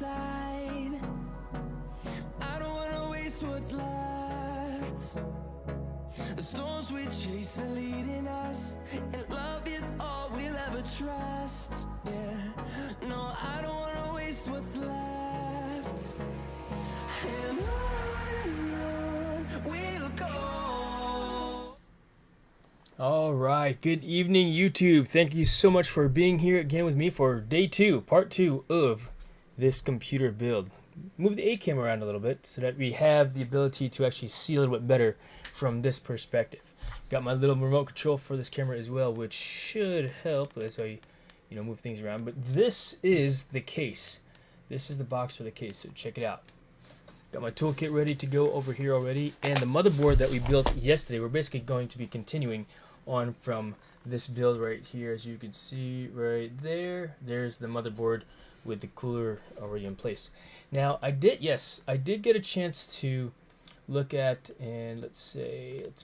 side. I don't wanna waste what's left. The storms we chase are leading us, and love is all we'll ever trust. Yeah, no, I don't wanna waste what's left. And on we'll go. All right, good evening, YouTube. Thank you so much for being here again with me for day 2, part 2 of this computer build. Move the A camera around a little bit so that we have the ability to actually see a little bit better from this perspective. Got my little remote control for this camera as well, which should help as I, move things around. But this is the case. This is the box for the case, so check it out. Got my toolkit ready to go over here already, and the motherboard that we built yesterday, we're basically going to be continuing on from this build right here. As you can see right there, there's the motherboard with the cooler already in place. Now I did get a chance to look at, and let's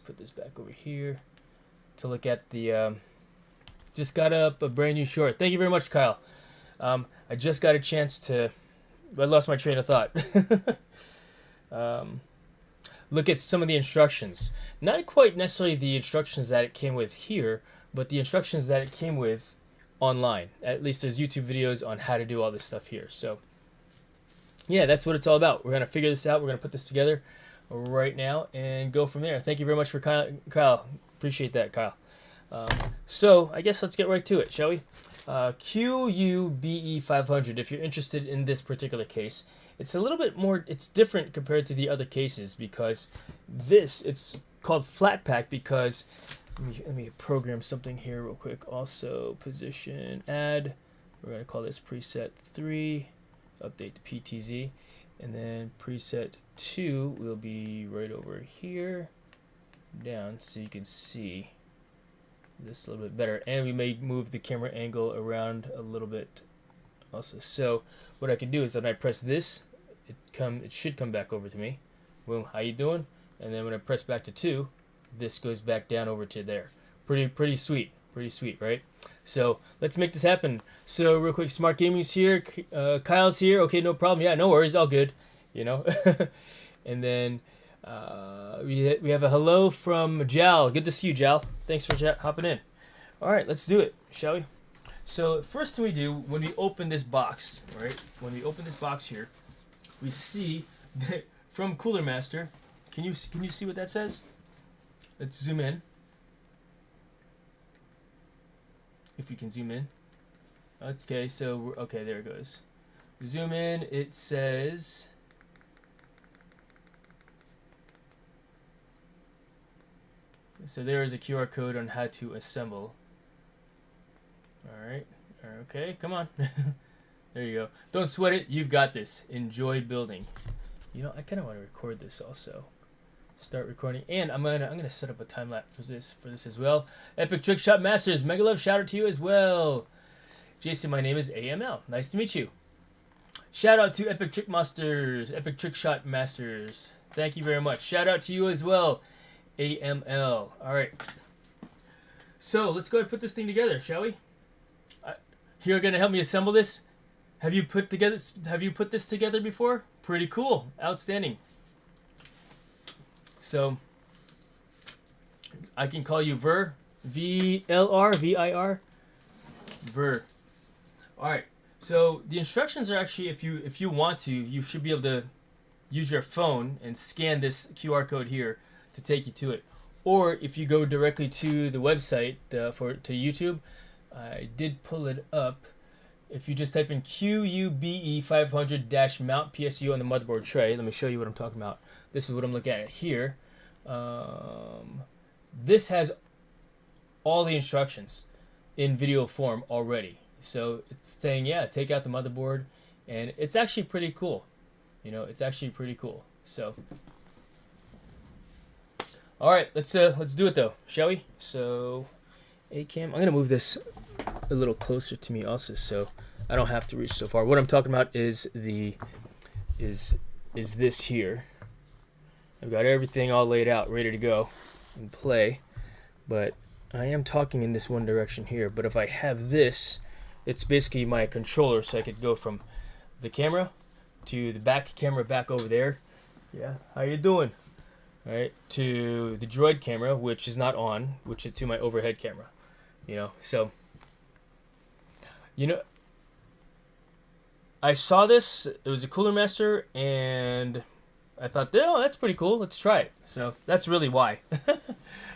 put this back over here to look at the just got up a brand new short. Thank you very much, Kyle. I just got a chance to, I lost my train of thought. Look at some of the instructions. Not quite necessarily the instructions that it came with here, but the instructions that it came with online. At least there's YouTube videos on how to do all this stuff here. So yeah, that's what it's all about. We're going to figure this out. We're going to put this together right now and go from there. Thank you very much for Kyle. Appreciate that, Kyle. So I guess let's get right to it, shall we? QUBE 500, if you're interested in this particular case. It's a little bit more, it's different compared to the other cases because it's called flat pack because, let me program something here real quick. Also, position, add, we're going to call this preset 3, update the PTZ, and then preset 2 will be right over here, down, so you can see this a little bit better. And we may move the camera angle around a little bit also. So what I can do is when I press this, it should come back over to me. Boom, how you doing? And then when I press back to 2, this goes back down over to there. Pretty sweet, right? So let's make this happen. So real quick, Smart Gaming's here, Kyle's here. Okay, no problem. Yeah, no worries, all good. And then we have a hello from Jal. Good to see you, Jal. Thanks for hopping in. All right, let's do it, shall we? So first thing we do when we open this box, right? When we open this box here, we see from Cooler Master. Can you see what that says? Let's zoom in. If we can zoom in. Okay, so okay, there it goes. Zoom in. It says. So there is a QR code on how to assemble. All right. Okay, come on. There you go. Don't sweat it. You've got this. Enjoy building. I kind of want to record this also. Start recording, and I'm gonna set up a time lapse for this as well. Epic Trick Shot Masters, mega love, shout out to you as well. Jason, my name is AML. Nice to meet you. Shout out to Epic Trick Masters, Epic Trick Shot Masters. Thank you very much. Shout out to you as well, AML. All right. So let's go ahead and put this thing together, shall we? You're gonna help me assemble this. Have you put this together before? Pretty cool. Outstanding. So I can call you Vir, VLR, VIR, Vir. All right. So the instructions are actually, if you want to, you should be able to use your phone and scan this QR code here to take you to it. Or if you go directly to the website to YouTube, I did pull it up. If you just type in QUBE 500-mount PSU on the motherboard tray, let me show you what I'm talking about. This is what I'm looking at here. This has all the instructions in video form already. So it's saying, yeah, take out the motherboard, and it's actually pretty cool. It's actually pretty cool. So, all right, let's do it though, shall we? So, I'm gonna move this a little closer to me also, so I don't have to reach so far. What I'm talking about is this here. I've got everything all laid out, ready to go and play, but I am talking in this one direction here. But if I have this, it's basically my controller, so I could go from the camera to the back camera back over there. Yeah, how you doing? All right, to the Droid camera, which is not on, which is to my overhead camera. So I saw this. It was a Cooler Master, and I thought, oh, that's pretty cool. Let's try it. So that's really why.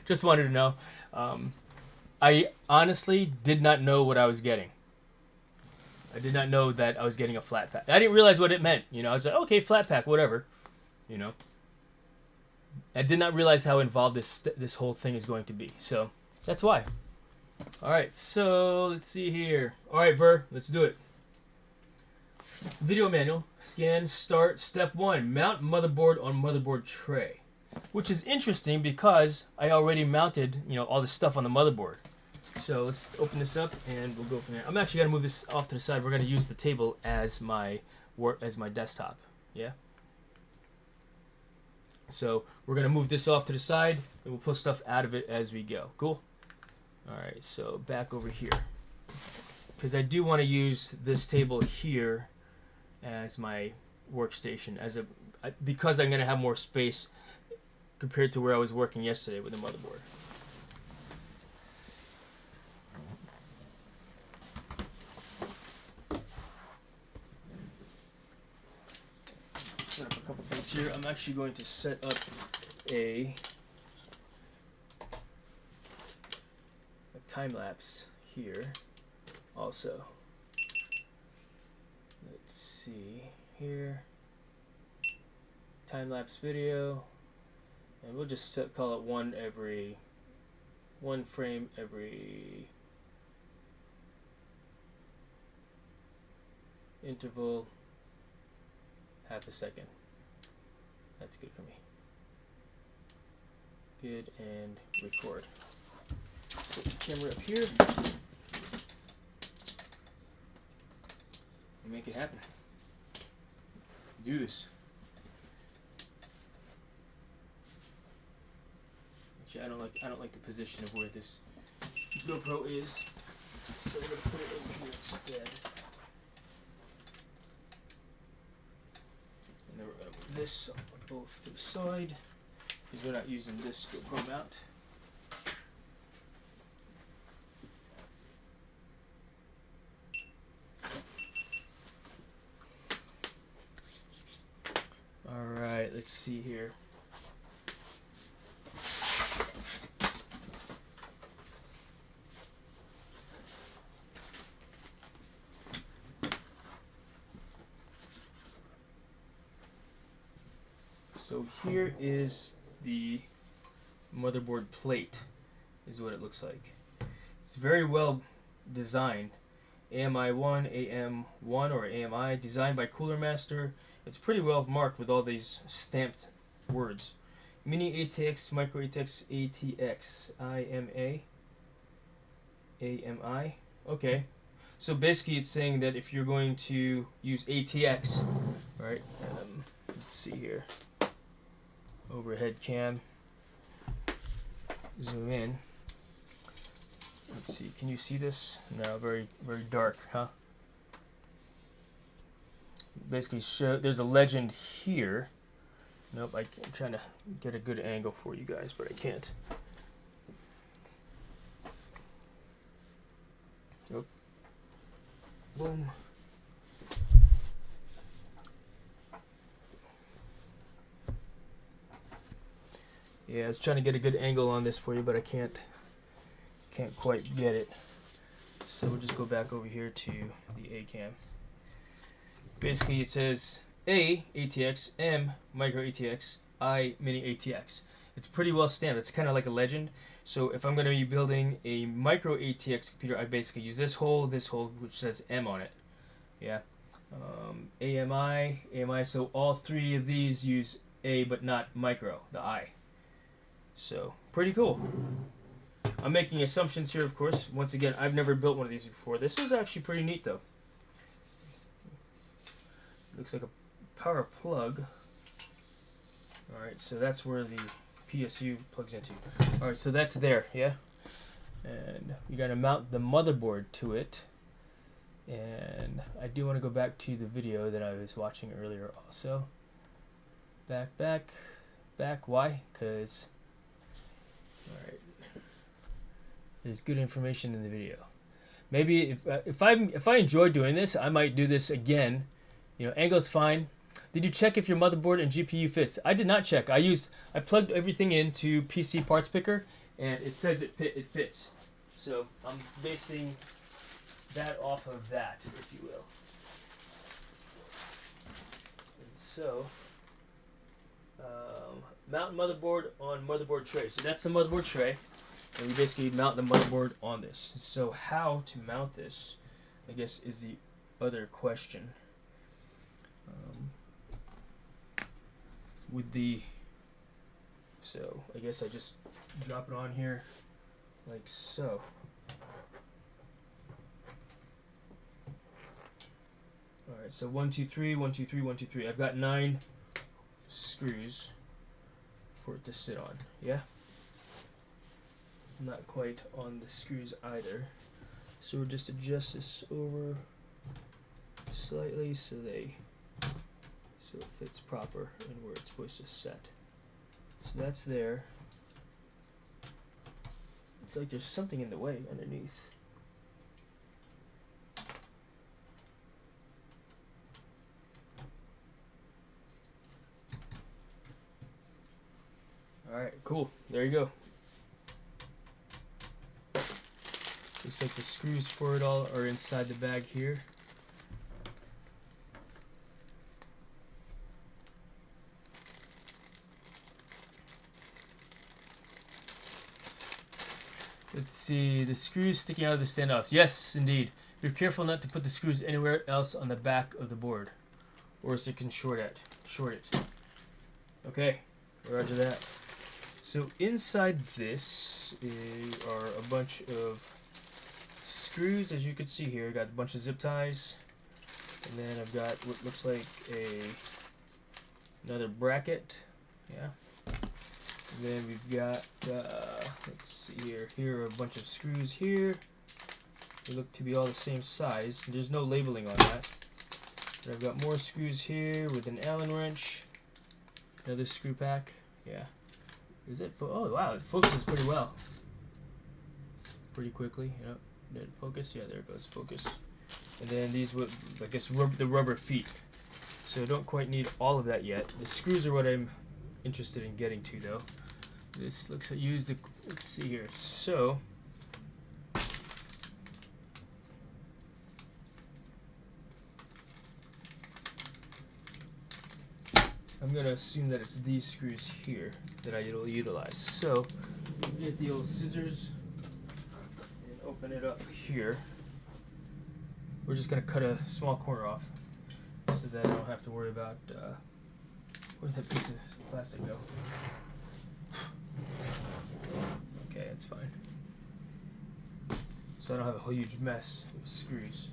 Just wanted to know. I honestly did not know what I was getting. I did not know that I was getting a flat pack. I didn't realize what it meant. I was like, okay, flat pack, whatever. I did not realize how involved this whole thing is going to be. So that's why. All right, so let's see here. All right, Ver, let's do it. Video manual, scan, start, step 1, mount motherboard on motherboard tray. Which is interesting because I already mounted, all this stuff on the motherboard. So let's open this up and we'll go from there. I'm actually gonna move this off to the side. We're gonna use the table as my desktop. Yeah. So we're gonna move this off to the side and we'll pull stuff out of it as we go. Cool. All right. So back over here, because I do want to use this table here as my workstation because I'm gonna have more space compared to where I was working yesterday with the motherboard. Set up a couple things here. I'm actually going to set up a time lapse here also. Let's see here. Time lapse video. And we'll just call it one frame every interval half a second. That's good for me. Good, and record. Set the camera up here. And make it happen. Do this. Actually, I don't like the position of where this GoPro is, so we're gonna put it over here instead. And then we're gonna move this off to the side because we're not using this GoPro mount. All right, let's see here. So here is the motherboard plate, is what it looks like. It's very well designed. AMI1, AM1 or AMI, designed by Cooler Master. It's pretty well marked with all these stamped words. Mini ATX, Micro ATX, ATX, IMA, AMI. Okay. So basically it's saying that if you're going to use ATX, right, let's see here. Overhead cam. Zoom in. Let's see. Can you see this? No, very dark, huh? Basically, there's a legend here. Nope, I'm trying to get a good angle for you guys, but I can't. Nope. Boom. Yeah, I was trying to get a good angle on this for you, but I can't quite get it. So we'll just go back over here to the A cam. Basically, it says A ATX, M Micro ATX, I Mini ATX. It's pretty well stamped. It's kind of like a legend. So if I'm going to be building a Micro ATX computer, I basically use this hole, which says M on it. Yeah. AMI. So all three of these use A, but not Micro, the I. So, pretty cool. I'm making assumptions here, of course. Once again, I've never built one of these before. This is actually pretty neat, though. Looks like a power plug. Alright, so that's where the PSU plugs into. Alright, so that's there, yeah? And you gotta mount the motherboard to it. And I do want to go back to the video that I was watching earlier also. Back. Why? Because, alright, there's good information in the video. Maybe if I enjoy doing this, I might do this again. You know, angle's fine. Did you check if your motherboard and GPU fits? I did not check. I plugged everything into PC Parts Picker, and it says it fits. So I'm basing that off of that, if you will. And so, mount motherboard on motherboard tray. So that's the motherboard tray, and we basically mount the motherboard on this. So how to mount this, I guess, is the other question. So I guess I just drop it on here like so. Alright, so 1, 2, 3, 1, 2, 3, 1, 2, 3. I've got 9 screws for it to sit on. Yeah? Not quite on the screws either. So we'll just adjust this over slightly so it fits proper and where it's supposed to set. So that's there. It's like there's something in the way underneath. Alright, cool. There you go. Looks like the screws for it all are inside the bag here. Let's see, the screws sticking out of the standoffs. Yes, indeed. Be careful not to put the screws anywhere else on the back of the board, or else it can short it. Okay, roger that. So inside this are a bunch of screws, as you can see here. I got a bunch of zip ties, and then I've got what looks like another bracket. Yeah. And then we've got, let's see here. Here are a bunch of screws here. They look to be all the same size. There's no labeling on that. And I've got more screws here with an Allen wrench. Another screw pack. Yeah. Is it? Oh wow! It focuses pretty well. Pretty quickly. You know, did it focus? Yeah, there it goes. Focus. And then these would, I guess, the rubber feet. So I don't quite need all of that yet. The screws are what I'm interested in getting to, though. This looks like let's see here. So I'm gonna assume that it's these screws here that I will utilize. So get the old scissors and open it up here. We're just gonna cut a small corner off so that I don't have to worry about where'd that piece of plastic go? Okay, that's fine. So I don't have a whole huge mess of screws.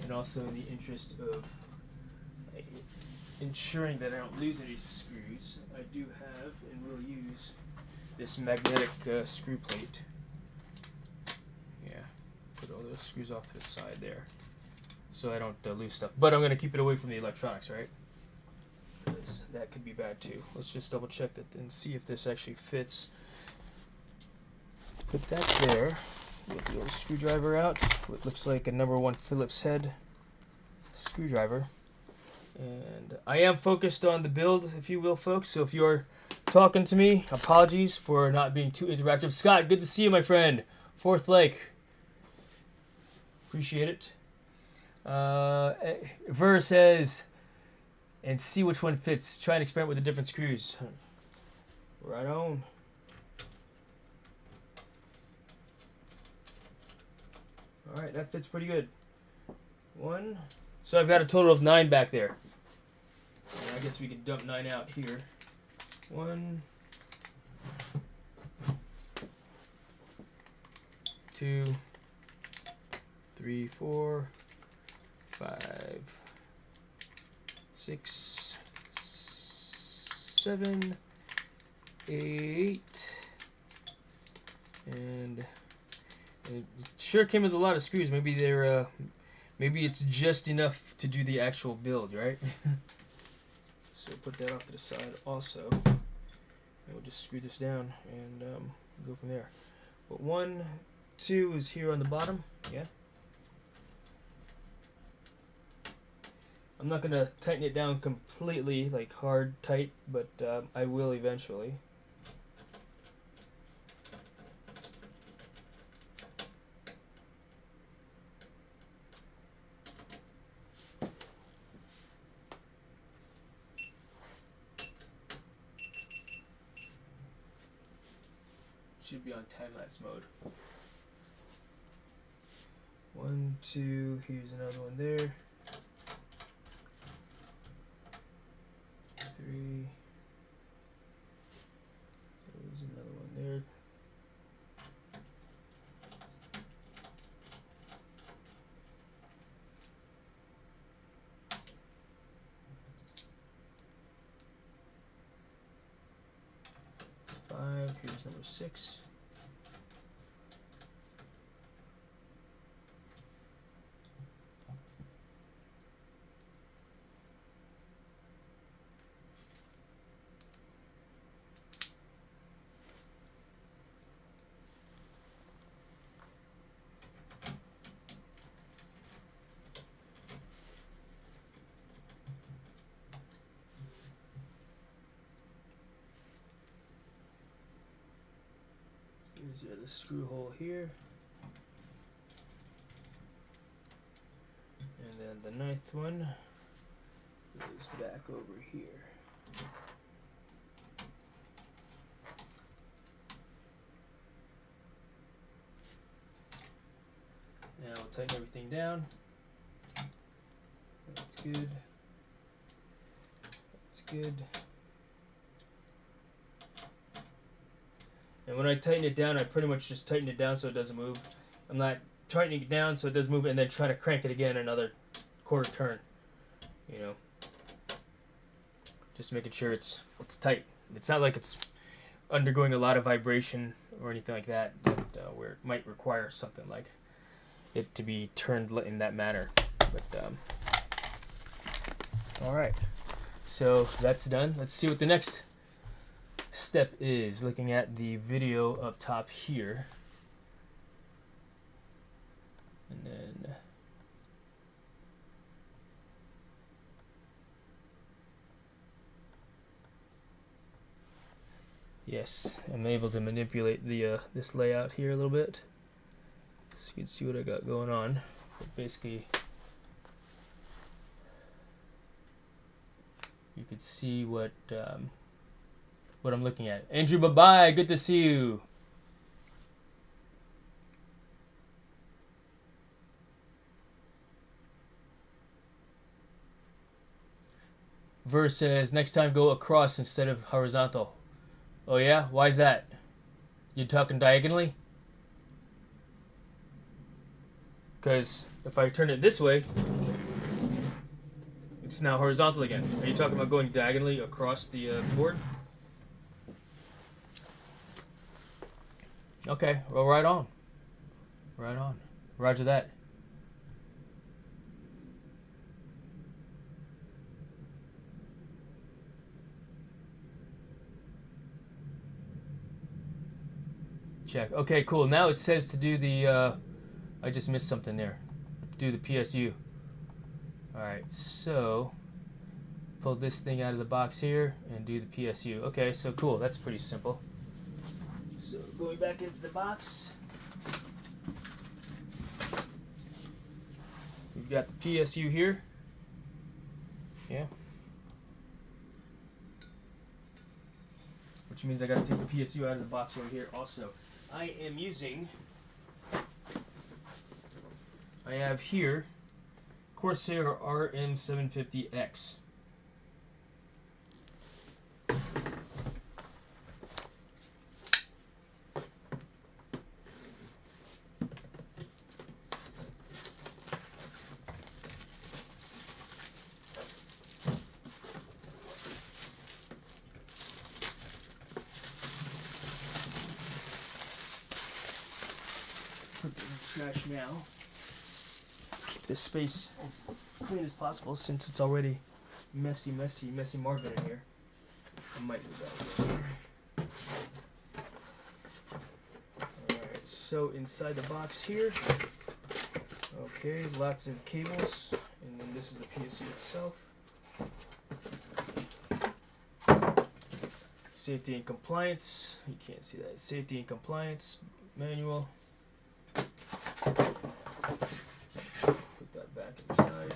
And also in the interest of ensuring that I don't lose any screws, I do have and will use this magnetic screw plate. Yeah, put all those screws off to the side there so I don't lose stuff. But I'm going to keep it away from the electronics, right? Because that could be bad too. Let's just double check that and see if this actually fits. Put that there. Get the old screwdriver out. What looks like a #1 Phillips head screwdriver. And I am focused on the build, if you will, folks. So if you're talking to me, apologies for not being too interactive. Scott, good to see you, my friend. Fourth Lake. Appreciate it. Ver says, and see which one fits. Try and experiment with the different screws. Right on. Alright, that fits pretty good. One. So I've got a total of 9 back there. And I guess we could dump 9 out here. 1, 2, 3, 4, 5, 6, 7, 8, and It sure came with a lot of screws. Maybe they're maybe it's just enough to do the actual build, right? So put that off to the side also. And we'll just screw this down and go from there. But 1, 2 is here on the bottom. Yeah. I'm not gonna tighten it down completely, like hard tight, but I will eventually. Should be on time-lapse mode. 1, 2, here's another one there. 3. There's another one there. Here's number 6. Here's the other screw hole here. And then the 9th one goes back over here. Now we'll tighten everything down. That's good. That's good. And when I tighten it down, I pretty much just tighten it down so it doesn't move. I'm not tightening it down so it does move and then try to crank it again another quarter turn. You know, just making sure it's tight. It's not like it's undergoing a lot of vibration or anything like that, where it might require something like it to be turned in that manner. But all right, so that's done. Let's see what the next step is. Looking at the video up top here, and then yes, I'm able to manipulate the this layout here a little bit so you can see what I got going on. But basically you could see what I'm looking at. Andrew, bye-bye. Good to see you. Verse says, next time go across instead of horizontal. Oh yeah? Why is that? You talking diagonally? Because if I turn it this way, it's now horizontal again. Are you talking about going diagonally across the board? Okay, well, right on. Right on. Roger that. Check. Okay, cool. Now it says to do the, I just missed something there. Do the PSU. Alright, so pull this thing out of the box here and do the PSU. Okay, so cool. That's pretty simple. So going back into the box, we've got the PSU here. Yeah. Which means I got to take the PSU out of the box over here also. I am using, I have here Corsair RM750X. Put trash now. Keep this space as clean as possible since it's already messy Marvin in here. I might move that over. Alright, so inside the box here, okay, lots of cables, and then this is the PSU itself. Safety and compliance, you can't see that. Safety and compliance manual. Put that back inside.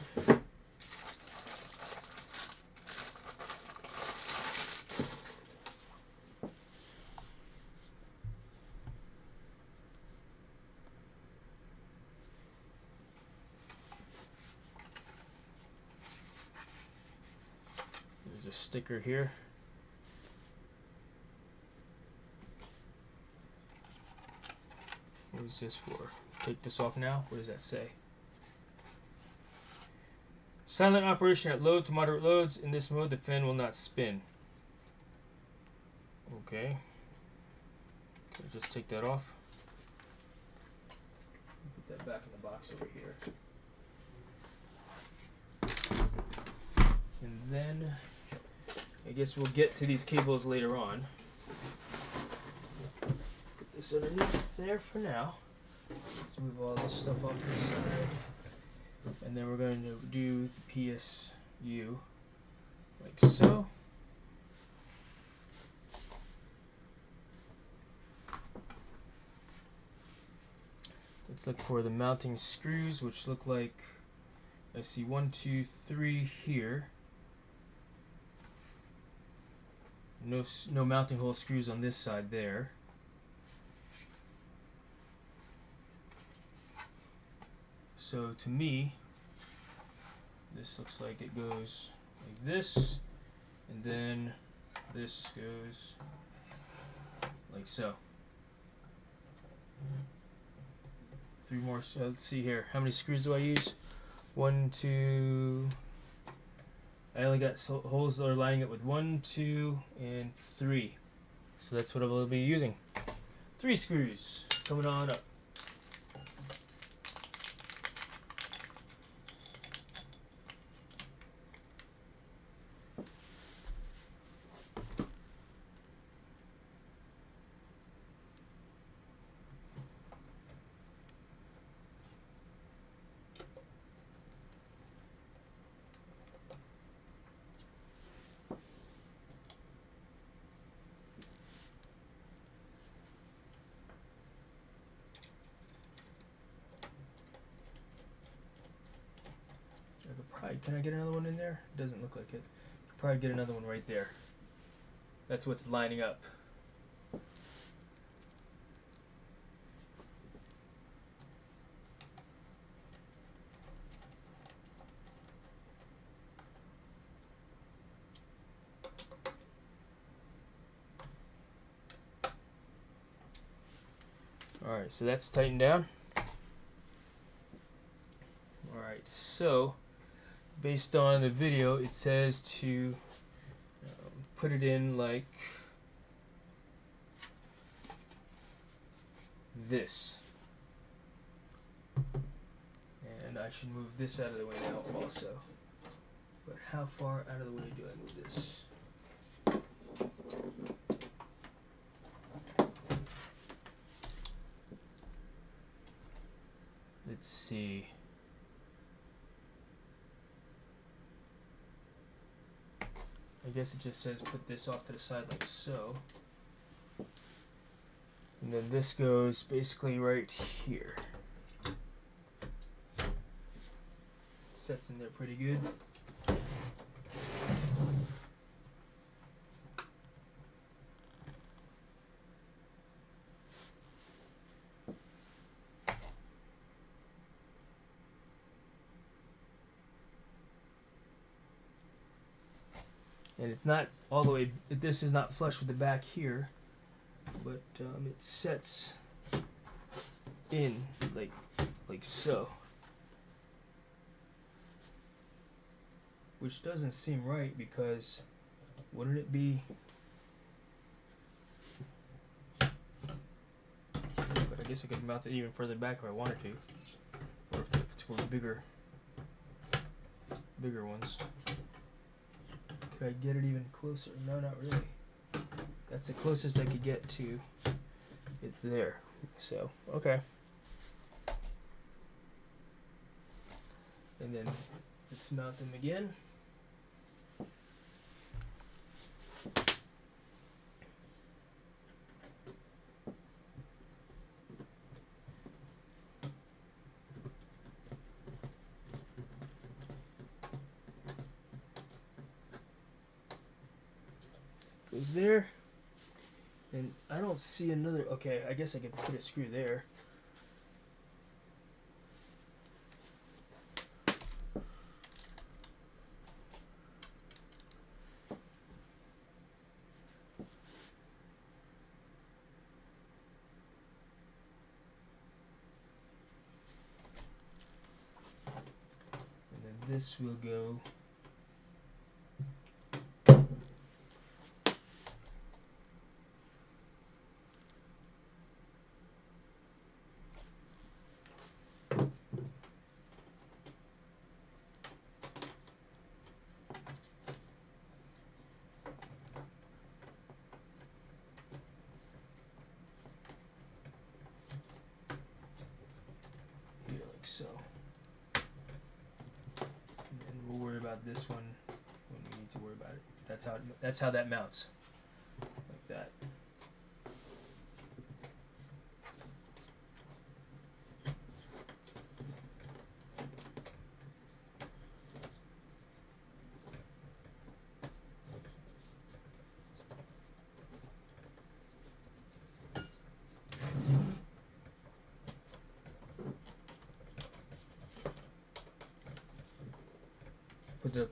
There's a sticker here. What is this for? Take this off now? What does that say? Silent operation at low to moderate loads. In this mode, the fan will not spin. Okay. Just take that off. Put that back in the box over here. And then, I guess we'll get to these cables later on. Put this underneath there for now. Let's move all this stuff off to the side. And then we're going to do the PSU like so. Let's look for the mounting screws, which look like, I see 1, 2, 3 here. No mounting hole screws on this side there. So to me, this looks like it goes like this, and then this goes like so. 3 more. So let's see here. How many screws do I use? 1, 2. I only got holes that are lining up with 1, 2, and 3. So that's what I will be using. 3 screws coming on up. Can I get another one in there? Doesn't look like it. Probably get another one right there. That's what's lining up. Alright, so that's tightened down. Alright, so based on the video, it says to put it in like this. And I should move this out of the way now also. But how far out of the way do I move this? Let's see. I guess it just says put this off to the side like so. And then this goes basically right here. Sets in there pretty good. And it's not all the way, this is not flush with the back here, but it sets in like so. Which doesn't seem right, because wouldn't it be, but guess I could mount it even further back if I wanted to, or if it's for the bigger ones. Could I get it even closer? No, not really. That's the closest I could get to it there. So, okay. And then let's mount them again. Goes there. And I don't see another. Okay, I guess I could put a screw there. And then this will go. So, and then we'll worry about this one when we need to worry about it. That's how that mounts, like that.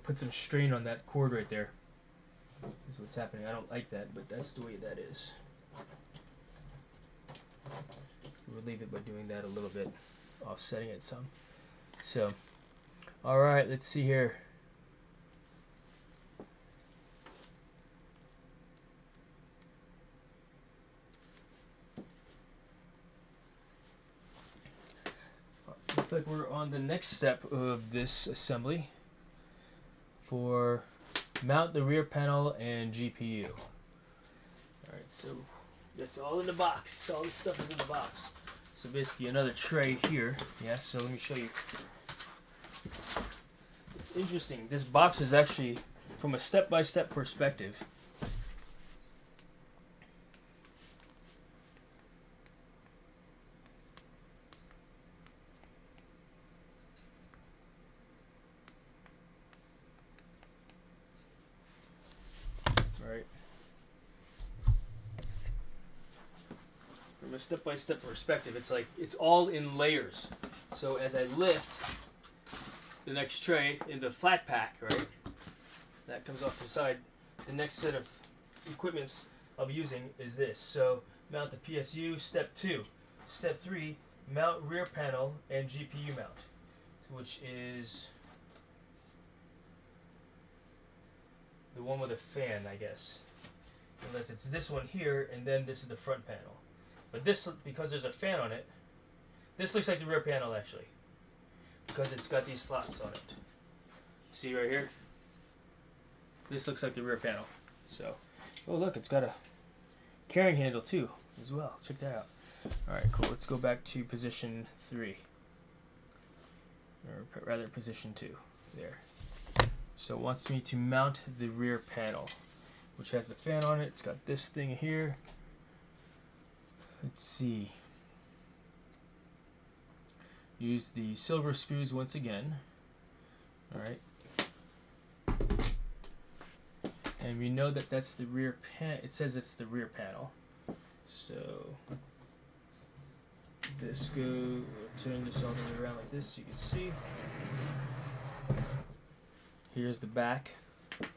Put some strain on that cord right there. Is what's happening. I don't like that, but that's the way that is. We'll relieve it by doing that a little bit, offsetting it some. So, all right, let's see here. Looks like we're on the next step of this assembly for mount the rear panel and GPU. Alright, so that's all in the box. All this stuff is in the box. So basically another tray here. Yeah, so let me show you. It's interesting. This box is actually from a step-by-step perspective. From a step-by-step perspective, it's like it's all in layers. So as I lift the next tray in the flat pack, right, that comes off the side, the next set of equipments I'll be using is this. So mount the PSU, step 2. Step 3, mount rear panel and GPU mount, which is the one with a fan, I guess. Unless it's this one here, and then this is the front panel. But this, because there's a fan on it, this looks like the rear panel actually, because it's got these slots on it. See right here? This looks like the rear panel. So, oh look, it's got a carrying handle too, as well. Check that out. Alright, cool. Let's go back to position 3. Or rather, position 2. There. So it wants me to mount the rear panel, which has the fan on it. It's got this thing here. Let's see. Use the silver screws once again. Alright. And we know that that's the rear pan. It says it's the rear panel. So this go. We'll turn this all the way around like this so you can see. Here's the back.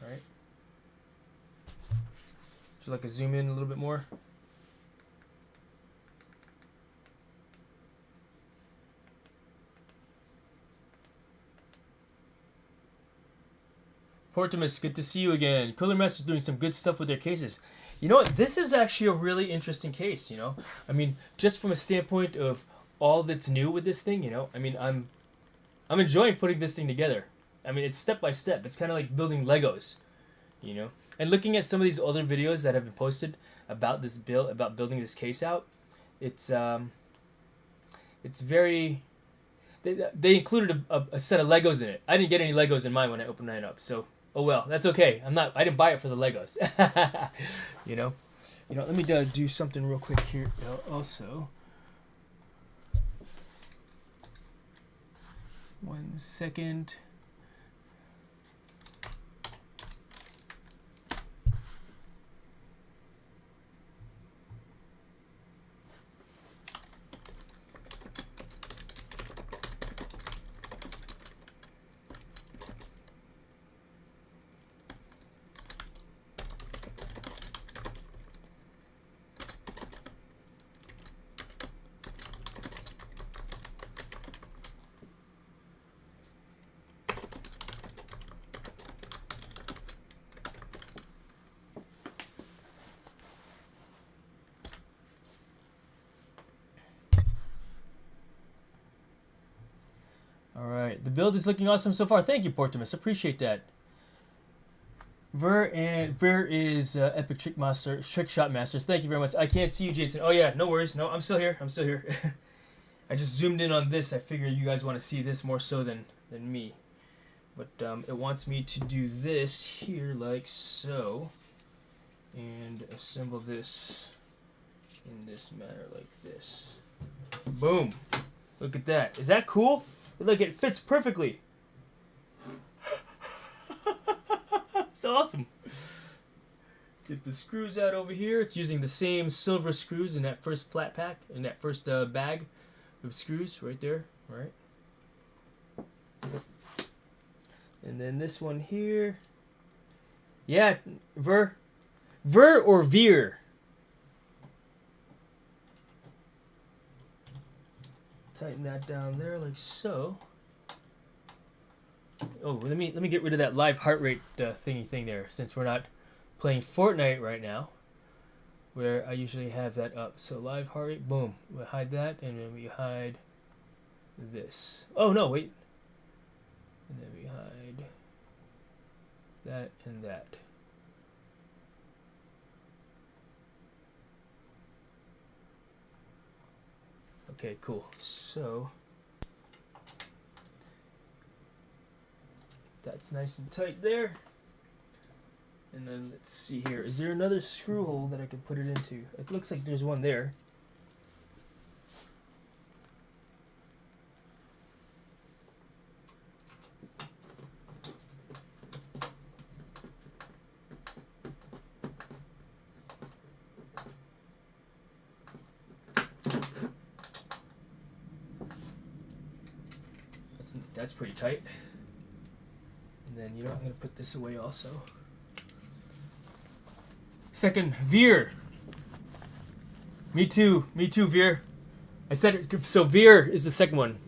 Alright. Would you like to zoom in a little bit more? Portimus, good to see you again. Cooler Master's doing some good stuff with their cases. You know what? This is actually a really interesting case. You know, I mean, just from a standpoint of all that's new with this thing. You know, I mean, I'm enjoying putting this thing together. I mean, it's step by step. It's kind of like building Legos. You know, and looking at some of these older videos that have been posted about this build, about building this case out, it's very. They included a set of Legos in it. I didn't get any Legos in mine when I opened mine up, so oh well, that's okay. I didn't buy it for the Legos. you know. Let me do something real quick here. Also, 1 second. Alright, the build is looking awesome so far. Thank you, Portimus. Appreciate that. Ver is Epic Trick Shot Masters. Thank you very much. I can't see you, Jason. Oh yeah, no worries. No, I'm still here. I just zoomed in on this. I figure you guys want to see this more so than me. But it wants me to do this here like so. And assemble this in this manner like this. Boom. Look at that. Is that cool? Look, it fits perfectly. It's awesome. Get the screws out over here. It's using the same silver screws in that first flat pack, in that first bag of screws right there, right? And then this one here. Yeah, Ver or Veer? Tighten that down there like so. Oh, let me get rid of that live heart rate thing there, since we're not playing Fortnite right now, where I usually have that up. So live heart rate, boom. We hide that, and then we hide this. Oh no, wait. And then we hide that and that. Okay, cool. So that's nice and tight there. And then let's see here. Is there another screw hole that I can put it into? It looks like there's one there. That's pretty tight. And then, I'm going to put this away also. Second, Veer. Me too, Veer. I said it, so Veer is the second one.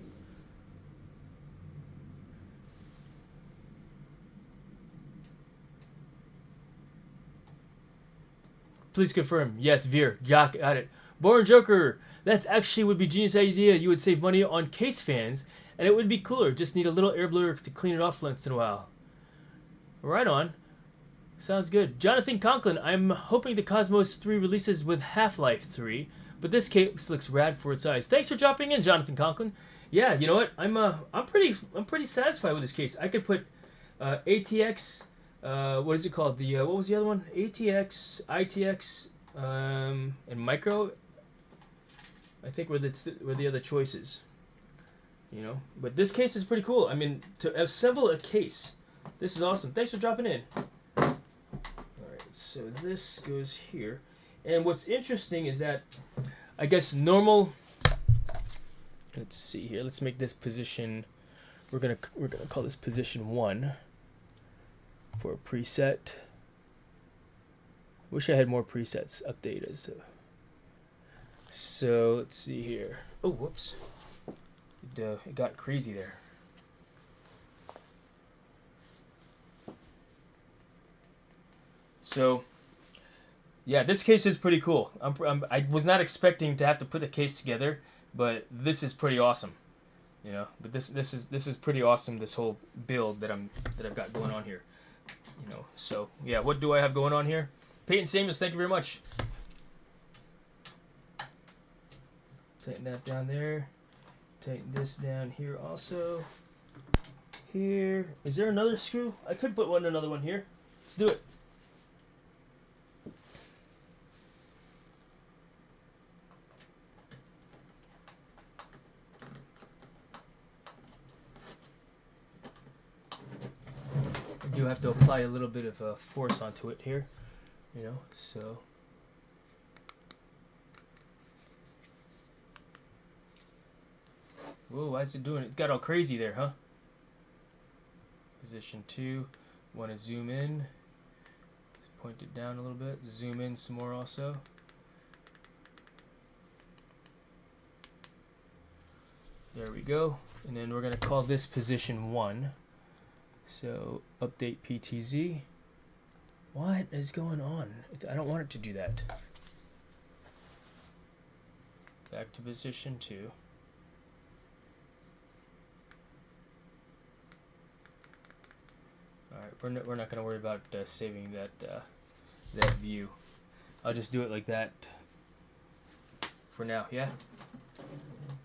Please confirm. Yes, Veer. Got it. Born Joker. That's actually would be genius idea. You would save money on case fans, and it would be cooler. Just need a little air blower to clean it off once in a while. Right on. Sounds good. Jonathan Conklin. I'm hoping the Cosmos 3 releases with Half-Life 3, but this case looks rad for its size. Thanks for dropping in, Jonathan Conklin. Yeah, you know what? I'm pretty satisfied with this case. I could put ATX. What is it called? What was the other one? ATX, ITX, and Micro. I think were the other choices. But this case is pretty cool. I mean, to assemble a case, this is awesome. Thanks for dropping in. All right, so this goes here, and what's interesting is that, I guess normal. Let's see here. Let's make this position. We're gonna call this position 1 for a preset. Wish I had more presets updated. So let's see here. Oh, whoops. It got crazy there. So Yeah, this case is pretty cool. I was not expecting to have to put the case together, but this is pretty awesome. You know, but this is pretty awesome. This whole build that I've got going on here. You know, so yeah, what do I have going on here? Peyton Samus, thank you very much. Tighten that down there. Tighten this down here also. Here. Is there another screw? I could put another one here. Let's do it. I do have to apply a little bit of force onto it here. You know, so... Whoa, why is it doing it? It's got all crazy there, huh? Position 2. Want to zoom in. Just point it down a little bit. Zoom in some more also. There we go. And then we're going to call this position 1. So, update PTZ. What is going on? I don't want it to do that. Back to position 2. Alright, we're not going to worry about saving that view. I'll just do it like that for now, yeah?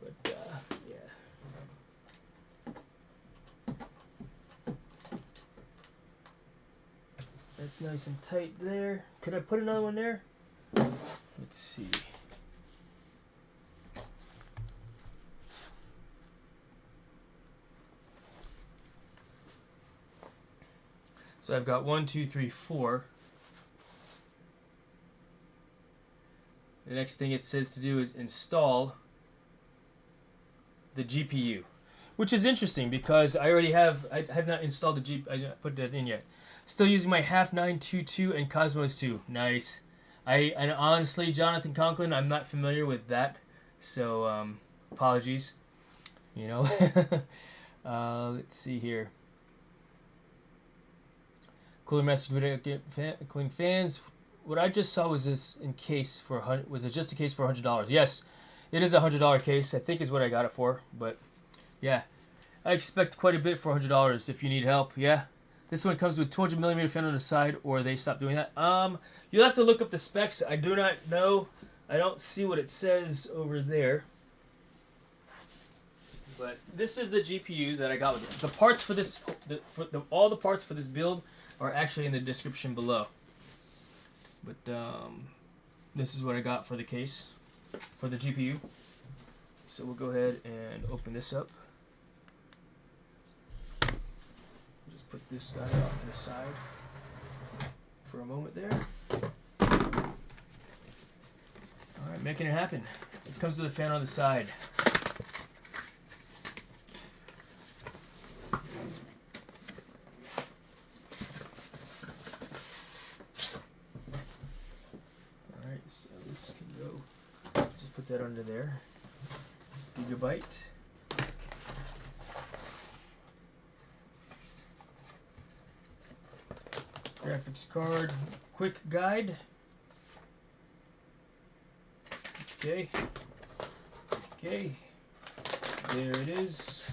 But, yeah. That's nice and tight there. Could I put another one there? Let's see. So I've got 1, 2, 3, 4. The next thing it says to do is install the GPU, which is interesting because I have not installed the GPU. I didn't put that in yet. Still using my half 922 and Cosmos 2. Nice. And honestly, Jonathan Conklin, I'm not familiar with that, so apologies. You know. Let's see here. Cooler master cooling fans. What I just saw was this in case for was it just a case for $100? Yes, it is a $100 case. I think is what I got it for. But yeah, I expect quite a bit for $100 if you need help. Yeah, this one comes with 200mm fan on the side, or they stopped doing that. You'll have to look up the specs. I do not know. I don't see what it says over there. But this is the GPU that I got with it. The parts for this, all the parts for this build are actually in the description below. But this is what I got for the case, for the GPU. So we'll go ahead and open this up. Just put this guy off to the side for a moment there. Alright, making it happen. It comes with a fan on the side. That under there. Gigabyte. Graphics card. Quick guide. Okay. Okay. There it is.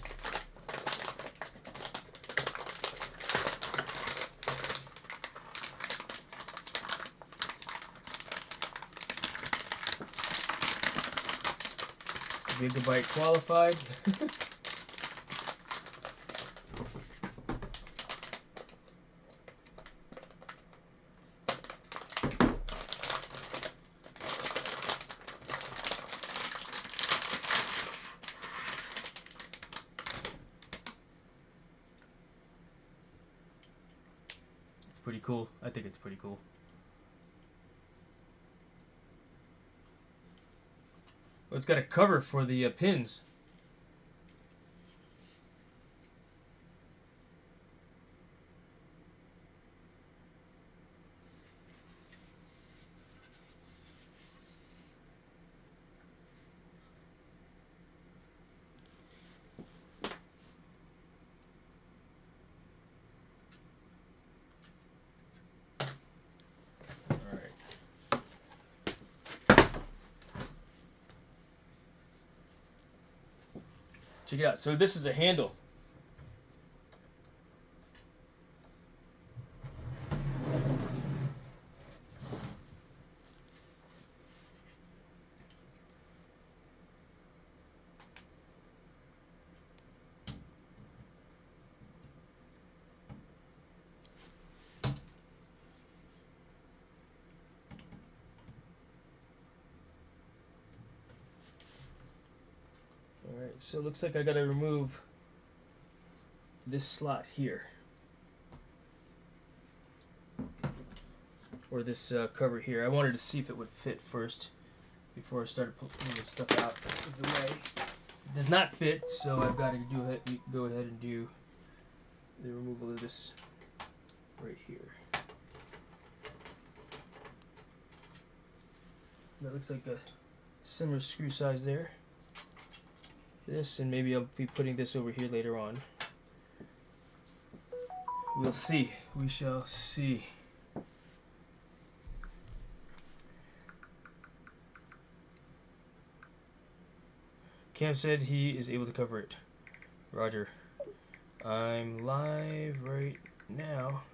Gigabyte qualified. It's pretty cool. I think it's pretty cool. It's got a cover for the pins. All right. check it out. So this is a handle. Alright, so it looks like I gotta remove this slot here. Or this cover here. I wanted to see if it would fit first before I started pulling this stuff out of the way. It does not fit, so I've got to go ahead and do the removal of this right here. That looks like a similar screw size there. This, and maybe I'll be putting this over here later on. We'll see. We shall see. Cam said he is able to cover it. Roger. I'm live right now.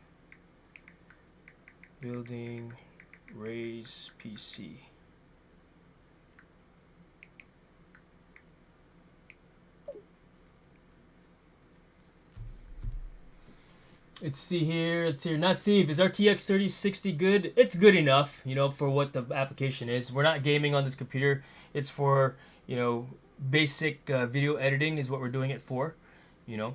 Building Ray's PC. Let's see here. Let's see here. Not Steve. Is RTX 3060 good? It's good enough, you know, for what the application is. We're not gaming on this computer. It's for, you know, basic video editing is what we're doing it for, you know.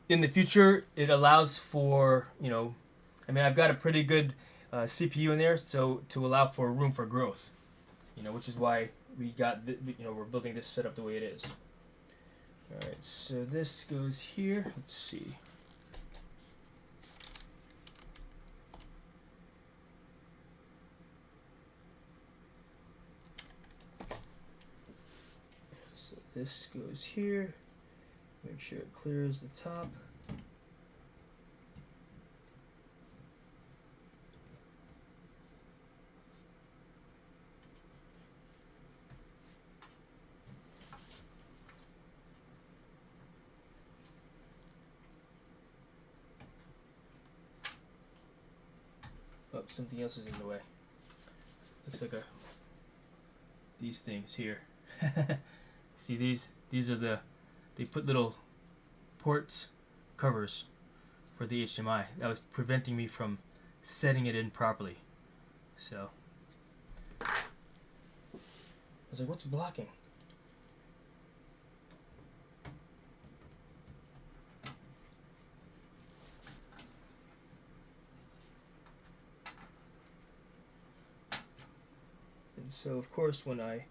In the future, it allows for, you know, I mean, I've got a pretty good CPU in there, so to allow for room for growth, you know, which is why we got, you know, we're building this setup the way it is. All right, so this goes here. Let's see. So this goes here. Make sure it clears the top. Oh, something else is in the way. Looks like these things here. See these? These are they put little ports covers for the HDMI. That was preventing me from setting it in properly. So I was like, what's blocking? And so, of course, when I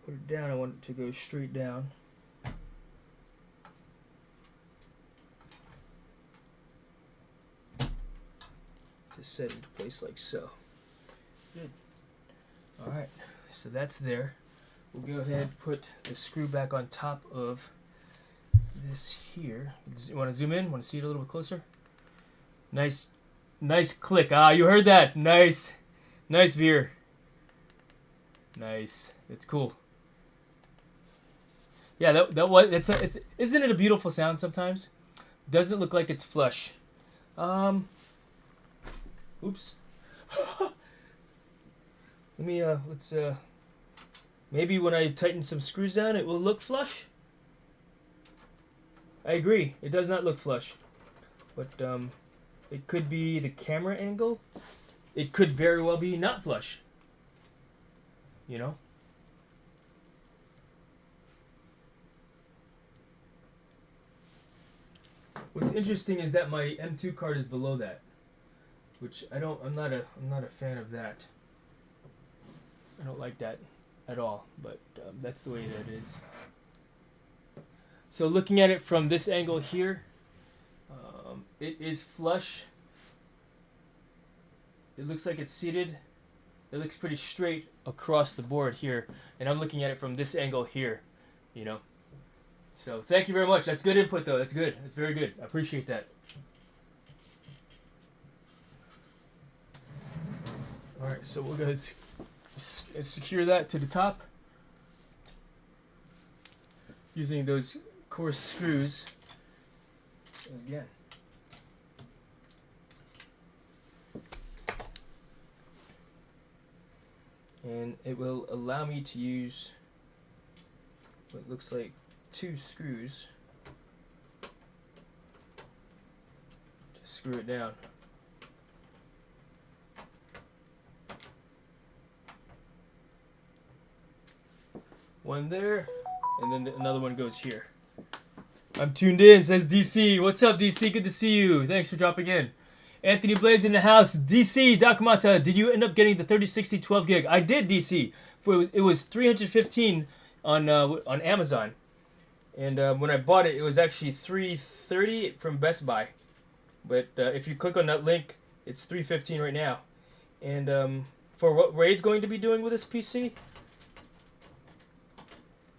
put it down, I want it to go straight down. To set into place like so. Good. Alright, so that's there. We'll go ahead and put the screw back on top of this here. You want to zoom in? Want to see it a little bit closer? Nice click. Ah, you heard that. Nice veer. Nice. It's cool. Yeah, isn't it a beautiful sound sometimes? Doesn't look like it's flush. Oops. Let me let's maybe when I tighten some screws down it will look flush. I agree. It does not look flush. But it could be the camera angle. It could very well be not flush. You know? What's interesting is that my M2 card is below that, which I'm not a fan of that. I don't like that at all, but that's the way that is. So looking at it from this angle here, it is flush. It looks like it's seated. It looks pretty straight across the board here, and I'm looking at it from this angle here, you know. So thank you very much. That's good input, though. That's good. That's very good. I appreciate that. All right, so we'll go ahead and secure that to the top. using those coarse screws. Again. And it will allow me to use what looks like 2 screws to screw it down. One there, and then another one goes here. I'm tuned in, says DC. What's up, DC? Good to see you. Thanks for dropping in. Anthony Blaze in the house. DC, Dakamata, did you end up getting the 3060 12 gig? I did, DC. It was $315 on Amazon. And when I bought it, it was actually $330 from Best Buy. But if you click on that link, it's $315 right now. And for what Ray's going to be doing with this PC?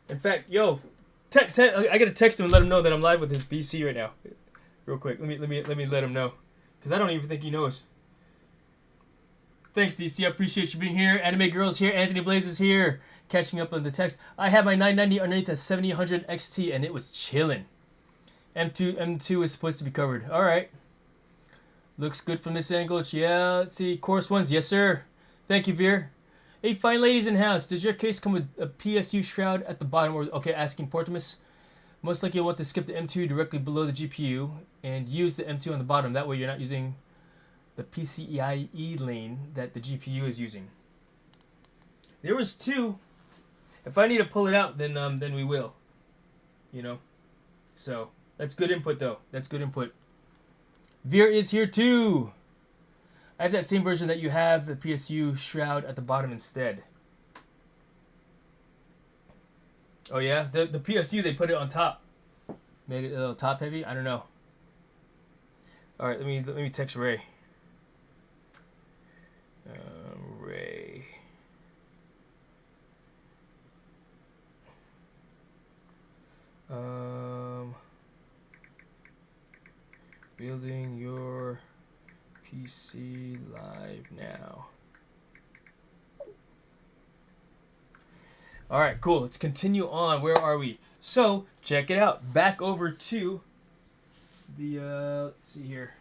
In fact, yo, I gotta text him and let him know that I'm live with his PC right now. Real quick, let me let him know. Because I don't even think he knows. Thanks, DC. I appreciate you being here. Anime Girl's here. Anthony Blaze is here. Catching up on the text. I had my 990 underneath a 7000 XT, and it was chilling. M2 is supposed to be covered. All right. Looks good from this angle. Yeah, let's see. Course ones. Yes, sir. Thank you, Veer. Hey, fine ladies in house. Does your case come with a PSU shroud at the bottom? Or okay, asking Portimus. Most likely you'll want to skip the M2 directly below the GPU and use the M2 on the bottom. That way you're not using the PCIe lane that the GPU is using. There was 2. If I need to pull it out, then we will. You know? So, that's good input though. That's good input. Veer is here too. I have that same version that you have, the PSU shroud at the bottom instead. Oh yeah, the PSU, they put it on top. Made it a little top heavy. I don't know. All right, let me text Ray. Ray. Building your PC live now. All right, cool. Let's continue on. Where are we? So, check it out. Back over to the, let's see here.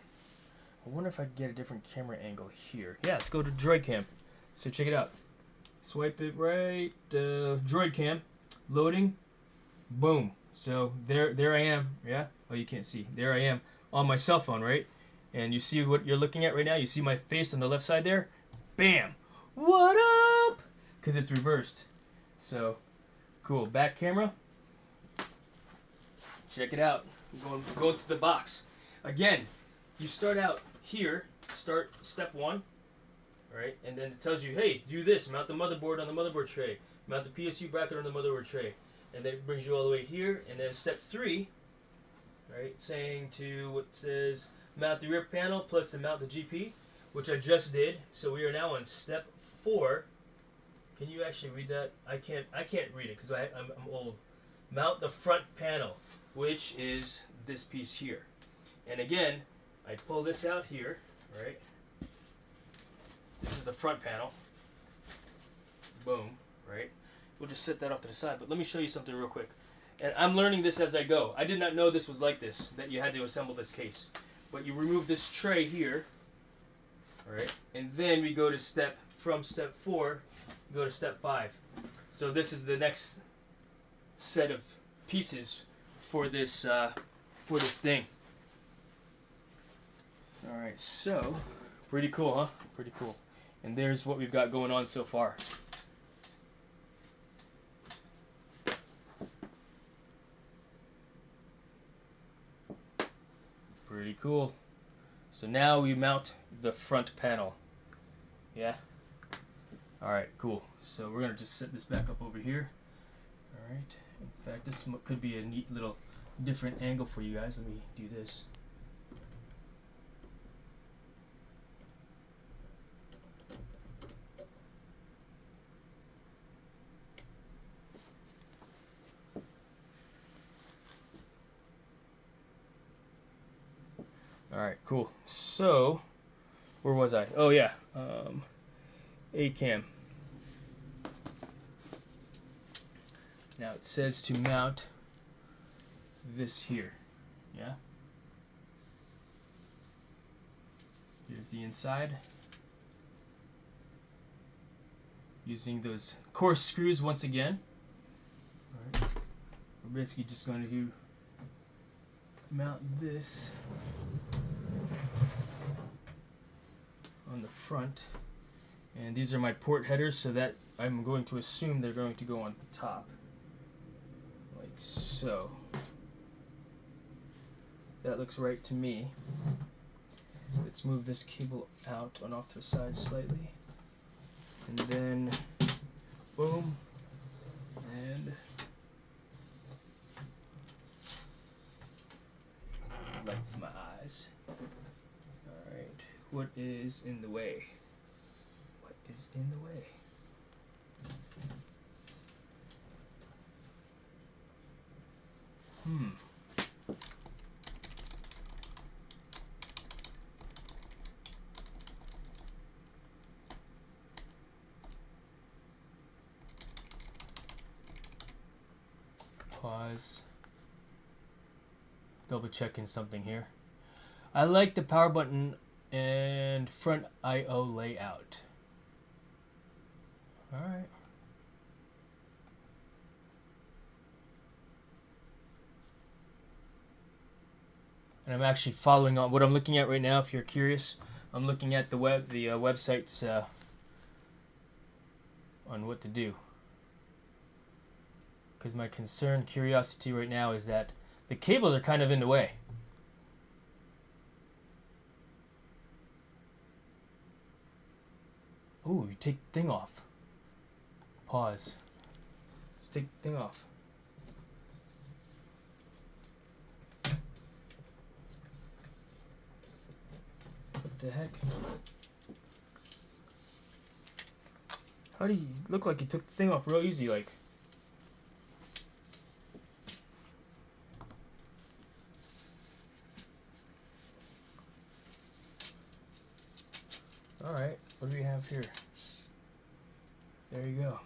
I wonder if I can get a different camera angle here. Yeah, let's go to Droid Cam. So, check it out. Swipe it right. Droid Cam. Loading. Boom. So, there I am. Yeah? Oh, you can't see. There I am on my cell phone, right? And you see what you're looking at right now? You see my face on the left side there? Bam! What up? Because it's reversed. So, cool. Back camera. Check it out. Going to the box. Again, you start out here. Start step 1. Right? And then it tells you, hey, do this. Mount the motherboard on the motherboard tray. Mount the PSU bracket on the motherboard tray. And then it brings you all the way here. And then step 3, right, saying to what says mount the rear panel plus to mount the GP, which I just did. So we are now on step 4. Can you actually read that? I can't read it because I'm old. Mount the front panel, which is this piece here. And again, I pull this out here, right? This is the front panel. Boom, right? We'll just set that off to the side. But let me show you something real quick. And I'm learning this as I go. I did not know this was like this, that you had to assemble this case. But you remove this tray here, right? And then we go to from step 4, we go to step 5. So this is the next set of pieces for this thing. All right, so pretty cool, huh? Pretty cool. And there's what we've got going on so far. Pretty cool. So now we mount the front panel. Yeah? Alright, cool. So we're going to just set this back up over here. Alright. In fact, this could be a neat little different angle for you guys. Let me do this. Alright, cool. So, where was I? Oh, yeah. A-cam. Now it says to mount this here. Yeah. Here's the inside. Using those coarse screws once again. Alright. We're basically just going to mount this on the front. And these are my port headers, so that I'm going to assume they're going to go on the top. Like so. That looks right to me. Let's move this cable out and off to the side slightly. And then, boom, and lights my eyes. Alright, what is in the way? What is in the way? Pause. Double checking something here. I like the power button and front I/O layout. Alright. And I'm actually following on what I'm looking at right now. If you're curious, I'm looking at the websites on what to do. Because my curiosity right now is that the cables are kind of in the way. Ooh, you take the thing off. Pause. Let's take the thing off. What the heck? How do you look like you took the thing off real easy, like? Alright, what do we have here? There you go.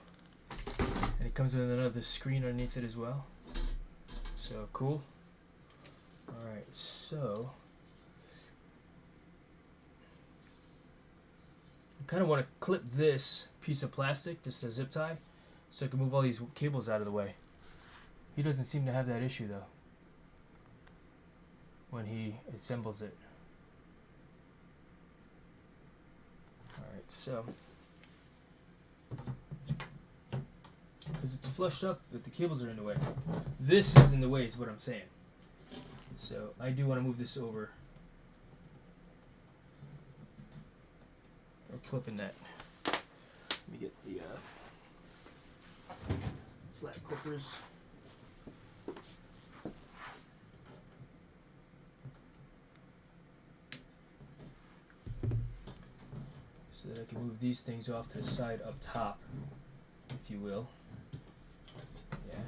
And it comes with another screen underneath it as well. So cool. Alright, so I kind of want to clip this piece of plastic, just a zip tie, so I can move all these cables out of the way. He doesn't seem to have that issue though when he assembles it. Alright, so because it's flushed up, but the cables are in the way. This is in the way, is what I'm saying. So I do want to move this over. Or clipping that. Let me get the flat clippers. So that I can move these things off to the side up top, if you will. Yeah.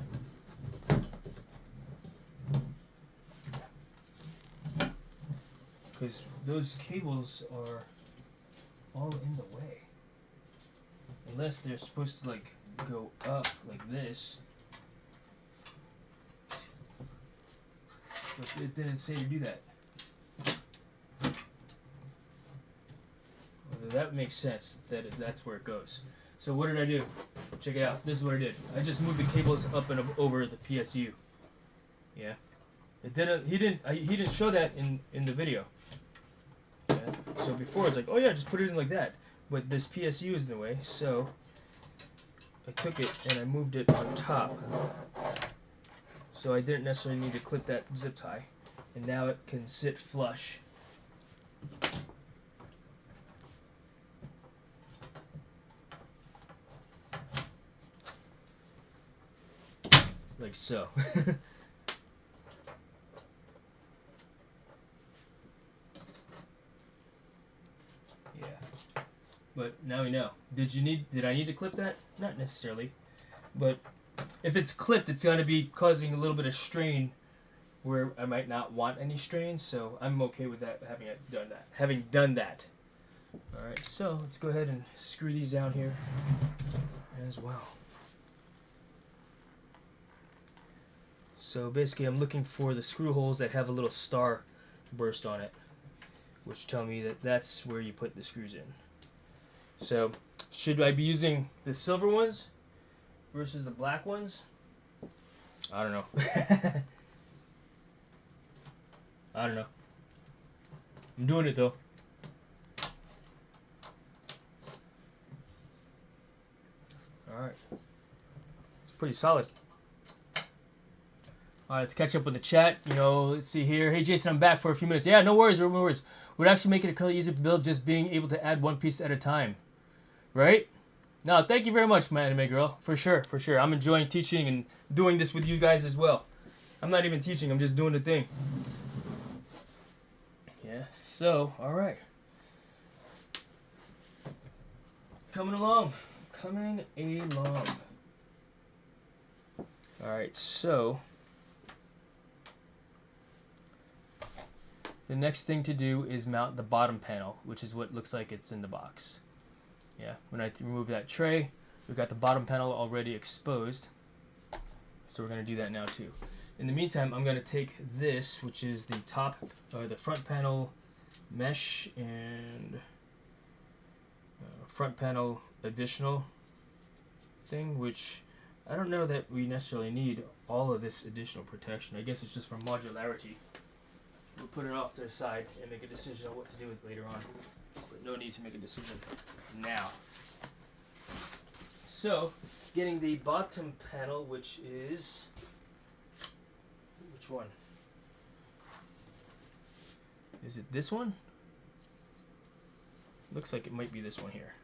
Because those cables are all in the way. Unless they're supposed to like go up like this. But it didn't say to do that. Well, that makes sense that that's where it goes. So what did I do? Check it out. This is what I did. I just moved the cables up and over the PSU. Yeah. It didn't. He didn't show that in the video. Yeah. So before it's like, oh yeah, just put it in like that. But this PSU is in the way, so I took it and I moved it on top. So I didn't necessarily need to clip that zip tie, and now it can sit flush. Like so. Yeah. But now we know. Did I need to clip that? Not necessarily. But if it's clipped, it's going to be causing a little bit of strain where I might not want any strain, so I'm okay with that, having done that. Alright, so let's go ahead and screw these down here as well. So basically I'm looking for the screw holes that have a little star burst on it, which tell me that that's where you put the screws in. So should I be using the silver ones versus the black ones? I don't know. I don't know. I'm doing it though. Alright. It's pretty solid. Alright, let's catch up with the chat. You know, let's see here. Hey Jason, I'm back for a few minutes. Yeah, no worries, no worries. Would actually make it a color easy build just being able to add one piece at a time. Right? No, thank you very much, my anime girl. For sure, for sure. I'm enjoying teaching and doing this with you guys as well. I'm not even teaching, I'm just doing the thing. Yeah, so, alright. Coming along. Coming along. Alright, so the next thing to do is mount the bottom panel, which is what looks like it's in the box. Yeah, when I remove that tray, we've got the bottom panel already exposed. So we're going to do that now too. In the meantime, I'm going to take this, which is the top, the front panel mesh and front panel additional thing, which I don't know that we necessarily need all of this additional protection. I guess it's just for modularity. We'll put it off to the side and make a decision on what to do with it later on. But no need to make a decision now. So, getting the bottom panel, which is... Which one? Is it this one? Looks like it might be this one here.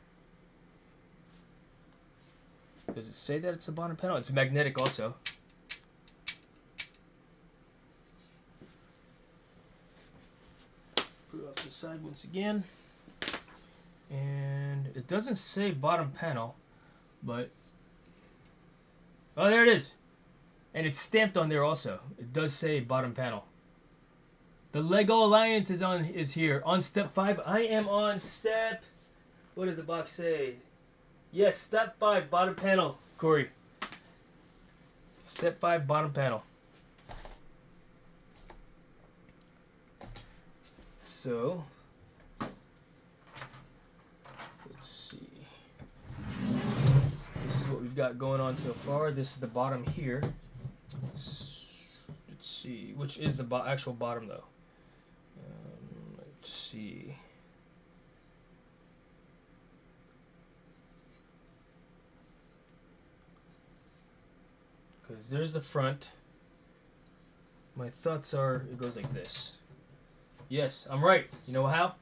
Does it say that it's the bottom panel? It's magnetic also. Put it off to the side once again. And it doesn't say bottom panel, but... Oh, there it is! And it's stamped on there also. It does say bottom panel. The Lego Alliance is here. On step 5. I am on step... What does the box say? Yes, step 5, bottom panel, Corey. Step 5, bottom panel. So, let's see. This is what we've got going on so far. This is the bottom here. Let's see, which is the actual bottom though. Let's see. Because there's the front. My thoughts are it goes like this. Yes, I'm right. You know how?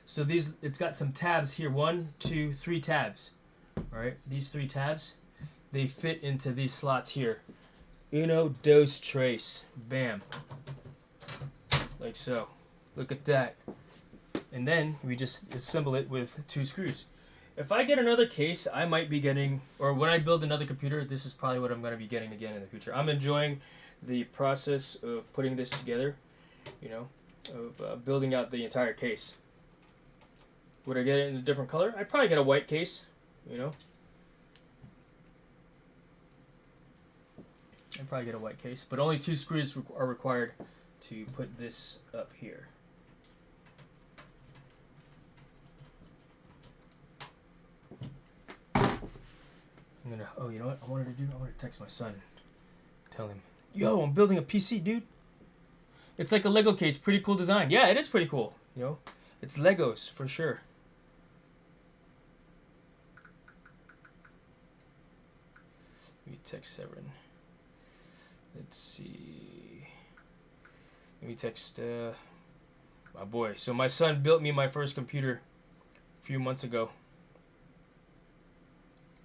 So it's got some tabs here. 1, 2, 3 tabs. All right, these 3 tabs, they fit into these slots here. Uno, dos, tres. Bam. Like so. Look at that. And then we just assemble it with 2 screws. If I get another case, I might be getting, or when I build another computer, this is probably what I'm going to be getting again in the future. I'm enjoying the process of putting this together, you know, of building out the entire case. Would I get it in a different color? I'd probably get a white case, you know. I'd probably get a white case, but only 2 screws are required to put this up here. I'm gonna, oh, you know what I wanted to do? I wanted to text my son. Tell him, yo, I'm building a PC, dude. It's like a Lego case, pretty cool design. Yeah, it is pretty cool, you know. It's Legos, for sure. Let me text Severin. Let's see. Let me text my boy. So my son built me my first computer a few months ago.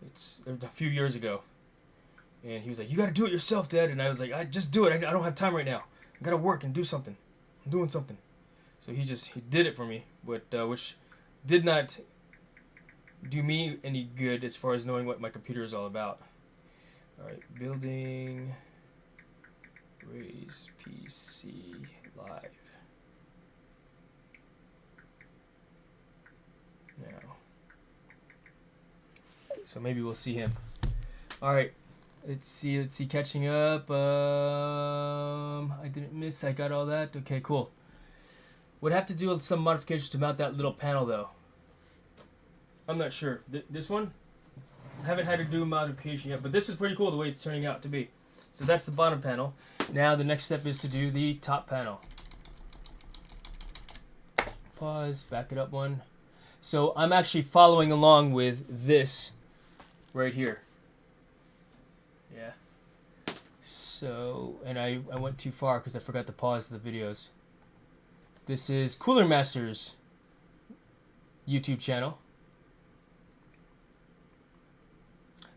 It's a few years ago. And he was like, you got to do it yourself, Dad. And I was like, I just do it. I don't have time right now. I got to work and do something. I'm doing something. So he did it for me, but which did not do me any good as far as knowing what my computer is all about. All right, building Raise PC live. Now. So maybe we'll see him. All right. Let's see, catching up. I didn't miss, I got all that. Okay, cool. Would have to do some modifications to mount that little panel though. I'm not sure. This one? I haven't had to do a modification yet, but this is pretty cool the way it's turning out to be. So that's the bottom panel. Now the next step is to do the top panel. Pause, back it up one. So I'm actually following along with this right here. Yeah. So, and I went too far because I forgot to pause the videos. This is Cooler Master's YouTube channel.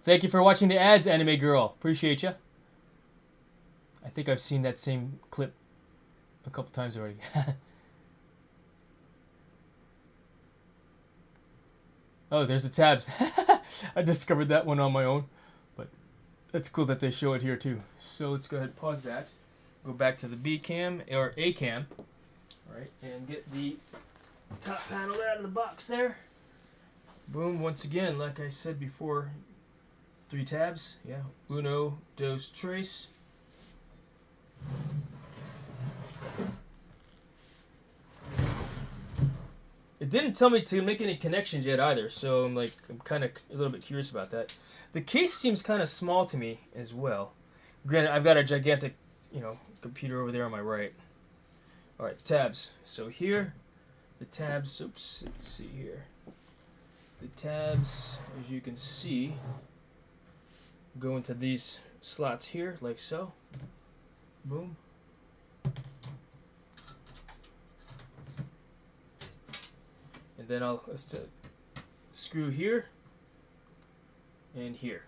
Thank you for watching the ads, Anime Girl. Appreciate ya. I think I've seen that same clip a couple times already. Oh, there's the tabs. I discovered that one on my own, but it's cool that they show it here too. So let's go ahead and pause that. Go back to the B cam or A cam, all right, and get the top panel out of the box there. Boom. Once again, like I said before, 3 tabs. Yeah. Uno, dos, tres. It didn't tell me to make any connections yet either, so I'm kind of a little bit curious about that. The case seems kind of small to me as well. Granted, I've got a gigantic, computer over there on my right. All right, tabs. So here, the tabs. Oops, let's see here. The tabs, as you can see, go into these slots here, like so. Boom. And then I'll screw here and here.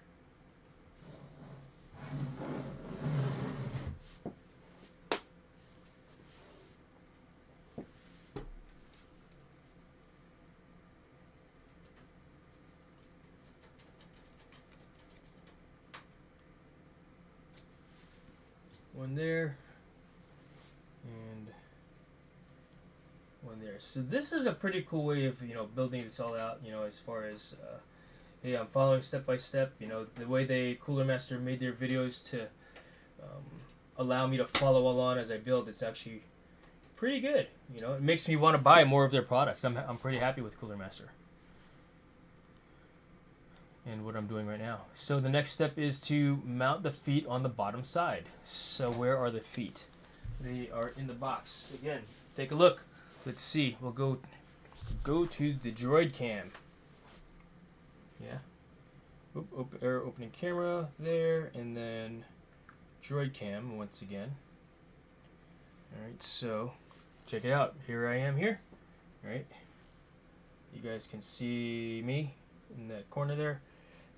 One there and one there. So this is a pretty cool way of building this all out. As far as hey, I'm following step by step. The way they Cooler Master made their videos to allow me to follow along as I build. It's actually pretty good. It makes me want to buy more of their products. I'm pretty happy with Cooler Master and what I'm doing right now. So the next step is to mount the feet on the bottom side. So where are the feet? They are in the box. Again, take a look. Let's see. We'll go to the Droid Cam. Yeah. Opening camera there, and then Droid Cam once again. All right. So check it out. Here I am here. All right. You guys can see me in that corner there,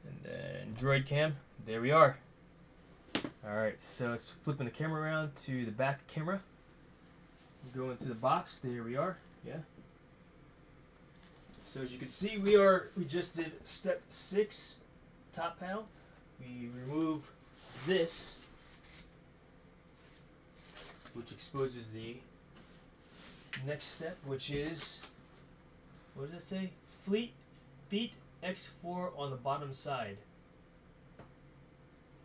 and then Droid Cam. There we are. All right. So it's flipping the camera around to the back camera. Go into the box. There we are. Yeah. So as you can see, we just did step 6, top panel. We remove this, which exposes the next step, which is, what does it say? Feet X4 on the bottom side.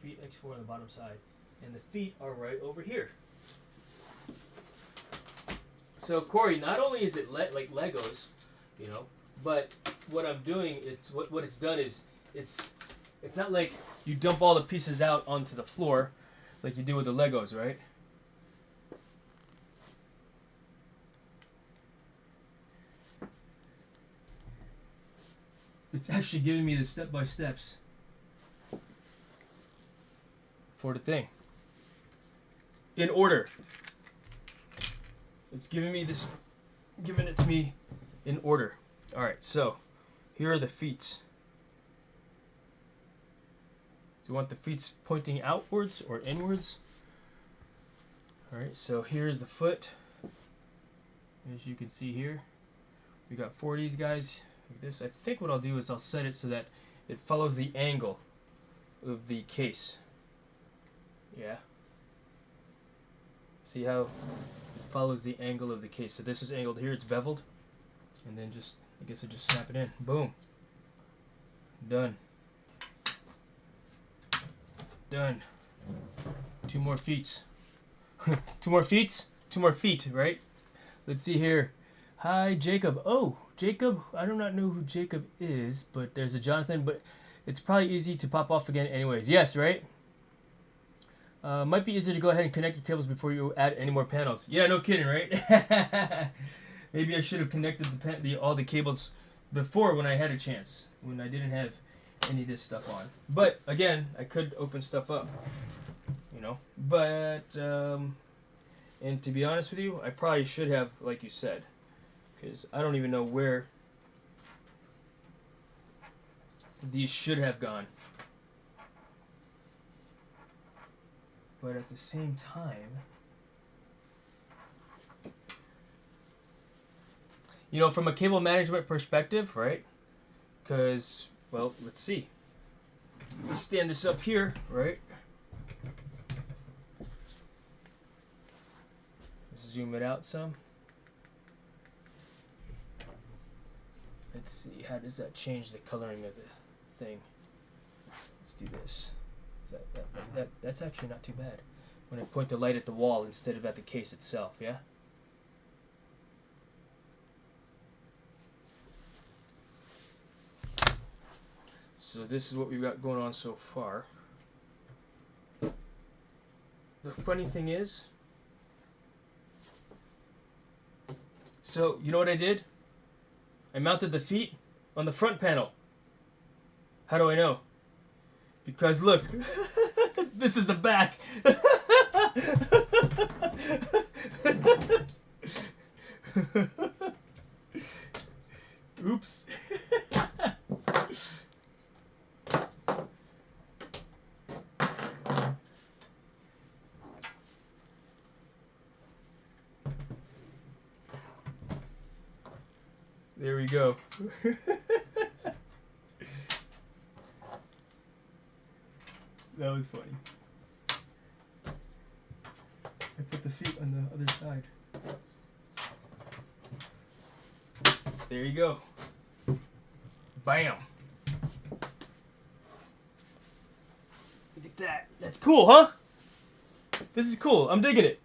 Feet X4 on the bottom side, and the feet are right over here. So Corey, not only is it like Legos, but what I'm doing, it's what it's done is it's not like you dump all the pieces out onto the floor like you do with the Legos, right? It's actually giving me the step-by-steps for the thing. In order. It's giving it to me in order. All right, so here are the feet. Do you want the feet pointing outwards or inwards? All right, so here's the foot. As you can see here, we got 4 of these guys like this. I think what I'll do is I'll set it so that it follows the angle of the case. Yeah. See how it follows the angle of the case. So this is angled here, it's beveled. And then I guess I just snap it in. Boom. Done. Done. 2 more feet. 2 more feet? 2 more feet, right? Let's see here. Hi, Jacob. Oh, Jacob. I do not know who Jacob is, but there's a Jonathan. But it's probably easy to pop off again anyways. Yes, right? Might be easier to go ahead and connect your cables before you add any more panels. Yeah, no kidding, right? Maybe I should have connected all the cables before when I had a chance, when I didn't have any of this stuff on. But again, I could open stuff up, you know. But and to be honest with you, I probably should have, like you said, because I don't even know where these should have gone. But at the same time, you know, from a cable management perspective, right? Because, well, let's see. Let me stand this up here, right? Zoom it out some. Let's see, how does that change the coloring of the thing? Let's do this. That's actually not too bad. When I point the light at the wall instead of at the case itself, yeah? So this is what we've got going on so far. The funny thing is, so you know what I did? I mounted the feet on the front panel. How do I know? Because look, this is the back. Oops. There we go. That was funny. I put the feet on the other side. There you go. Bam. Look at that. That's cool, huh? This is cool. I'm digging it.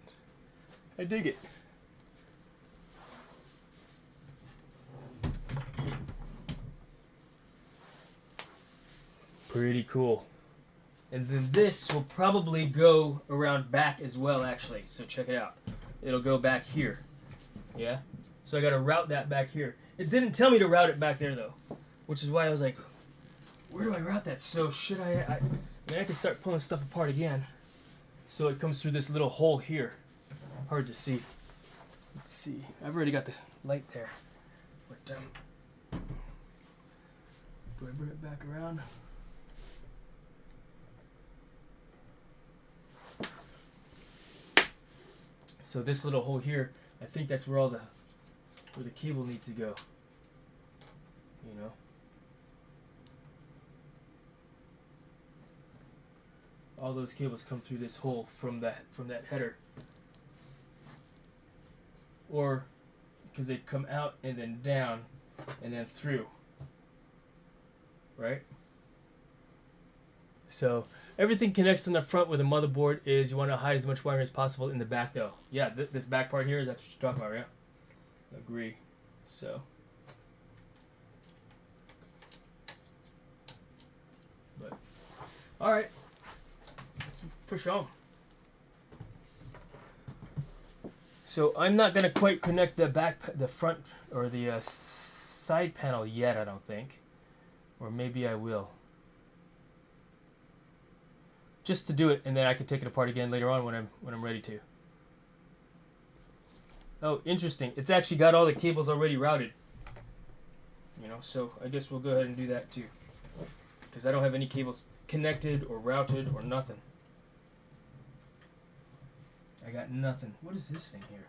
I dig it. Pretty cool. And then this will probably go around back as well, actually. So check it out. It'll go back here. Yeah? So I got to route that back here. It didn't tell me to route it back there, though. Which is why I was like, where do I route that? So should I mean, I could start pulling stuff apart again. So it comes through this little hole here. Hard to see. Let's see. I've already got the light there. But, do I bring it back around? So this little hole here, I think that's where where the cable needs to go. You know? All those cables come through this hole from that header. Or because they come out and then down and then through. Right? So everything connects in the front with the motherboard. Is you want to hide as much wiring as possible in the back, though. Yeah, this back part here, that's what you're talking about, yeah? Agree. So. But, alright. Let's push on. So I'm not going to quite connect the front, or the side panel yet, I don't think. Or maybe I will. Just to do it, and then I can take it apart again later on when I'm ready to. Oh, interesting. It's actually got all the cables already routed. You know, so I guess we'll go ahead and do that too. Because I don't have any cables connected or routed or nothing. I got nothing. What is this thing here?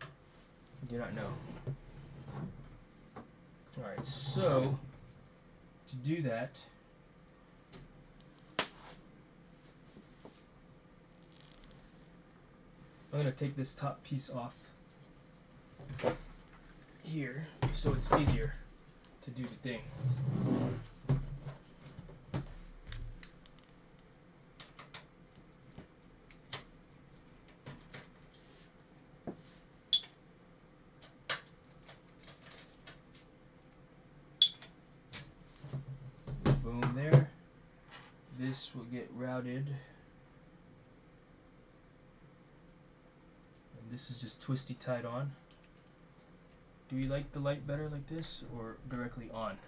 I do not know. Alright, so to do that, I'm going to take this top piece off here so it's easier to do the thing. Boom there. This will get routed. And this is just twisty tied on. Do you like the light better like this or directly on?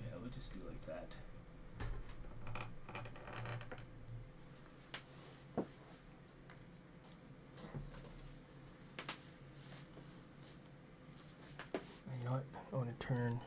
Yeah, we'll just do like that. You know what? I want to turn.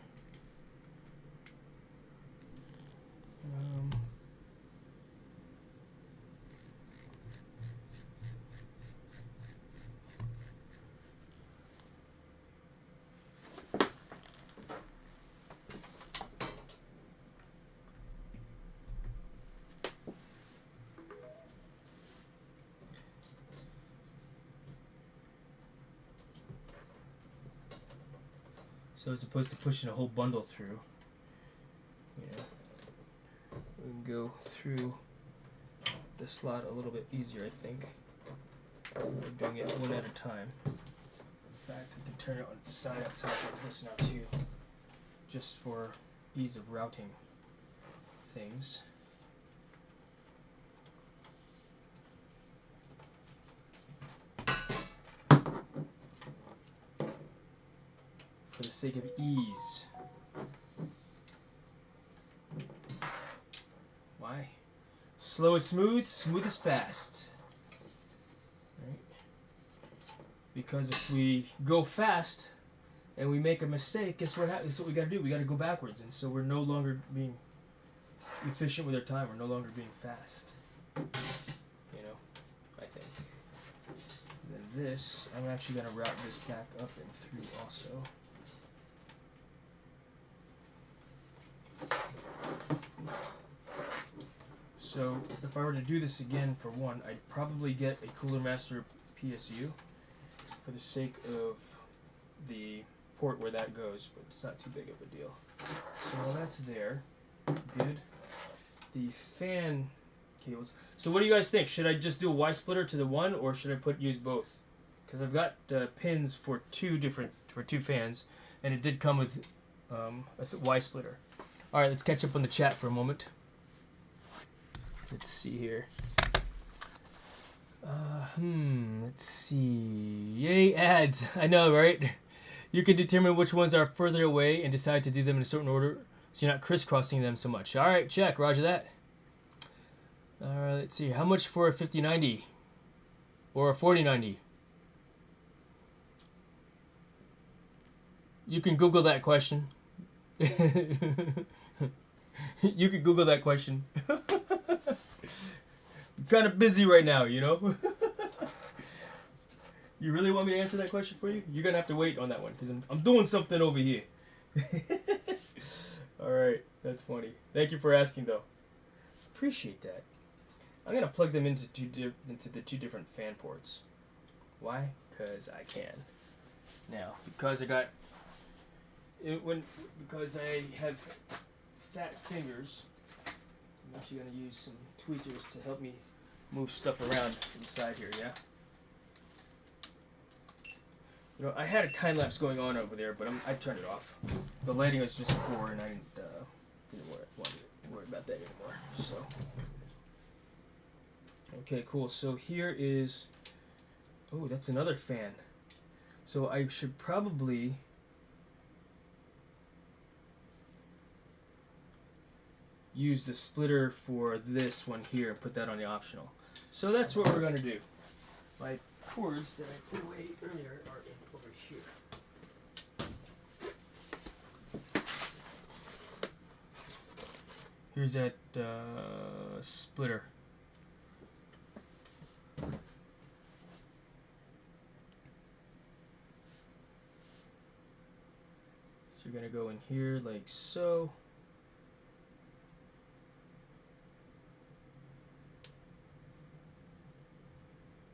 So as opposed to pushing a whole bundle through, we can go through the slot a little bit easier, I think. We're doing it one at a time. In fact, we can turn it on its side up top like this now too, just for ease of routing things. For the sake of ease. Why? Slow is smooth, smooth is fast. Right? Because if we go fast and we make a mistake, guess what happens? This is what we gotta do. We gotta go backwards, and so we're no longer being efficient with our time. We're no longer being fast. You know, I think. And then this, I'm actually gonna route this back up and through also. So if I were to do this again for one, I'd probably get a Cooler Master PSU for the sake of the port where that goes, but it's not too big of a deal. So while that's there, good. The fan cables. So what do you guys think? Should I just do a Y splitter to the one, or should I use both? Because I've got pins for two fans, and it did come with a Y splitter. All right, let's catch up on the chat for a moment. Let's see here. Let's see. Yay, ads. I know, right? You can determine which ones are further away and decide to do them in a certain order so you're not crisscrossing them so much. All right, check. Roger that. All right, let's see. How much for a 5090 or a 4090? You can Google that question. You can Google that question. I'm kind of busy right now, you know? You really want me to answer that question for you? You're going to have to wait on that one because I'm doing something over here. Alright, that's funny. Thank you for asking, though. Appreciate that. I'm going to plug them into the two different fan ports. Why? Because I can. Now, because I have fat fingers, I'm actually going to use some tweezers to help me move stuff around inside here, yeah? You know, I had a time lapse going on over there, but I turned it off. The lighting was just poor, and I didn't want to worry about that anymore. So, okay, cool. So here is, oh, that's another fan. So I should probably use the splitter for this one here and put that on the optional. So that's what we're going to do. My cords that I put away earlier are over here. Here's that splitter. So you're going to go in here like so.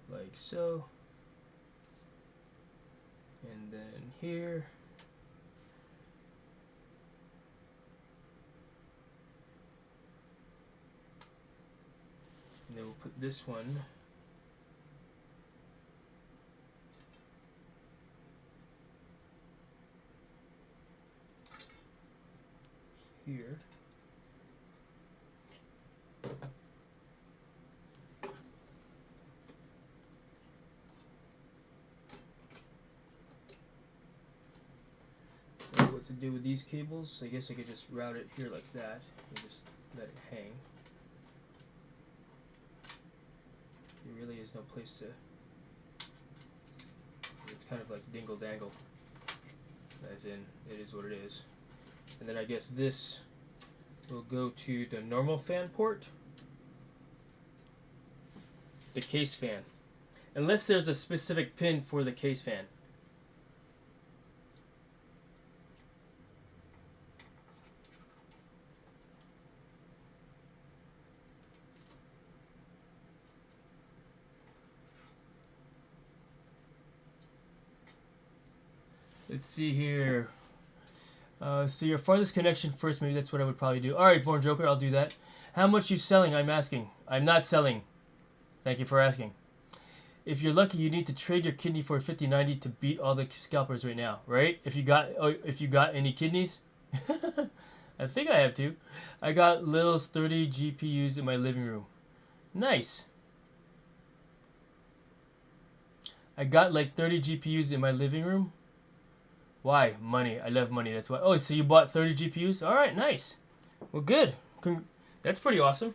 Like so, and then here, and then we'll put this one here. What to do with these cables? I guess I could just route it here like that and just let it hang. There really is no place to. It's kind of like dingle dangle. As in, it is what it is. And then I guess this will go to the normal fan port. The case fan. Unless there's a specific pin for the case fan. Let's see here. So your farthest connection first, maybe that's what I would probably do. Alright, Born Joker, I'll do that. How much you selling? I'm asking. I'm not selling. Thank you for asking. If you're lucky, you need to trade your kidney for a 5090 to beat all the scalpers right now, right? If you got any kidneys? I think I have to. I got Lil's 30 GPUs in my living room. Nice. I got like 30 GPUs in my living room. Why? Money. I love money. That's why. Oh, so you bought 30 GPUs? All right, nice. Well, good. That's pretty awesome.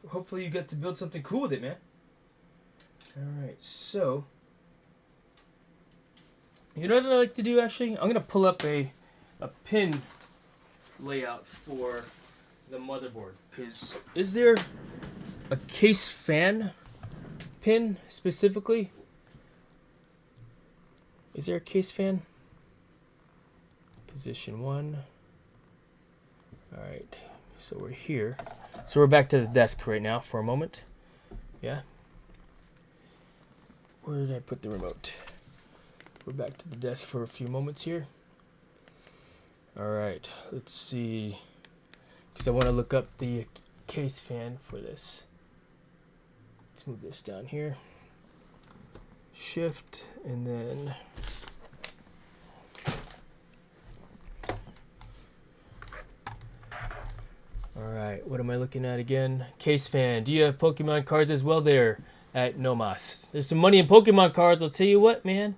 Hopefully you get to build something cool with it, man. All right, so you know what I like to do, actually? I'm going to pull up a pin layout for the motherboard. Because is there a case fan pin specifically? Is there a case fan? Position 1. Alright, so we're here. So we're back to the desk right now for a moment. Yeah? Where did I put the remote? We're back to the desk for a few moments here. Alright, let's see. Because I want to look up the case fan for this. Let's move this down here. Shift, and then alright, what am I looking at again? Case fan. Do you have Pokemon cards as well there at Nomas? There's some money in Pokemon cards, I'll tell you what, man.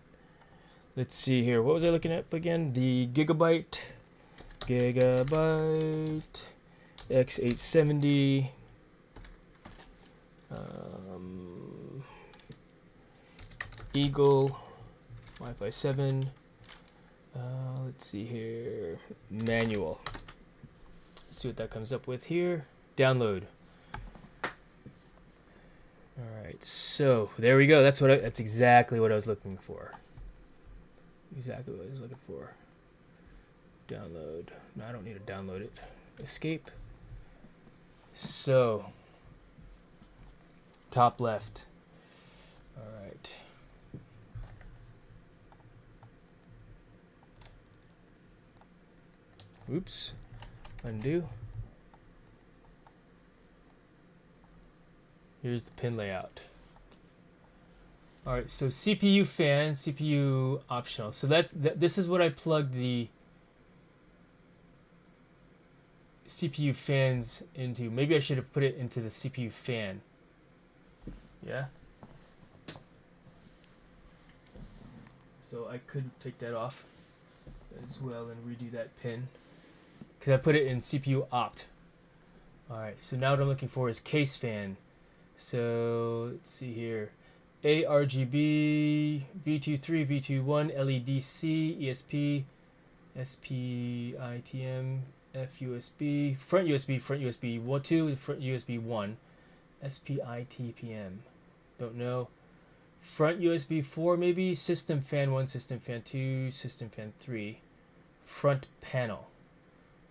Let's see here. What was I looking at again? The Gigabyte X870. Eagle, Wi-Fi 7. Let's see here. Manual. Let's see what that comes up with here. Download. All right, so there we go. That's exactly what I was looking for. Exactly what I was looking for. Download. No, I don't need to download it. Escape. So, top left. All right. Oops. Undo. Here's the pin layout. Alright, so CPU fan, CPU optional. So this is what I plugged the CPU fans into. Maybe I should have put it into the CPU fan. Yeah? So I could take that off as well and redo that pin. Because I put it in CPU opt. Alright, so now what I'm looking for is case fan. So let's see here. ARGB, V23, V21, LEDC, ESP, SPITM, FUSB, front USB 1, 2, front USB 1, SPITPM. Don't know. Front USB 4 maybe, system fan 1, system fan 2, system fan 3, front panel.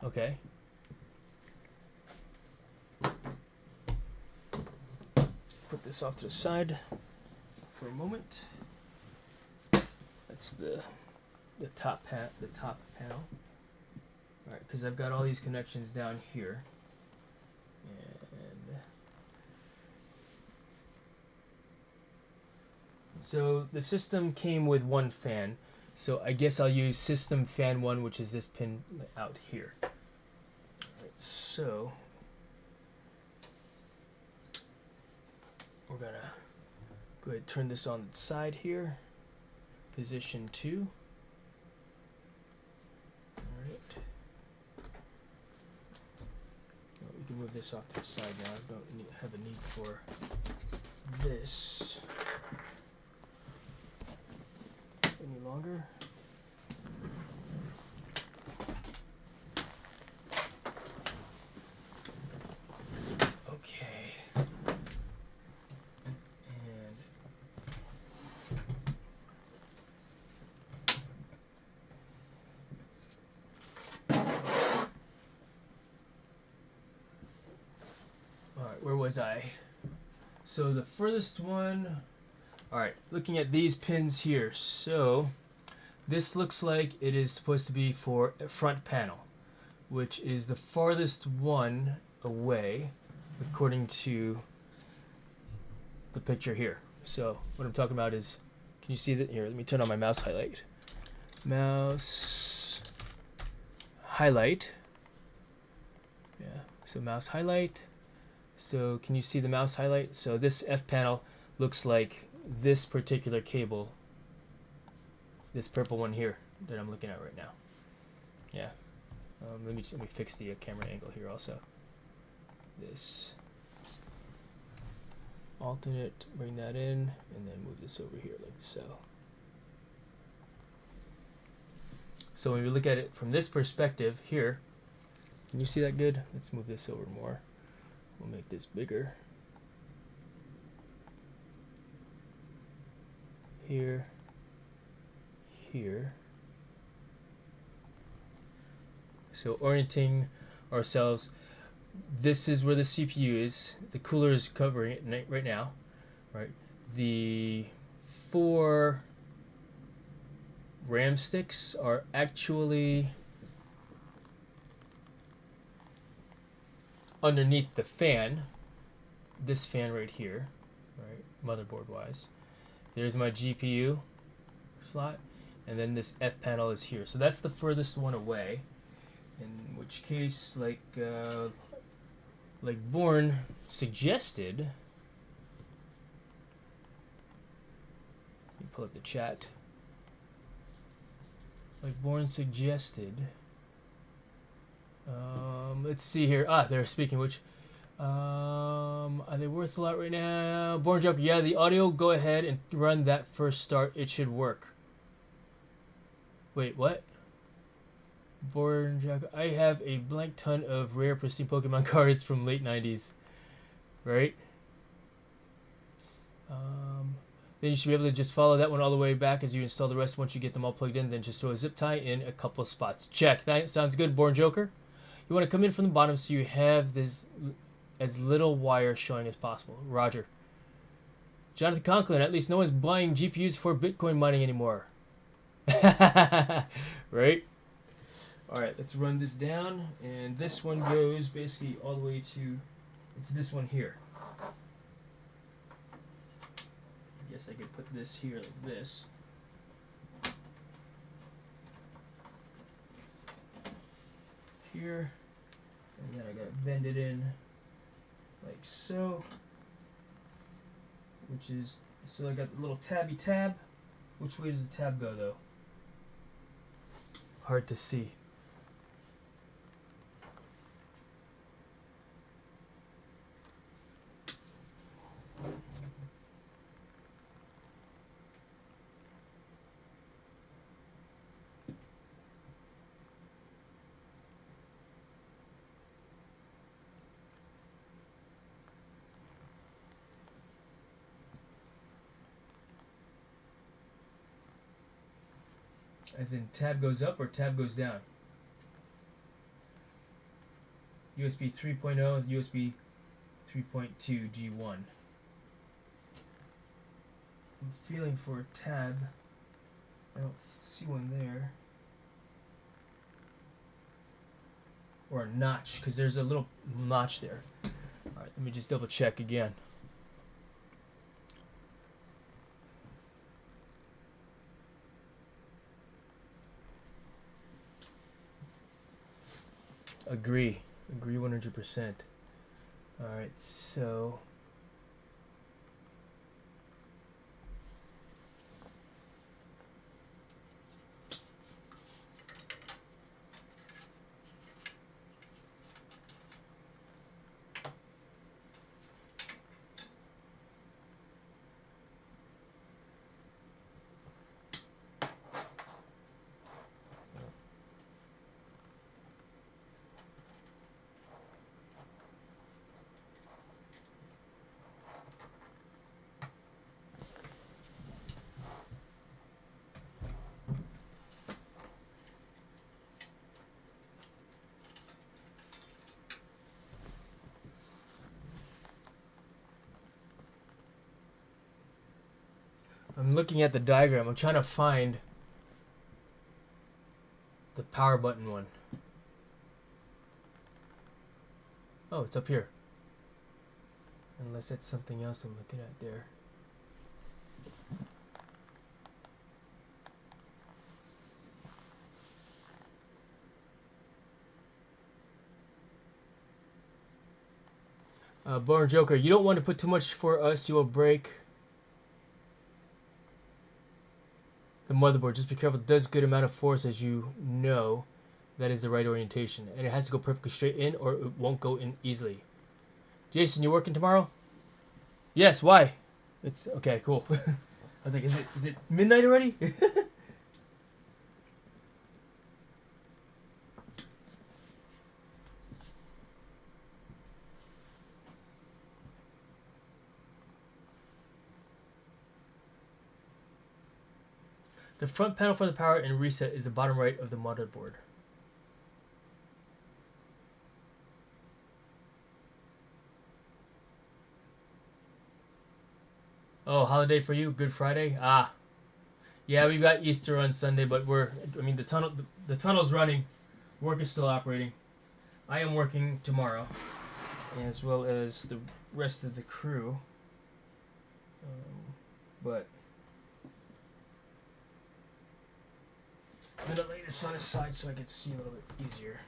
Okay. Put this off to the side for a moment. That's the top panel. All right, because I've got all these connections down here, and so the system came with one fan. So I guess I'll use system fan 1, which is this pin out here. So we're gonna go ahead and turn this on its side here. Position 2. Alright. We can move this off to the side now. I don't have a need for this any longer. Okay. And alright, where was I? So the furthest one, alright, looking at these pins here. So this looks like it is supposed to be for a front panel, which is the farthest one away according to the picture here. So what I'm talking about is, can you see that here? Let me turn on my mouse highlight. Mouse highlight. Yeah, so mouse highlight. So can you see the mouse highlight? So this F panel looks like this particular cable, this purple one here that I'm looking at right now. Yeah. Let me fix the camera angle here also. This alternate, bring that in, and then move this over here like so. So when we look at it from this perspective here, can you see that good? Let's move this over more. We'll make this bigger. Here, here. So orienting ourselves, this is where the CPU is. The cooler is covering it right now, right? The 4 RAM sticks are actually underneath the fan, this fan right here, right, motherboard wise. There's my GPU slot, and then this F panel is here. So that's the furthest one away, in which case, like Bourne suggested, let me pull up the chat. Like Bourne suggested, let's see here. They're speaking which. Are they worth a lot right now? Born Joker, yeah, the audio, go ahead and run that first start. It should work. Wait, what? Born Joker, I have a blank ton of rare pristine Pokemon cards from late 90s. Right? Then you should be able to just follow that one all the way back as you install the rest. Once you get them all plugged in, then just throw a zip tie in a couple of spots. Check. That sounds good, Born Joker. You want to come in from the bottom so you have this as little wire showing as possible. Roger. Jonathan Conklin, at least no one's buying GPUs for Bitcoin mining anymore. Right? Alright, let's run this down. And this one goes basically all the way to, it's this one here. I guess I could put this here like this. Here. And then I gotta bend it in like so. Which is, so I got the little tabby tab. Which way does the tab go though? Hard to see. As in tab goes up or tab goes down? USB 3.0, USB 3.2 G1. I'm feeling for a tab. I don't see one there. Or a notch, because there's a little notch there. Alright, let me just double check again. Agree. Agree 100%. Alright, so I'm looking at the diagram. I'm trying to find the power button one. Oh, it's up here. Unless that's something else I'm looking at there. Born Joker, you don't want to put too much for us. You will break the motherboard. Just be careful. It does a good amount of force, as you know. That is the right orientation. And it has to go perfectly straight in or it won't go in easily. Jason, you working tomorrow? Yes, why? It's okay, cool. I was like, is it midnight already? The front panel for the power and reset is the bottom right of the motherboard. Oh, holiday for you? Good Friday? Ah. Yeah, we've got Easter on Sunday, but the tunnel's running. Work is still operating. I am working tomorrow, as well as the rest of the crew. But I'm gonna lay this on his side so I can see a little bit easier.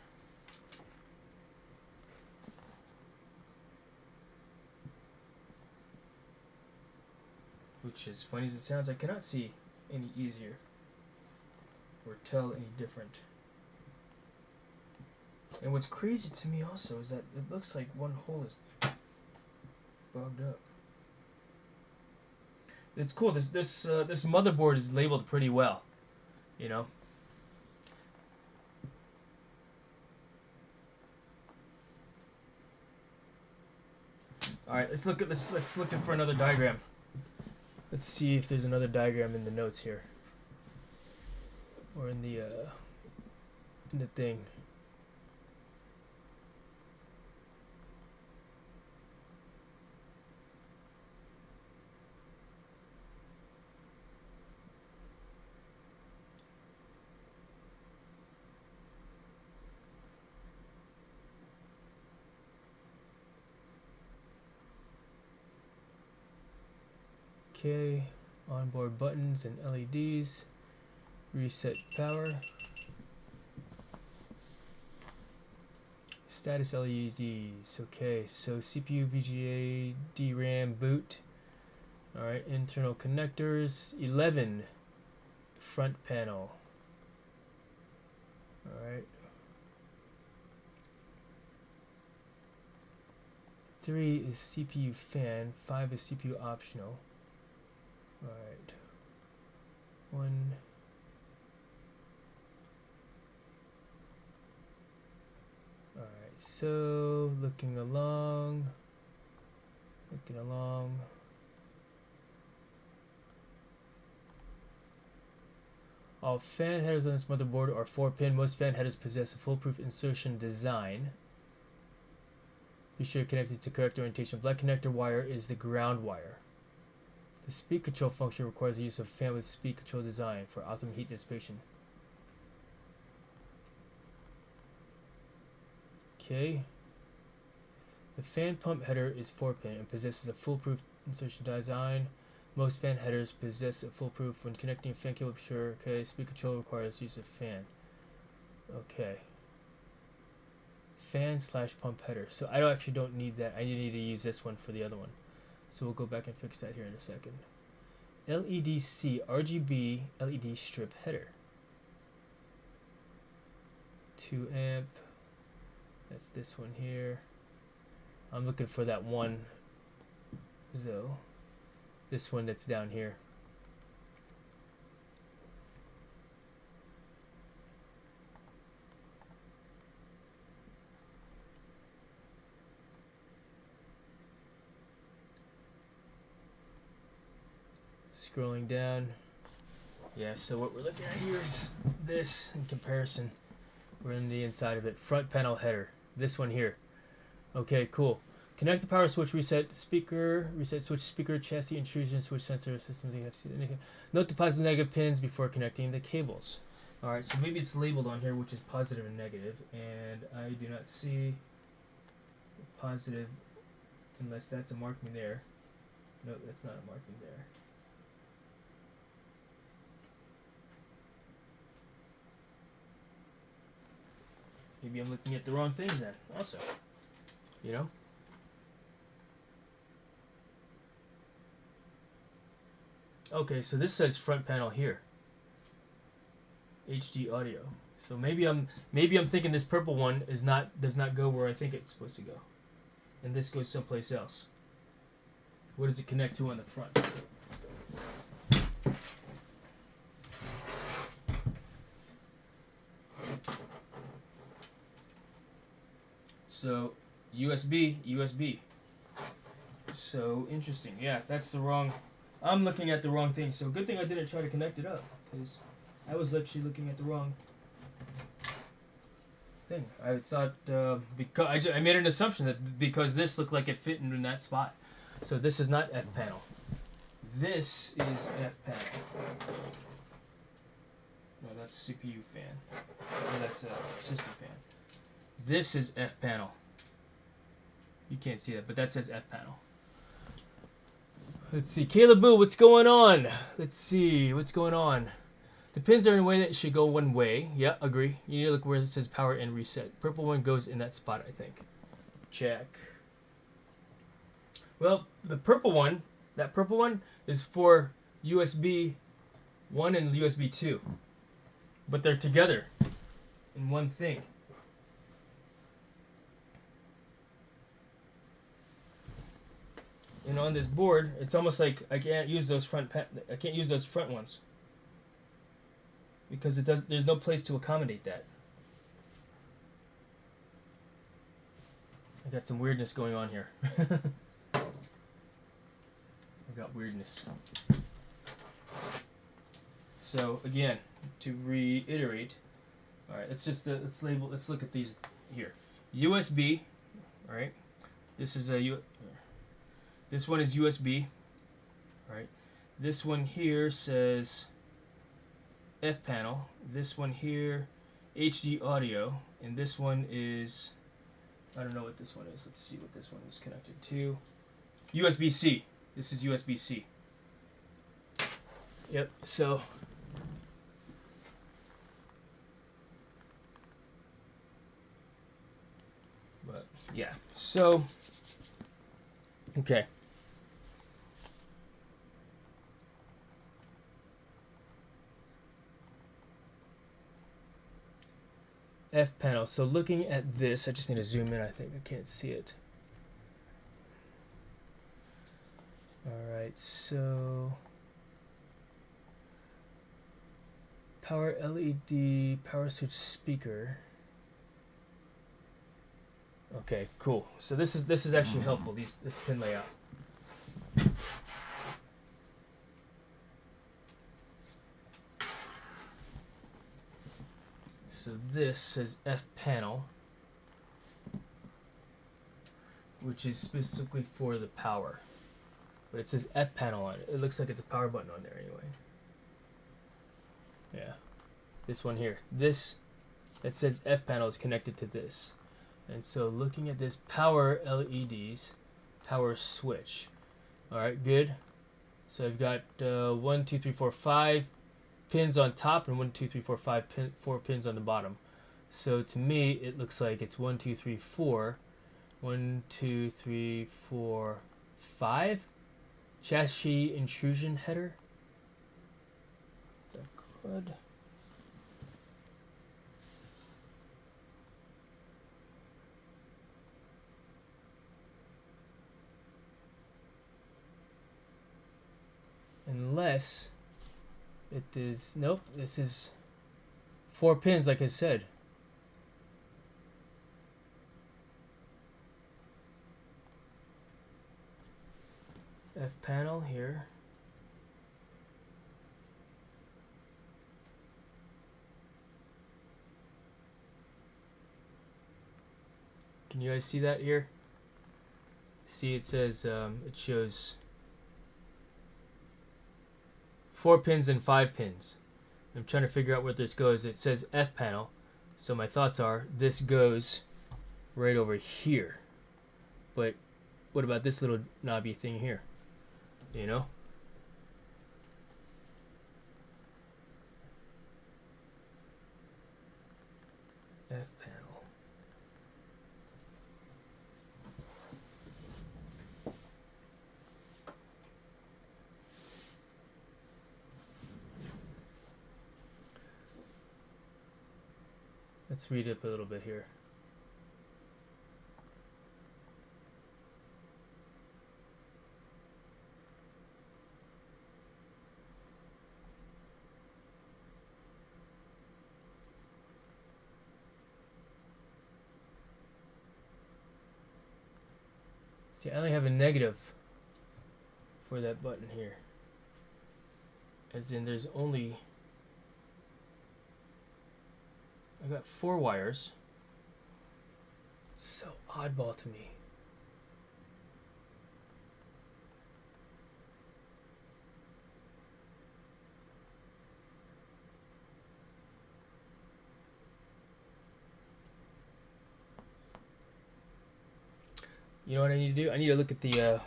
Which, as funny as it sounds, I cannot see any easier or tell any different. And what's crazy to me also is that it looks like one hole is bogged up. It's cool. This motherboard is labeled pretty well, you know. All right, let's look for another diagram. Let's see if there's another diagram in the notes here, or in the thing. Okay, onboard buttons and LEDs, reset power, status LEDs. Okay, so CPU, VGA, DRAM, boot. All right, internal connectors, 11, front panel. All right. 3 is CPU fan, 5 is CPU optional. Alright. 1. Alright, so looking along. All fan headers on this motherboard are 4-pin. Most fan headers possess a foolproof insertion design. Be sure to connect it to correct orientation. Black connector wire is the ground wire. The speed control function requires the use of fan with speed control design for optimum heat dissipation. Okay. The fan pump header is 4-pin and possesses a foolproof insertion design. Most fan headers possess a foolproof when connecting a fan cable. Sure. Okay. Speed control requires use of fan. Okay. fan slash pump header. So I actually don't need that. I need to use this one for the other one. So we'll go back and fix that here in a second. LEDC RGB LED strip header. 2 amp. That's this one here. I'm looking for that one though. This one that's down here. Scrolling down. Yeah, so what we're looking at here is this in comparison. We're in the inside of it. Front panel header. This one here. Okay, cool. Connect the power switch, reset speaker, reset switch speaker, chassis intrusion, switch sensor system. Note the positive and negative pins before connecting the cables. Alright, so maybe it's labeled on here, which is positive and negative, and I do not see positive unless that's a marking there. No, that's not a marking there. Maybe I'm looking at the wrong things then, also. You know? Okay, so this says front panel here. HD audio. So maybe I'm thinking this purple one does not go where I think it's supposed to go. And this goes someplace else. What does it connect to on the front? So USB. So interesting. Yeah, that's the wrong. I'm looking at the wrong thing. So good thing I didn't try to connect it up, because I was actually looking at the wrong thing. I thought because I made an assumption that because this looked like it fit in that spot. So this is not F panel. This is F panel. No, that's CPU fan. Or that's a system fan. This is F panel. You can't see that, but that says F panel. Let's see. Caleb Boo, what's going on? Let's see. What's going on? The pins are in a way that should go one way. Yeah, agree. You need to look where it says power and reset. Purple one goes in that spot, I think. Check. Well, the purple one, that purple one is for USB 1 and USB 2. But they're together in one thing. And on this board, it's almost like I can't use those front ones because there's no place to accommodate that. I got some weirdness going on here. I got weirdness. So again, to reiterate, all right, let's look at these here. USB, all right. This is this one is USB, right? This one here says F panel. This one here, HD audio, and this one is, I don't know what this one is. Let's see what this one is connected to. USB-C. This is USB-C. Yep. So. But yeah. So. Okay. F panel. So looking at this, I just need to zoom in. I think I can't see it. All right. So power LED, power switch speaker. Okay, cool. So this is actually helpful. This pin layout. So this says F panel, which is specifically for the power, but it says F panel on it. It looks like it's a power button on there anyway. Yeah, this one here. This that says F panel is connected to this. And so looking at this power LEDs, power switch. All right, good. So I've got 1, 2, 3, 4, 5 pins on top and 1, 2, 3, 4, 5 4 pins on the bottom. So to me, it looks like it's 1, 2, 3, 4. 1, 2, 3, 4, 5. Chassis intrusion header. Good. Unless it is, nope, this is 4 pins like I said. F panel here. Can you guys see that here? See, it says, it shows 4 pins and 5 pins. I'm trying to figure out where this goes. It says F panel. So my thoughts are this goes right over here. But what about this little knobby thing here? You know? F panel. Let's read up a little bit here. See, I only have a negative for that button here. As in, there's only... I got 4 wires. It's so oddball to me. You know what I need to do? I need to look at the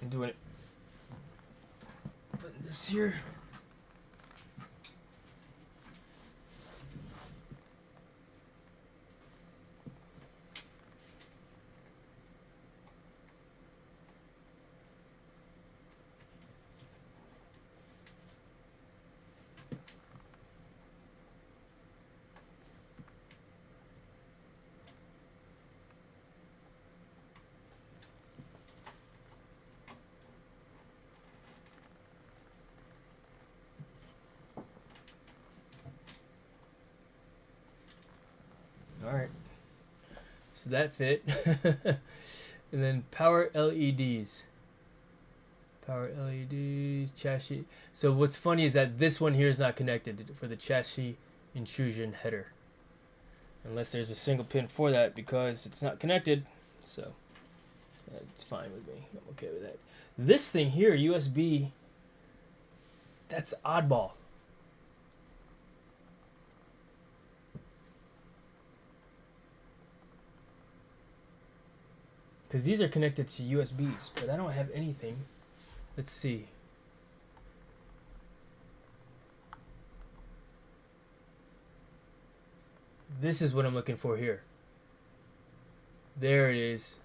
I'm doing it. Putting this here. Alright, so that fit. And then power LEDs. Power LEDs, chassis. So what's funny is that this one here is not connected for the chassis intrusion header. Unless there's a single pin for that because it's not connected. So that's fine with me. I'm okay with that. This thing here, USB, that's oddball. Because these are connected to USBs, but I don't have anything. Let's see. This is what I'm looking for here. There it is.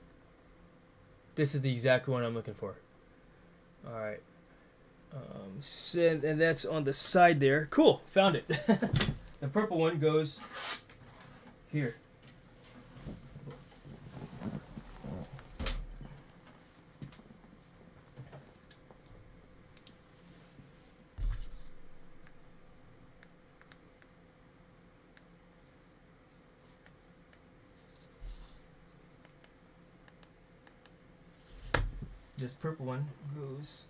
This is the exact one I'm looking for. Alright. And that's on the side there. Cool, found it. The purple one goes here. This purple one goes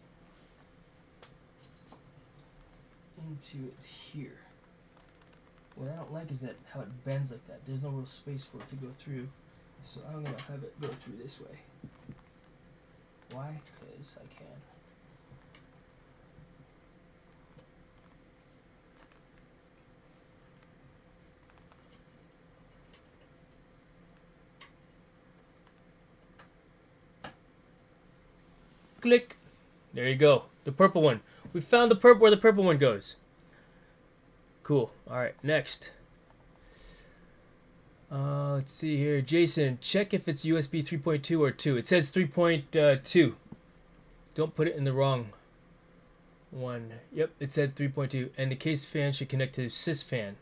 into it here. What I don't like is that how it bends like that. There's no real space for it to go through. So I'm going to have it go through this way. Why? Because I can. Click. There you go. The purple one. We found the purple where the purple one goes. Cool. All right, next. Let's see here. Jason, check if it's USB 3.2 or 2. It says 3.2. Don't put it in the wrong one. Yep, it said 3.2. And the case fan should connect to the sys fan.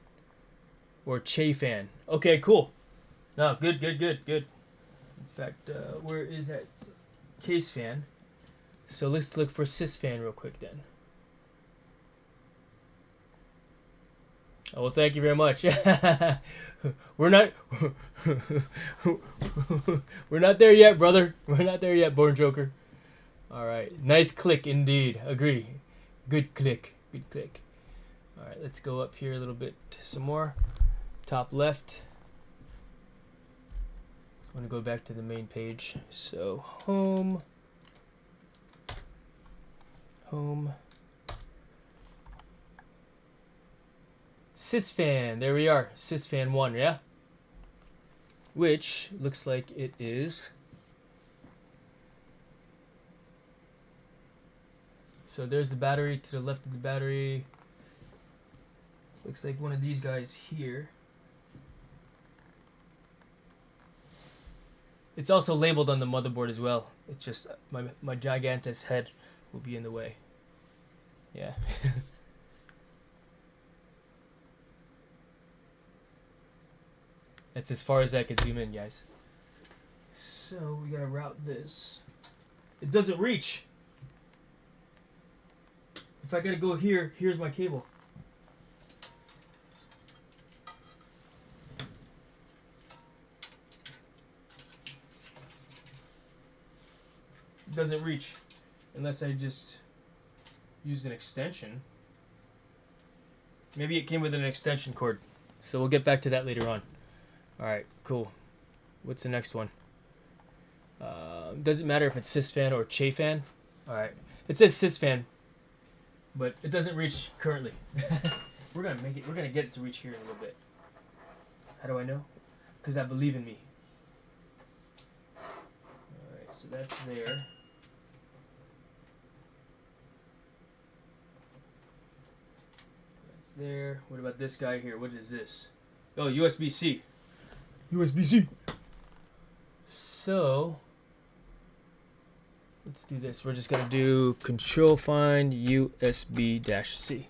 Or Che fan. Okay, cool. No, good. In fact, where is that case fan? So let's look for sys fan real quick then. Oh, well, thank you very much. We're not there yet, brother. We're not there yet, Born Joker. All right, nice click indeed. Agree. Good click. All right, let's go up here a little bit. Some more. Top left. I'm gonna go back to the main page. So home. Sysfan, there we are. Sysfan 1, yeah? Which looks like it is. So there's the battery. To the left of the battery, looks like one of these guys here. It's also labeled on the motherboard as well. It's just my gigantus head will be in the way. Yeah. That's as far as I can zoom in, guys. So we gotta route this. It doesn't reach. If I gotta go here, here's my cable. It doesn't reach unless I just use an extension. Maybe it came with an extension cord. So we'll get back to that later on. Alright, cool. What's the next one? Doesn't matter if it's sysfan or Che fan. Alright. It says sysfan, but it doesn't reach currently. We're gonna get it to reach here in a little bit. How do I know? Because I believe in me. Alright, so that's there. That's there. What about this guy here? What is this? Oh, USB-C. USB-C. So let's do this. We're just gonna do control find USB-C.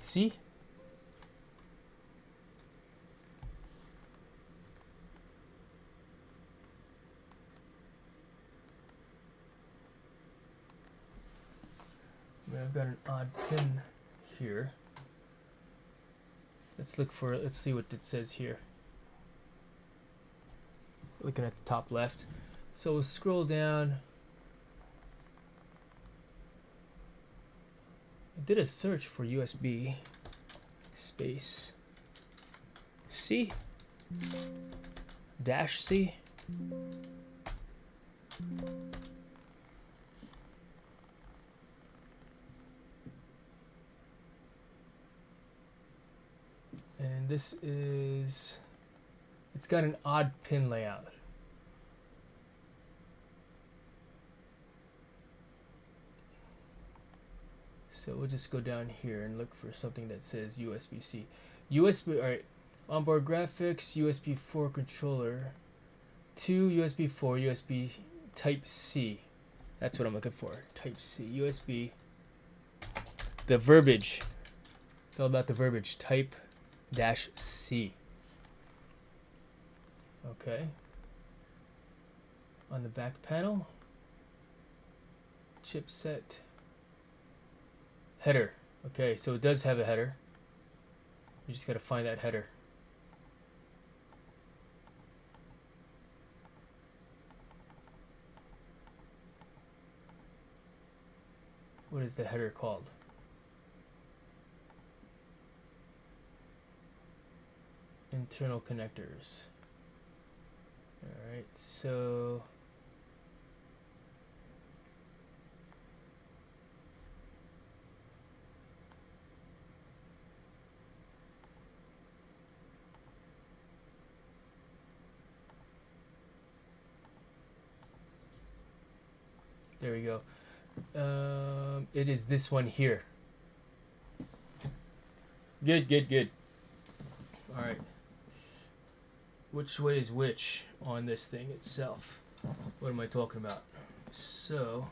See? I've got an odd pin here. Let's see what it says here. Looking at the top left. So we'll scroll down. I did a search for USB space C dash C. And this is, it's got an odd pin layout. So we'll just go down here and look for something that says USB-C. USB, alright, onboard graphics, USB 4 controller, 2 USB 4, USB Type C. That's what I'm looking for, Type C, USB. The verbiage, it's all about the verbiage, Type dash C. Okay. On the back panel, chipset, header. Okay, so it does have a header. You just gotta find that header. What is the header called? Internal connectors. Alright, so There we go. It is this one here. Good, good, good. All right. Which way is which on this thing itself? What am I talking about? So,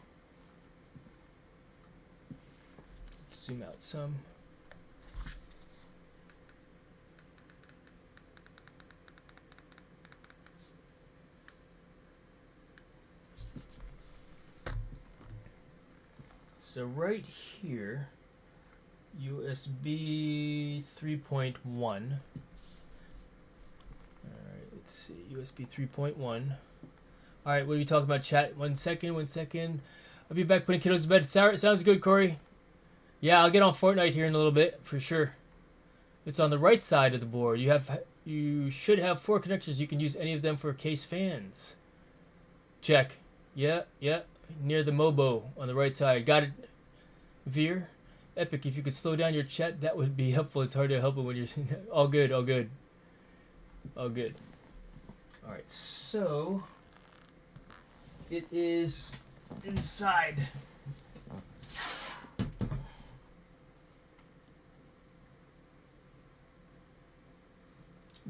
zoom out some. So right here, USB 3.1. All right, let's see, USB 3.1. All right, what are we talking about, chat? 1 second, 1 second. I'll be back putting kiddos to bed. Sounds good, Corey. Yeah, I'll get on Fortnite here in a little bit, for sure. It's on the right side of the board. You should have 4 connectors. You can use any of them for case fans. Check. Yeah, yeah. Near the Mobo on the right side. Got it, Veer? Epic, if you could slow down your chat, that would be helpful. It's hard to help it when you're... all good, all good. All good. Alright, so... it is inside.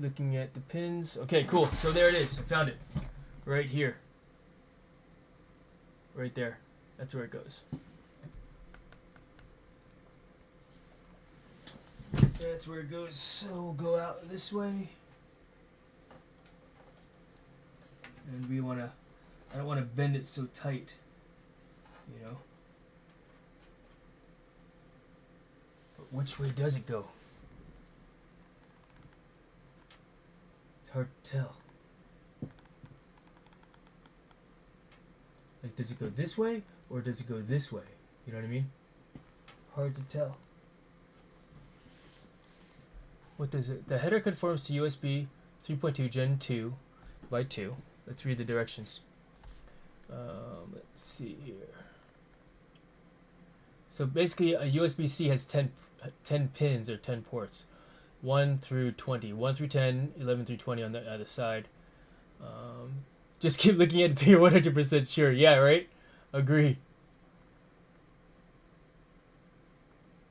Looking at the pins. Okay, cool. So there it is. I found it. Right here. Right there. That's where it goes. That's where it goes. So go out this way. And we want to... I don't want to bend it so tight. You know? But which way does it go? It's hard to tell. Like, does it go this way, or does it go this way? You know what I mean? Hard to tell. What does it... The header conforms to USB 3.2 Gen 2 by 2. Let's read the directions. Let's see here. So basically, a USB-C has 10 pins, or 10 ports. 1 through 20. 1 through 10, 11 through 20 on the other side. Just keep looking at it till you're 100% sure. Yeah, right? Agree.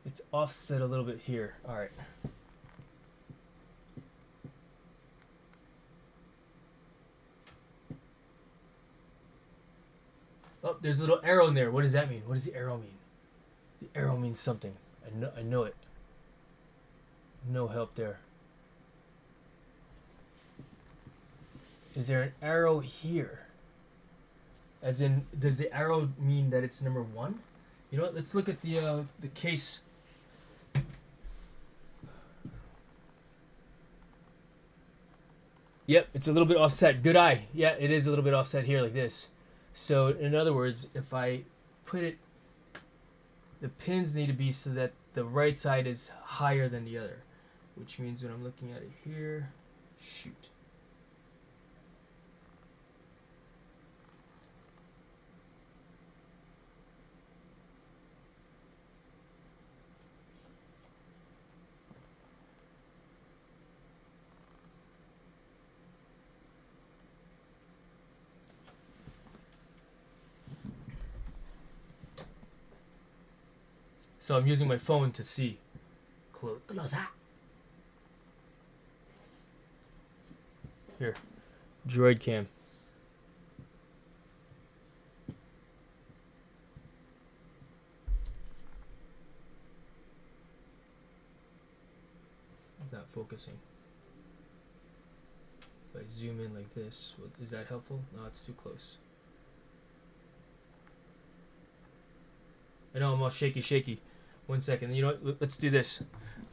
It's offset a little bit here. Alright. Oh, there's a little arrow in there. What does that mean? What does the arrow mean? The arrow means something. I know it. No help there. Is there an arrow here? As in, does the arrow mean that it's number 1? You know what? Let's look at the case. Yep, it's a little bit offset. Good eye. Yeah, it is a little bit offset here, like this. So, in other words, if I put it, the pins need to be so that the right side is higher than the other. Which means when I'm looking at it here, shoot. So I'm using my phone to see. Closer. Here. Droid cam. Not focusing. If I zoom in like this, is that helpful? No, it's too close. I know I'm all shaky. 1 second. You know what? Let's do this.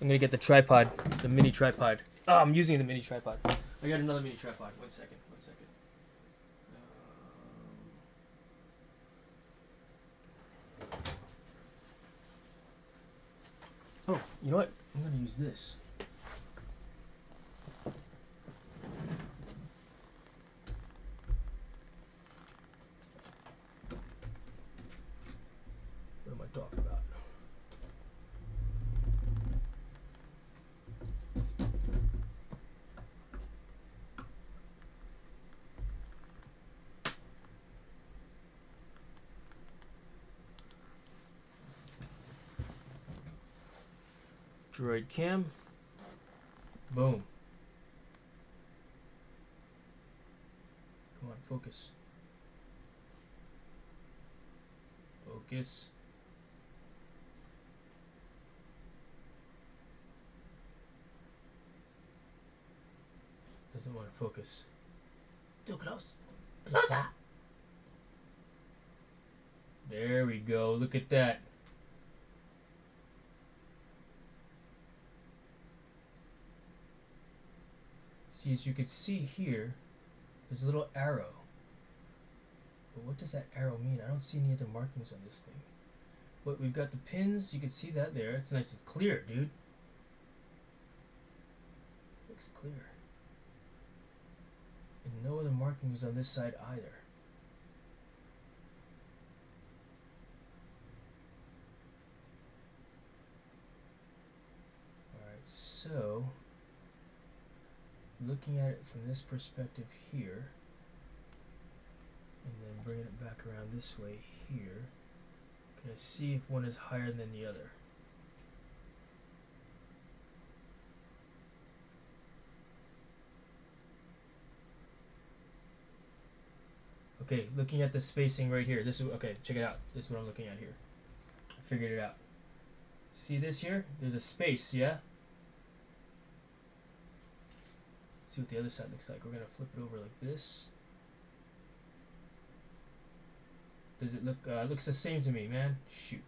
I'm gonna get the tripod, the mini tripod. Oh, I'm using the mini tripod. I got another mini tripod. 1 second. 1 second. Oh, you know what? I'm gonna use this. What am I talking about? Droid cam. Boom. Come on, focus. Focus. Doesn't want to focus. Too close. Closer. There we go. Look at that. See, as you can see here, there's a little arrow. But what does that arrow mean? I don't see any other markings on this thing. But we've got the pins. You can see that there. It's nice and clear, dude. Looks clear. And no other markings on this side either. Alright, so looking at it from this perspective here, and then bringing it back around this way here, can I see if one is higher than the other? Okay, looking at the spacing right here. This is okay. Check it out. This is what I'm looking at here. I figured it out. See this here? There's a space, yeah? See what the other side looks like. We're gonna flip it over like this. Does it look? It looks the same to me, man. Shoot.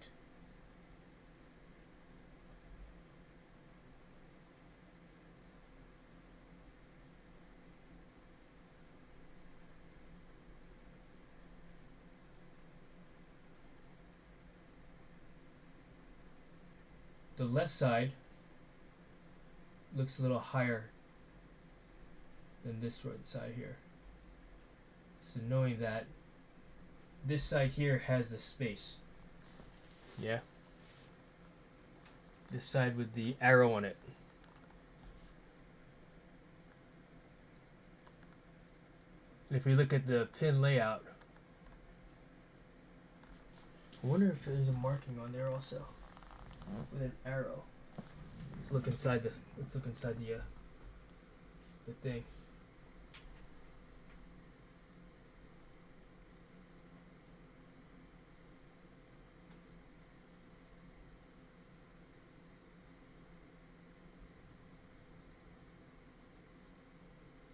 The left side looks a little higher than this right side here. So knowing that, this side here has the space. Yeah. This side with the arrow on it. And if we look at the pin layout, I wonder if there's a marking on there also with an arrow. Let's look inside the thing.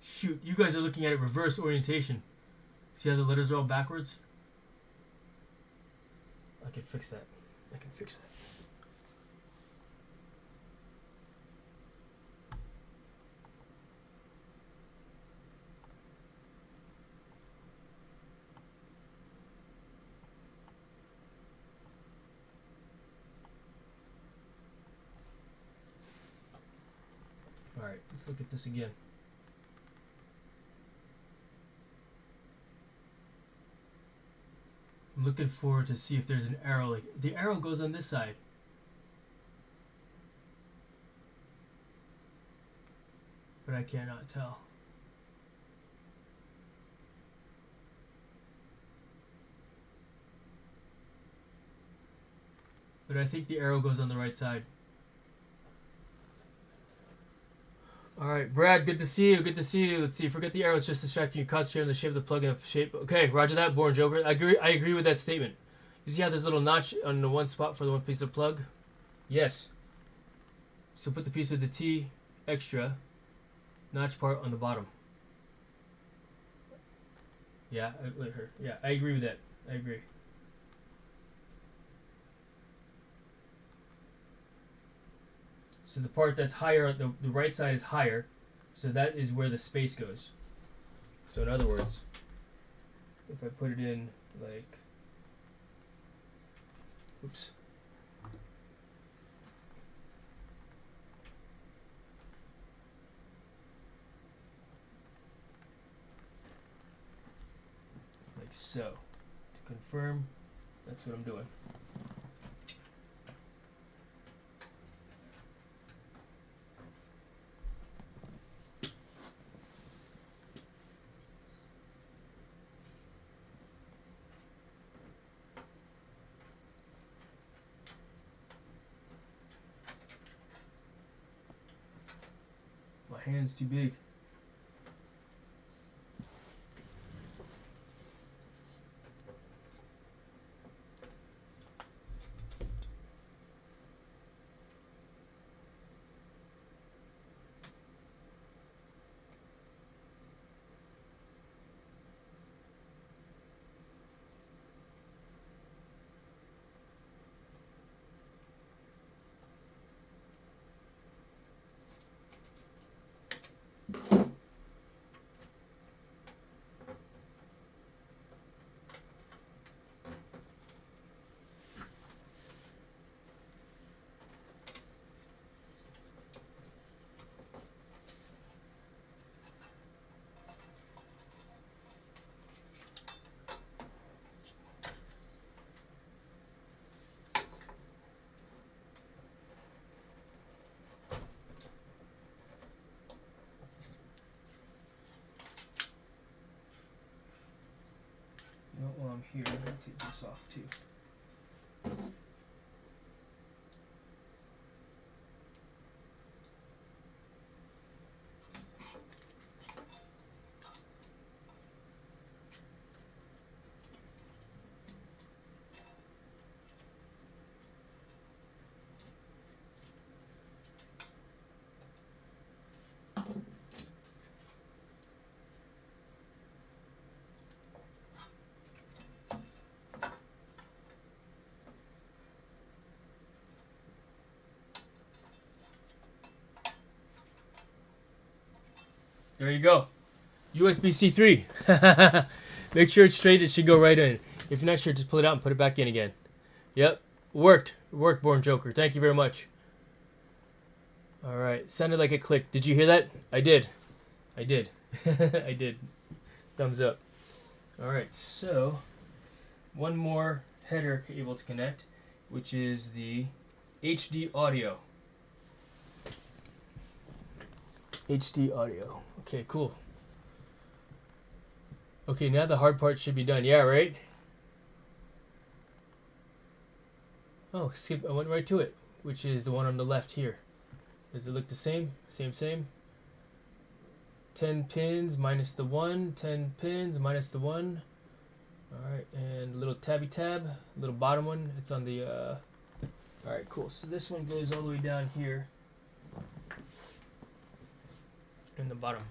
Shoot, you guys are looking at it reverse orientation. See how the letters are all backwards? I can fix that. Alright, let's look at this again. I'm looking forward to see if there's an arrow. Like the arrow goes on this side. But I cannot tell. But I think the arrow goes on the right side. Alright, Brad, good to see you. Let's see, forget the arrow, it's just distracting you. Concentrate on the shape of the plug-in of shape. Okay, roger that, Born Joker. I agree with that statement. You see how there's a little notch on the one spot for the one piece of plug? Yes. So put the piece with the T extra notch part on the bottom. Yeah, I agree with that. I agree. So the part that's higher, the right side is higher, so that is where the space goes. So in other words, if I put it in like, oops. Like so. To confirm, that's what I'm doing. hand's too big. You know, while I'm here, I'm going to take this off too. There you go. USB-C 3. Make sure it's straight. It should go right in. If you're not sure, just pull it out and put it back in again. Yep. Worked. Worked, Born Joker. Thank you very much. Alright. Sounded like it clicked. Did you hear that? I did. I did. I did. Thumbs up. Alright. So, one more header able to connect, which is the HD audio. HD audio. Okay, cool. Okay, now the hard part should be done. Yeah, right? Oh, skip. I went right to it, which is the one on the left here. Does it look the same? Same. 10 pins minus the 1. 10 pins minus the 1. Alright, and a little tabby tab. Little bottom one. It's on the... Alright, cool. So this one goes all the way down here. In the bottom,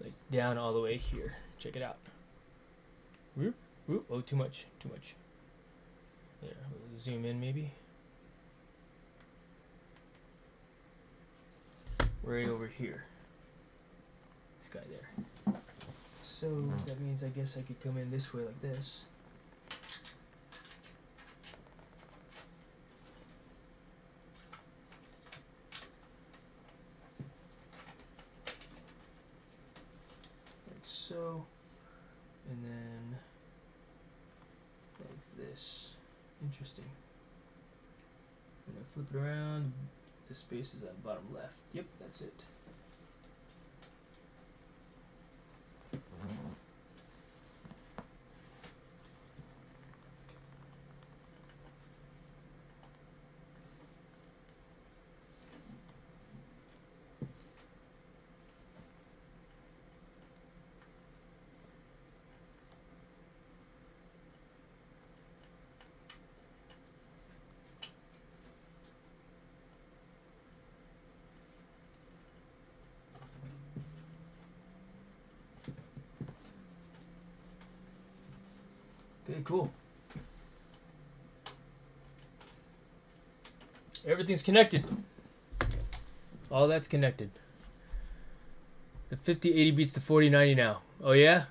like down all the way here. Check it out. Whoop, whoop. Oh, too much. There, we'll zoom in maybe. Right over here. This guy there. So that means I guess I could come in this way like this. So, and then like this. Interesting. I'm gonna flip it around. The space is at bottom left. Yep, that's it. Okay, cool. Everything's connected. All that's connected. The 5080 beats the 4090 now. Oh yeah?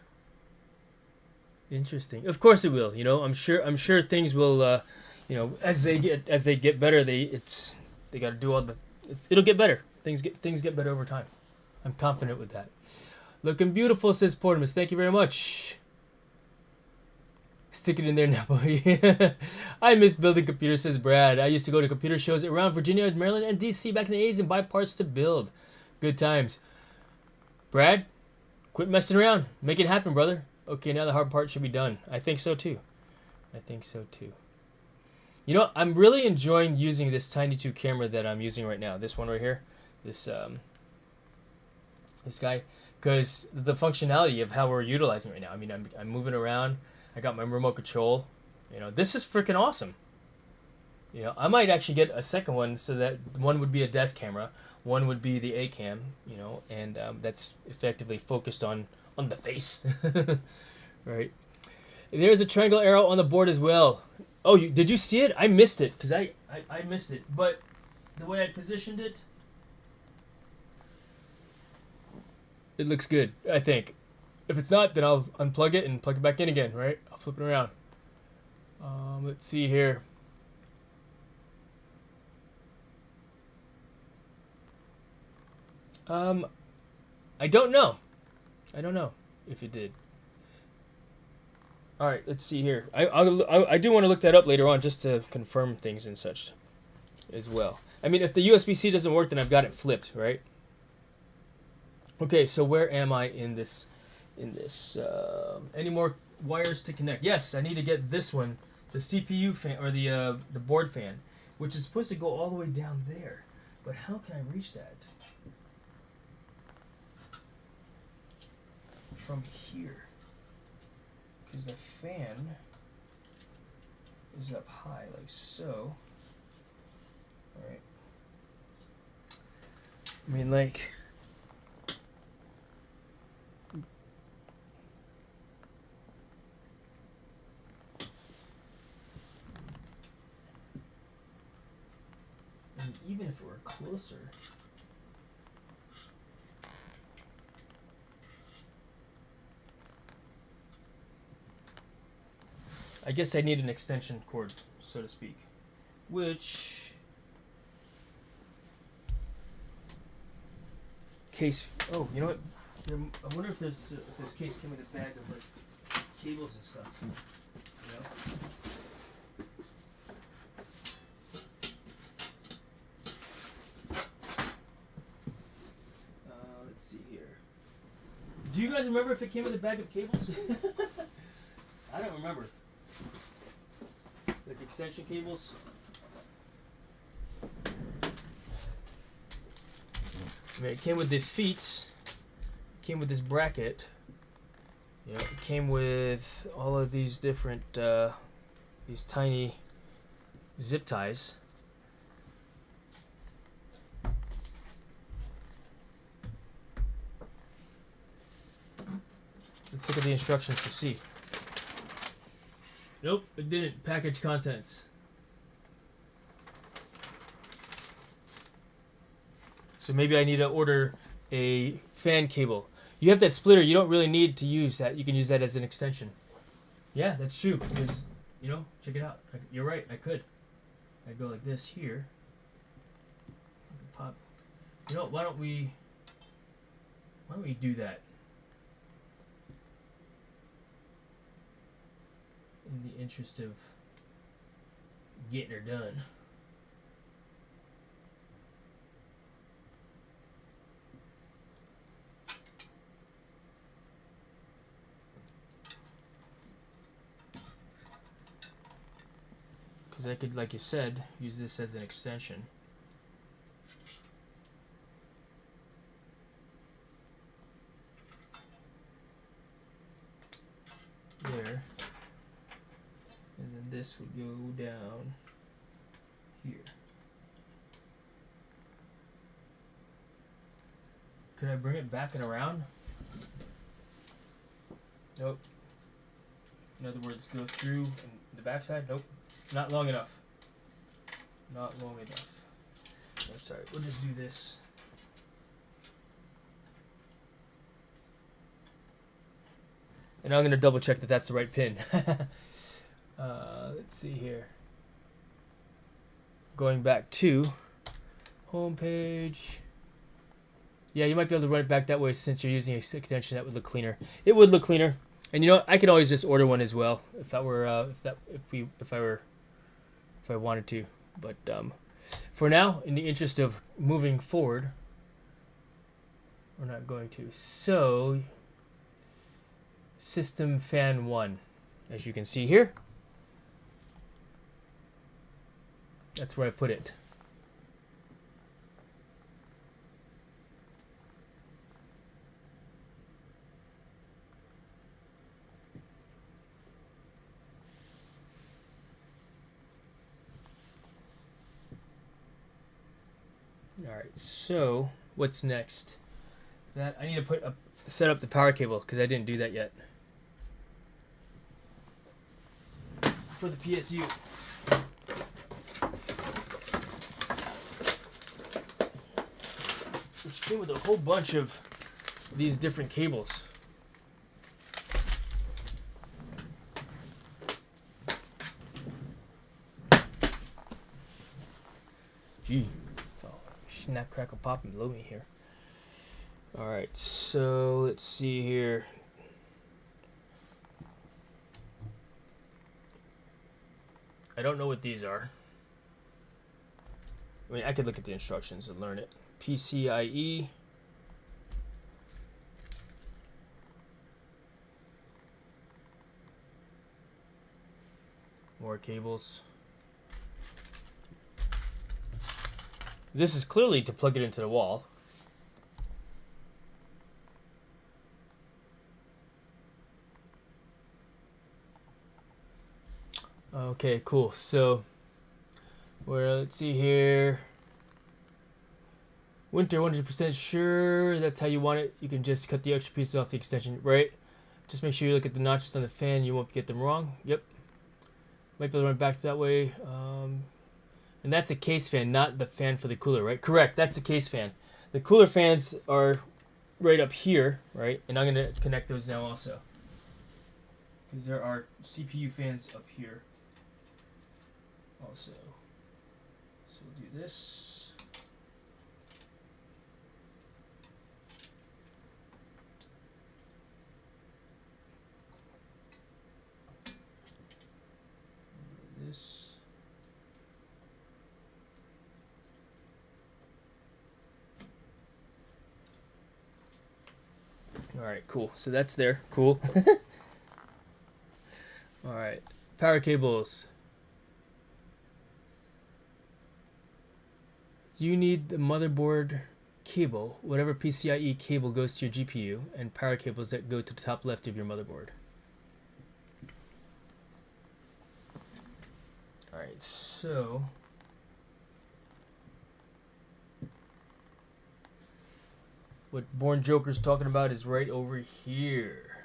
Interesting. Of course it will. You know, I'm sure things will. You know, as they get better, they got to do all the. It'll get better. Things get better over time. I'm confident with that. Looking beautiful, says Portimus. Thank you very much. Stick it in there now, boy. I miss building computers, says Brad. I used to go to computer shows around Virginia, Maryland, and DC back in the 80s and buy parts to build. Good times. Brad, quit messing around. Make it happen, brother. Okay, now the hard part should be done. I think so too. You know, I'm really enjoying using this Tiny 2 camera that I'm using right now. This one right here. This This guy, because the functionality of how we're utilizing it right now. I mean, I'm moving around. I got my remote control. You know, this is freaking awesome. You know, I might actually get a second one so that one would be a desk camera, one would be the A cam. You know, and that's effectively focused on the face. Right. There's a triangle arrow on the board as well. Oh, did you see it? I missed it because I missed it. But the way I positioned it, it looks good, I think. If it's not, then I'll unplug it and plug it back in again, right? I'll flip it around. Let's see here. I don't know. I don't know if it did. All right, let's see here. I do want to look that up later on just to confirm things and such as well. I mean, if the USB-C doesn't work, then I've got it flipped, right? Okay, so where am I in this? Any more wires to connect? Yes, I need to get this one, the CPU fan or the board fan, which is supposed to go all the way down there. But how can I reach that? From here. Because the fan is up high, like so. Alright. I mean, like... And even if it were closer... I guess I need an extension cord, so to speak. Which... Case... Oh, you know what? I wonder if this case came with a bag of, like, cables and stuff. You know? Let's see here. Do you guys remember if it came with a bag of cables? I don't remember. Like extension cables. I mean, it came with the feet. Came with this bracket. You know, it came with all of these different, these tiny zip ties. Let's look at the instructions to see. Nope, it didn't. Package contents. So maybe I need to order a fan cable. You have that splitter. You don't really need to use that. You can use that as an extension. Yeah, that's true. Because, you know, check it out. You're right. I could. I go like this here. I could pop. You know, why don't we do that? In the interest of getting her done. Because I could, like you said, use this as an extension. There. And then this would go down here. Could I bring it back and around? Nope. In other words, go through the backside? Nope. Not long enough. Not long enough. That's alright. We'll just do this. And I'm going to double check that that's the right pin. Let's see here. Going back to home page. Yeah, you might be able to run it back that way since you're using a extension. That would look cleaner. It would look cleaner. And you know, I could always just order one as well if I were if I wanted to. But for now, in the interest of moving forward, we're not going to. So, system fan 1, as you can see here. That's where I put it. right, so what's next? That I need to set up the power cable because I didn't do that yet for the PSU. Which came with a whole bunch of these different cables. Gee, it's all snap, crackle, pop, and below me here. Alright, so let's see here. I don't know what these are. I mean, I could look at the instructions and learn it. PCIe. More cables. This is clearly to plug it into the wall. Okay, cool. So, let's see here. Winter 100% sure that's how you want it. You can just cut the extra pieces off the extension, right? Just make sure you look at the notches on the fan. You won't get them wrong. Yep. Might be able to run back that way. And that's a case fan, not the fan for the cooler, right? Correct. That's a case fan. The cooler fans are right up here, right? And I'm going to connect those now also, because there are CPU fans up here also. So we'll do this. This. All right, cool. So that's there. Cool. All right, power cables. You need the motherboard cable, whatever PCIe cable goes to your GPU, and power cables that go to the top left of your motherboard. All right, so what Born Joker's talking about is right over here.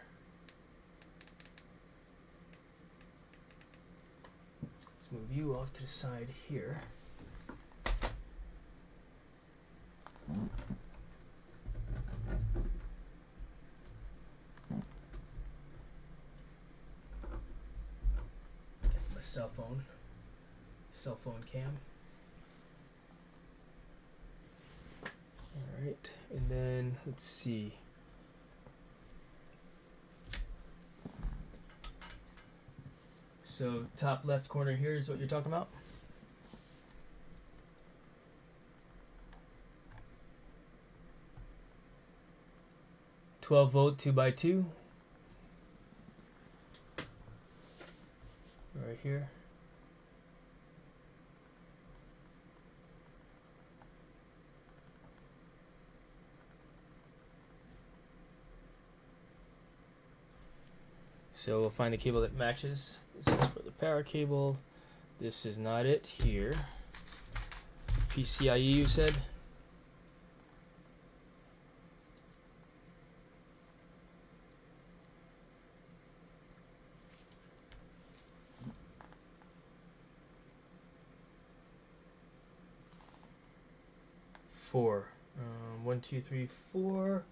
Let's move you off to the side here. That's my cell phone cam. All right, and then let's see. So top left corner here is what you're talking about? "12 volt 2x2. Right here. So we'll find the cable that matches. This is for the power cable. This is not it here. PCIe, you said? Four. 1, 2, 3, 4.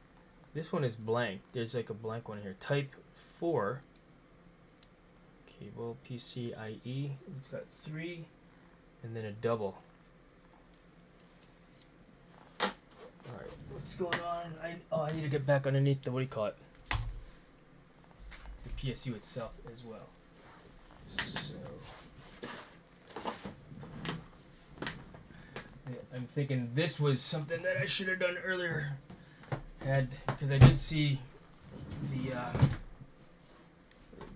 This one is blank. There's like a blank one here. Type 4. Cable PCIe. It's got 3 and then a double. Alright, what's going on? I need to get back underneath the, what do you call it? The PSU itself as well. So I'm thinking this was something that I should have done earlier. Because I did see the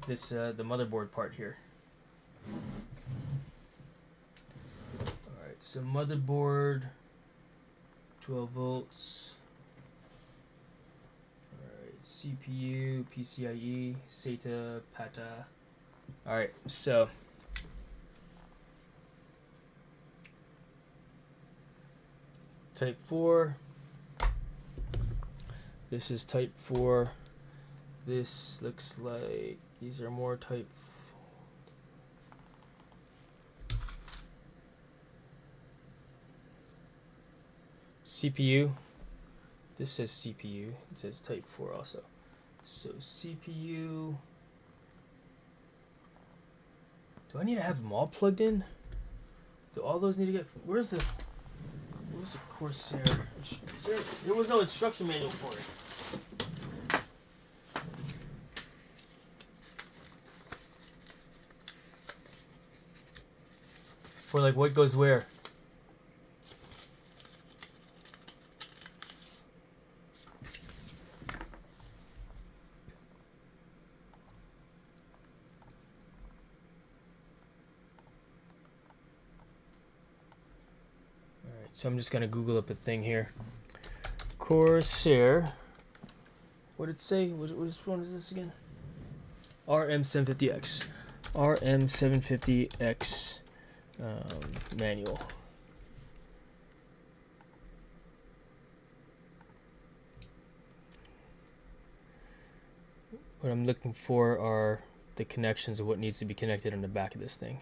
the motherboard part here. Alright, so motherboard, 12 volts. Alright, CPU, PCIe, SATA, PATA. Alright, so Type 4. This is Type 4. This looks like these are more Type 4. CPU. This says CPU. It says Type 4 also. So CPU. Do I need to have them all plugged in? Do all those need to get? Where's the Corsair? There was no instruction manual for it. For like what goes where? So I'm just gonna Google up a thing here. Corsair. What did it say? Which one is this again? RM750X. RM750X manual. What I'm looking for are the connections of what needs to be connected on the back of this thing.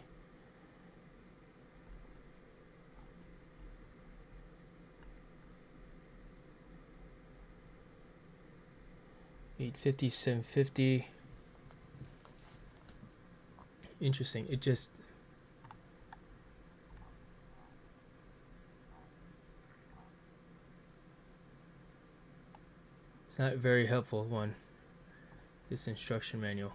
$850, $750. Interesting. It just it's not a very helpful one. This instruction manual.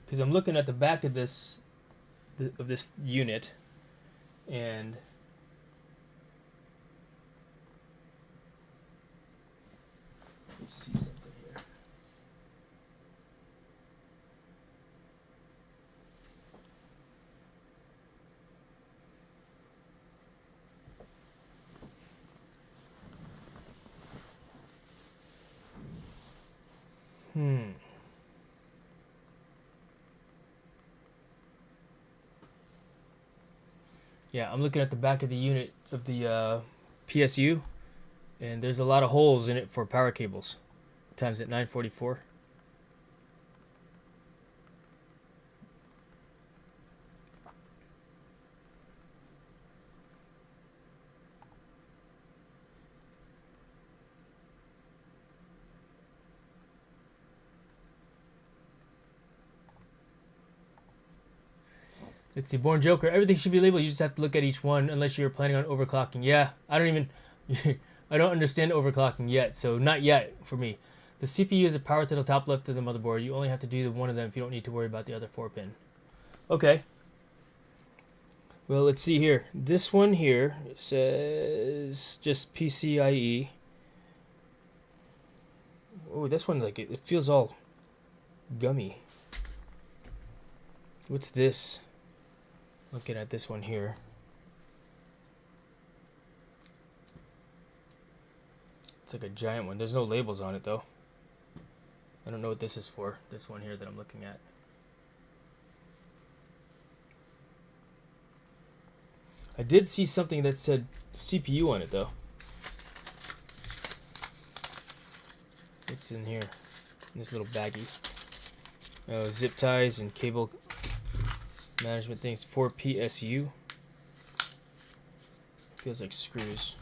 Because I'm looking at the back of this unit, and let me see something here. Yeah, I'm looking at the back of the unit of the PSU, and there's a lot of holes in it for power cables. Times at 944. Let's see, Born Joker. Everything should be labeled. You just have to look at each one unless you're planning on overclocking. Yeah, I don't understand overclocking yet, so not yet for me. The CPU is a power to the top left of the motherboard. You only have to do one of them if you don't need to worry about the other 4-pin. Okay. Well, let's see here. This one here says just PCIe. Oh, this one, like, it feels all gummy. What's this? Looking at this one here. It's like a giant one. There's no labels on it though. I don't know what this is for. This one here that I'm looking at. I did see something that said CPU on it though. What's in here? In this little baggie. Oh, zip ties and cable management things for PSU. Feels like screws.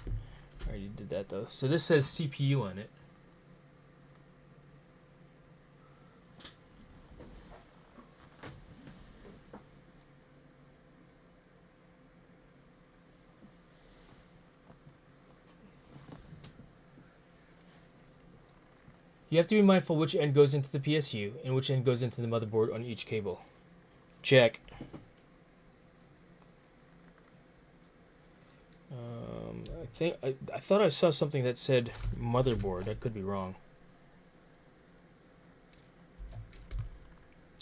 I already did that though. So this says CPU on it. You have to be mindful which end goes into the PSU and which end goes into the motherboard on each cable. Check. I thought I saw something that said motherboard. I could be wrong.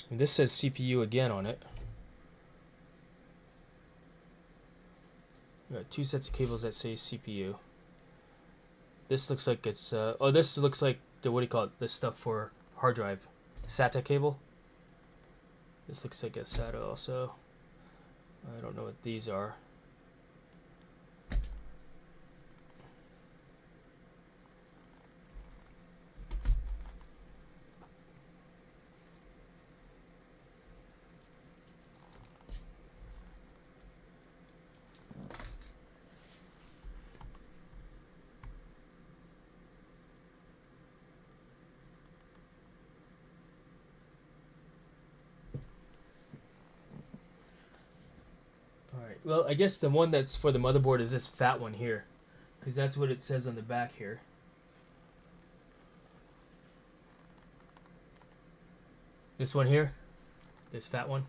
And this says CPU again on it. We got two sets of cables that say CPU. This looks like it's oh, this looks like the, what do you call it? This stuff for hard drive, SATA cable. This looks like a SATA also. I don't know what these are. Alright, well, I guess the one that's for the motherboard is this fat one here, because that's what it says on the back here. This one here, this fat one.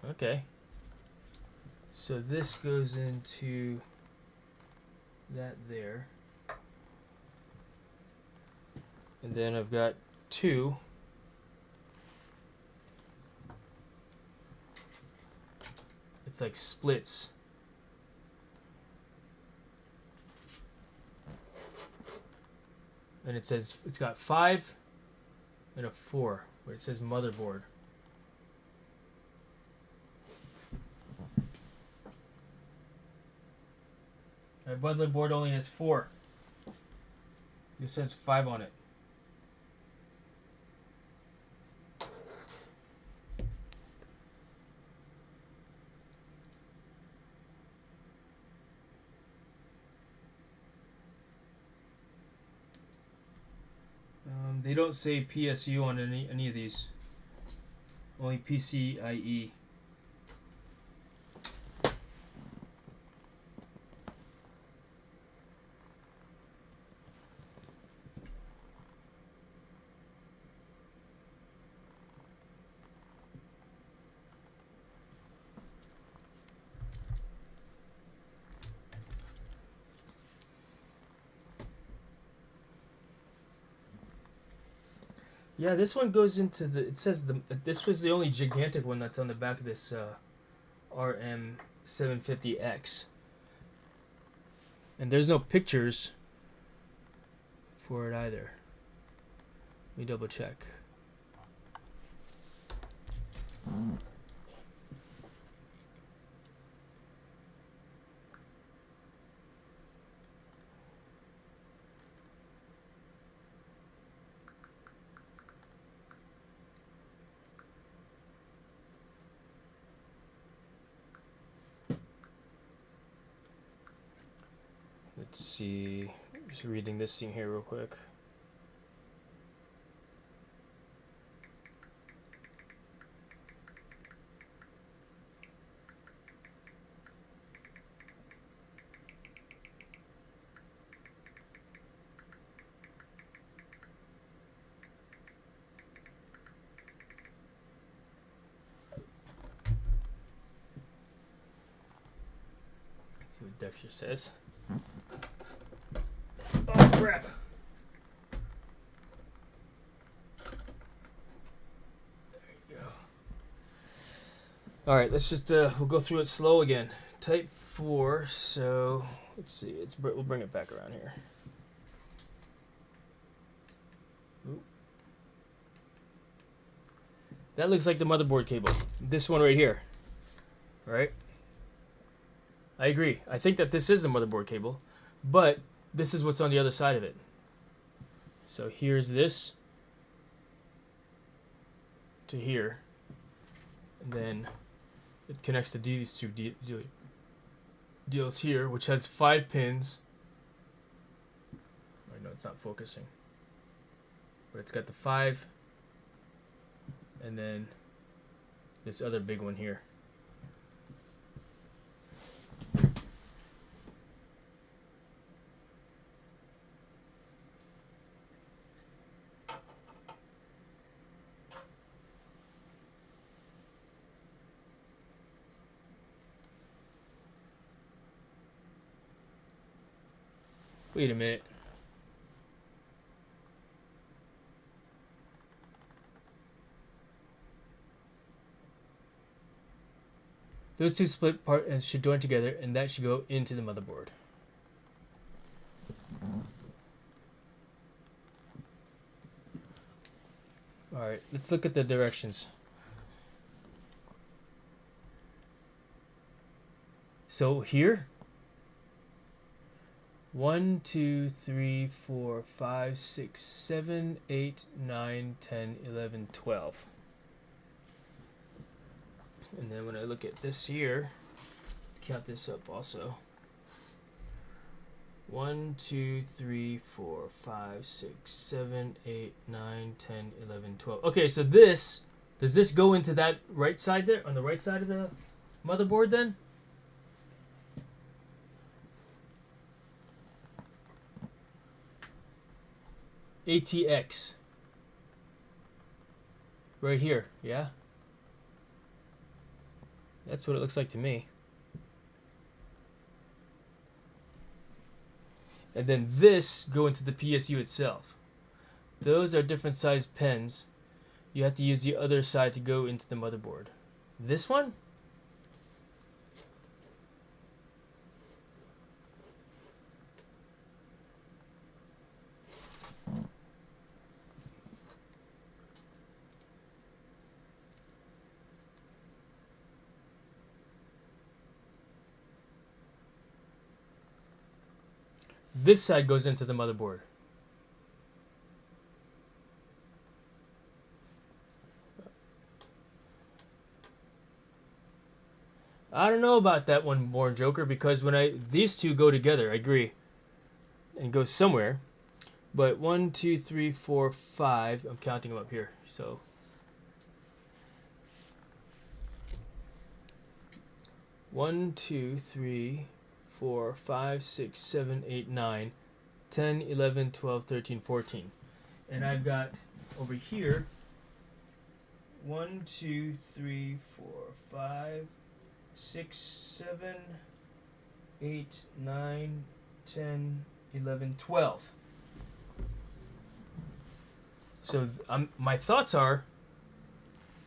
Okay. So this goes into that there. And then I've got two. It's like splits. And it says it's got 5 and a 4, where it says motherboard. My motherboard only has 4. This says 5 on it. They don't say PSU on any of these. Only PCIe. Yeah, this one goes into the. It says this was the only gigantic one that's on the back of this RM750X, and there's no pictures for it either. Let me double check. Let's see. Just reading this thing here real quick. Let's see what Dexter says. Oh crap! There you go. All right, let's just we'll go through it slow again. Type 4. So let's see. We'll bring it back around here. Ooh. That looks like the motherboard cable. This one right here. All right. I agree. I think that this is the motherboard cable, but this is what's on the other side of it. So here's this to here, and then it connects to these two deals here, which has 5 pins. I know it's not focusing, but it's got the 5, and then this other big one here. Wait a minute. Those two split parts should join together, and that should go into the motherboard. Alright, let's look at the directions. So here, 1, 2, 3, 4, 5, 6, 7, 8, 9, 10, 11, 12. And then when I look at this here, let's count this up also. 1, 2, 3, 4, 5, 6, 7, 8, 9, 10, 11, 12. Okay, so this, does this go into that right side there, on the right side of the motherboard then? ATX. Right here, yeah? That's what it looks like to me. And then this go into the PSU itself. Those are different size pins. You have to use the other side to go into the motherboard. This one? This side goes into the motherboard. I don't know about that one, Born Joker, because when these two go together, I agree, and go somewhere. But 1, 2, 3, 4, 5. I'm counting them up here. So 1, 2, 3, 4, 5, 6, 7, 8, 9, 10, 11, 12, 13, 14. And I've got over here 1, 2, 3, 4, 5, 6, 7, 8, 9, 10, 11, 12. So my thoughts are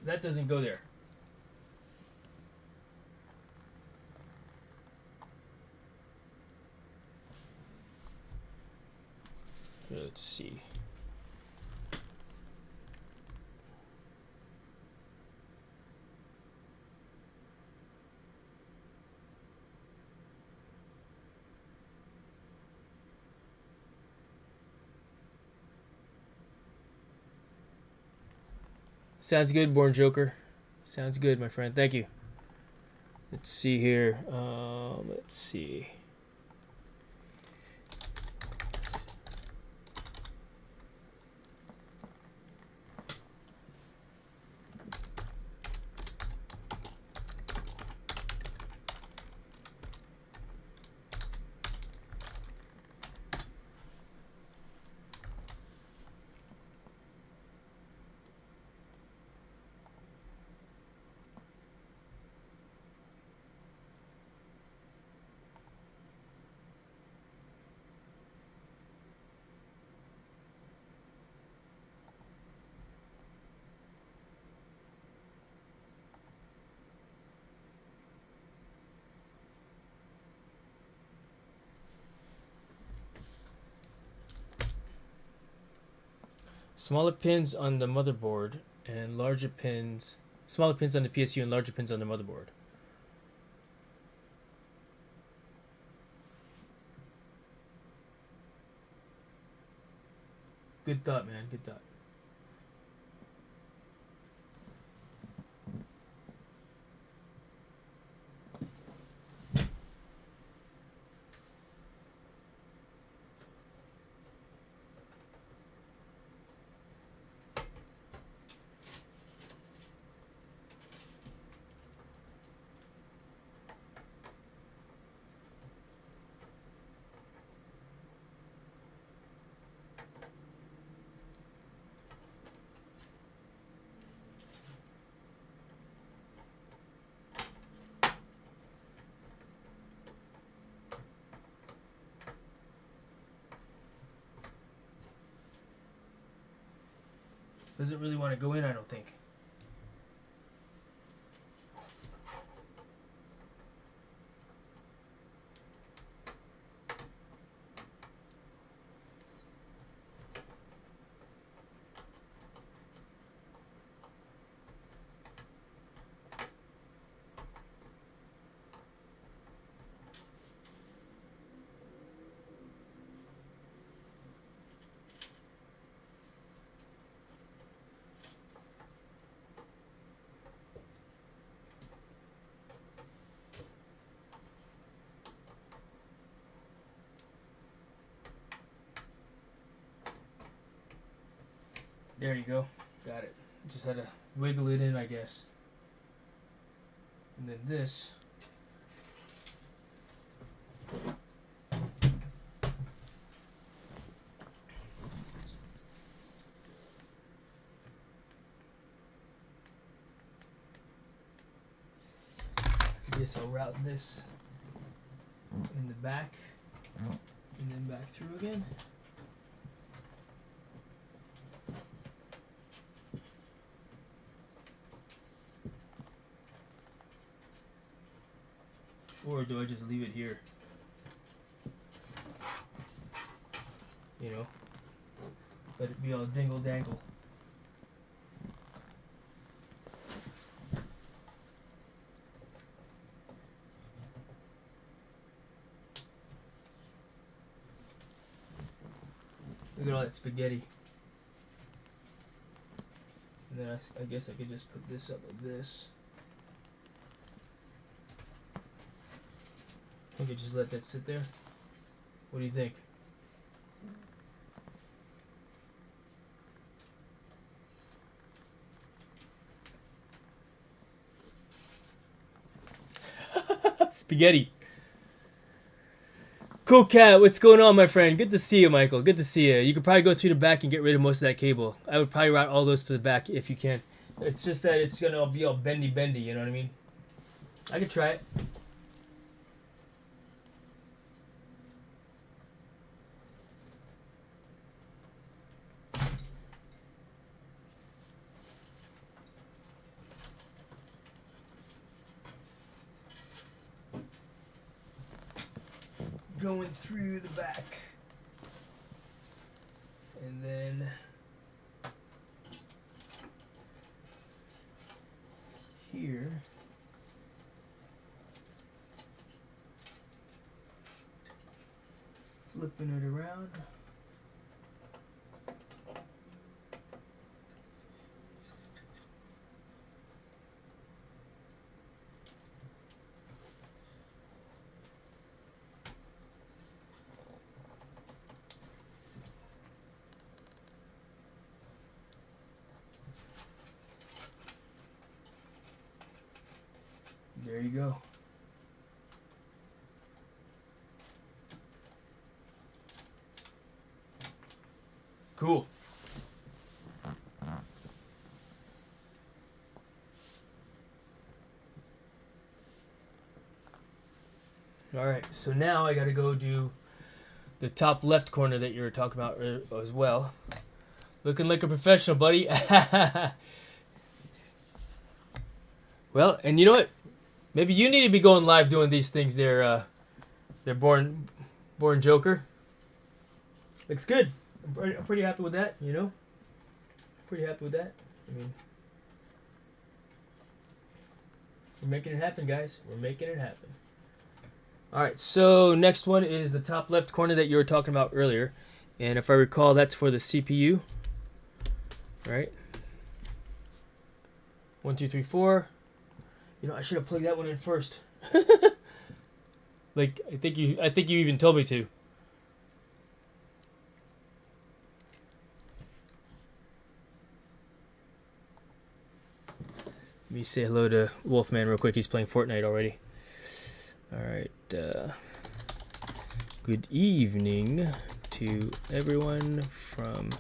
that doesn't go there. Let's see. Sounds good, Born Joker. Sounds good, my friend. Thank you. Let's see here. Let's see. Smaller pins on the motherboard and larger pins, smaller pins on the PSU and larger pins on the motherboard. Good thought, man. Good thought. Doesn't really want to go in, I don't think. There you go. Got it. Just had to wiggle it in, I guess. And then this. I guess I'll route this in the back and then back through again. Or do I just leave it here? You know, let it be all dingle dangle. Look at all that spaghetti. And then I guess I could just put this up like this. I could just let that sit there. What do you think? Spaghetti. Cool cat, what's going on, my friend? Good to see you, Michael. Good to see you. You could probably go through the back and get rid of most of that cable. I would probably route all those to the back if you can. It's just that it's gonna be all bendy, you know what I mean? I could try it. Going through the back, and then here flipping it around. There you go. Cool. All right, so now I gotta go do the top left corner that you were talking about as well. Looking like a professional, buddy. Well, and you know what? Maybe you need to be going live doing these things there, born Joker. Looks good. I'm pretty happy with that, you know? Pretty happy with that. I mean, we're making it happen, guys. We're making it happen. All right, so next one is the top left corner that you were talking about earlier. And if I recall, that's for the CPU. Right? 1, 2, 3, 4. You know, I should have plugged that one in first. Like, I think you even told me to. Let me say hello to Wolfman real quick. He's playing Fortnite already. All right. Good evening to everyone from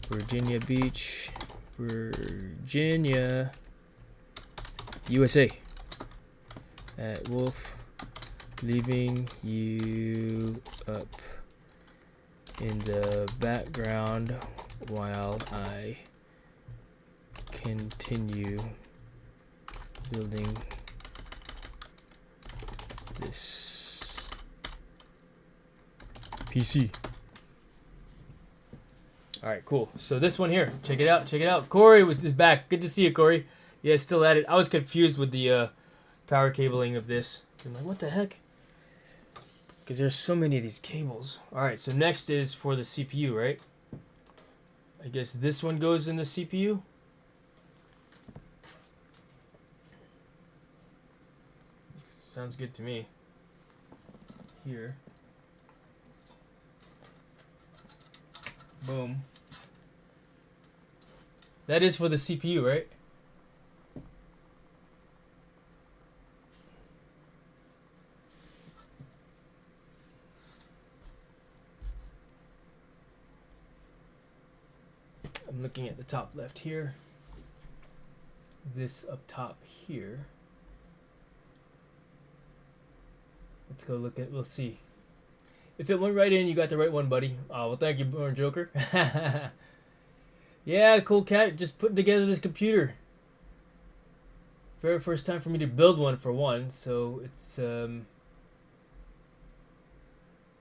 Virginia Beach, Virginia, USA. At Wolf, leaving you up in the background while I continue building this PC. All right, cool. So this one here, check it out, check it out. Corey is back. Good to see you, Corey. Yeah, still at it. I was confused with the power cabling of this. I'm like, what the heck? Because there's so many of these cables. All right, so next is for the CPU, right? I guess this one goes in the CPU. Sounds good to me. Here. Boom. That is for the CPU, right? I'm looking at the top left here. This up top here. Let's go look at, we'll see. If it went right in, you got the right one, buddy. Oh, well, thank you, Born Joker. Yeah, cool cat. Just putting together this computer. Very first time for me to build one, for one, so it's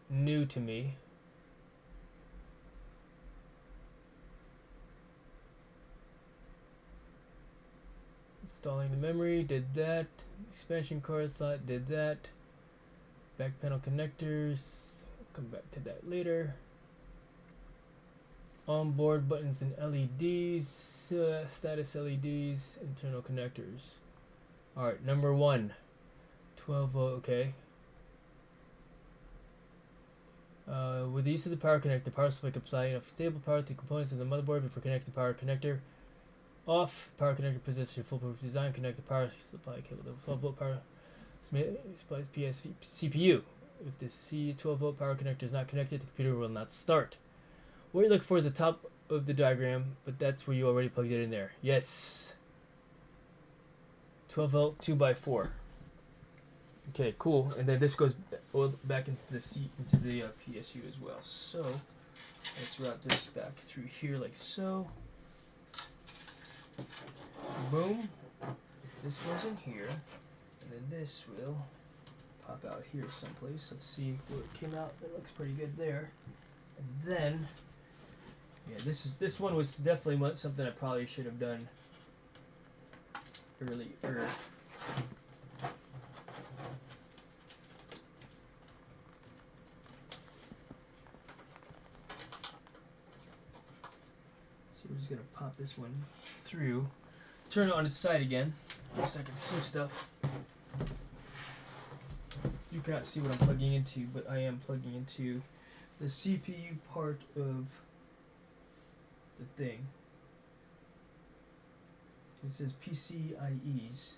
new to me. Installing the memory, did that. Expansion card slot, did that. Back panel connectors, come back to that later. Onboard buttons and LEDs, status LEDs, internal connectors. Alright, number 1. 12 volt, okay. With the use of the power connector, the power supply can supply enough stable power to the components of the motherboard before connecting the power connector. Off, power connector position, foolproof design, connect the power supply cable. The 12 volt power supplies CPU. If the C12 volt power connector is not connected, the computer will not start. What you're looking for is the top of the diagram, but that's where you already plugged it in there. Yes. 12 volt 2x4. Okay, cool. And then this goes back into the PSU as well. So let's route this back through here like so. Boom. This goes in here, and then this will pop out here someplace. Let's see where it came out. It looks pretty good there. And then, yeah, this one was definitely something I probably should have done earlier. So we're just gonna pop this one through, turn it on its side again, so I can see stuff. You cannot see what I'm plugging into, but I am plugging into the CPU part of the thing. It says PCIEs.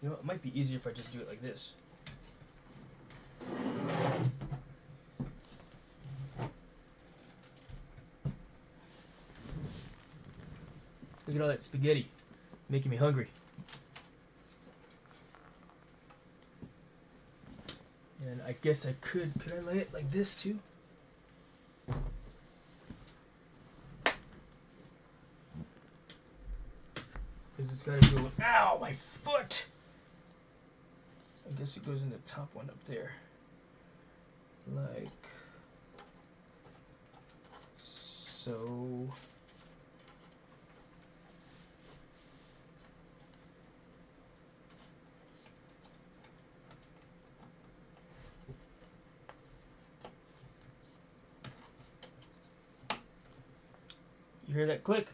You know, it might be easier if I just do it like this. Look at all that spaghetti, making me hungry. And I guess I could I lay it like this too? Because it's got to go, ow, my foot! I guess it goes in the top one up there. Like so. You hear that click?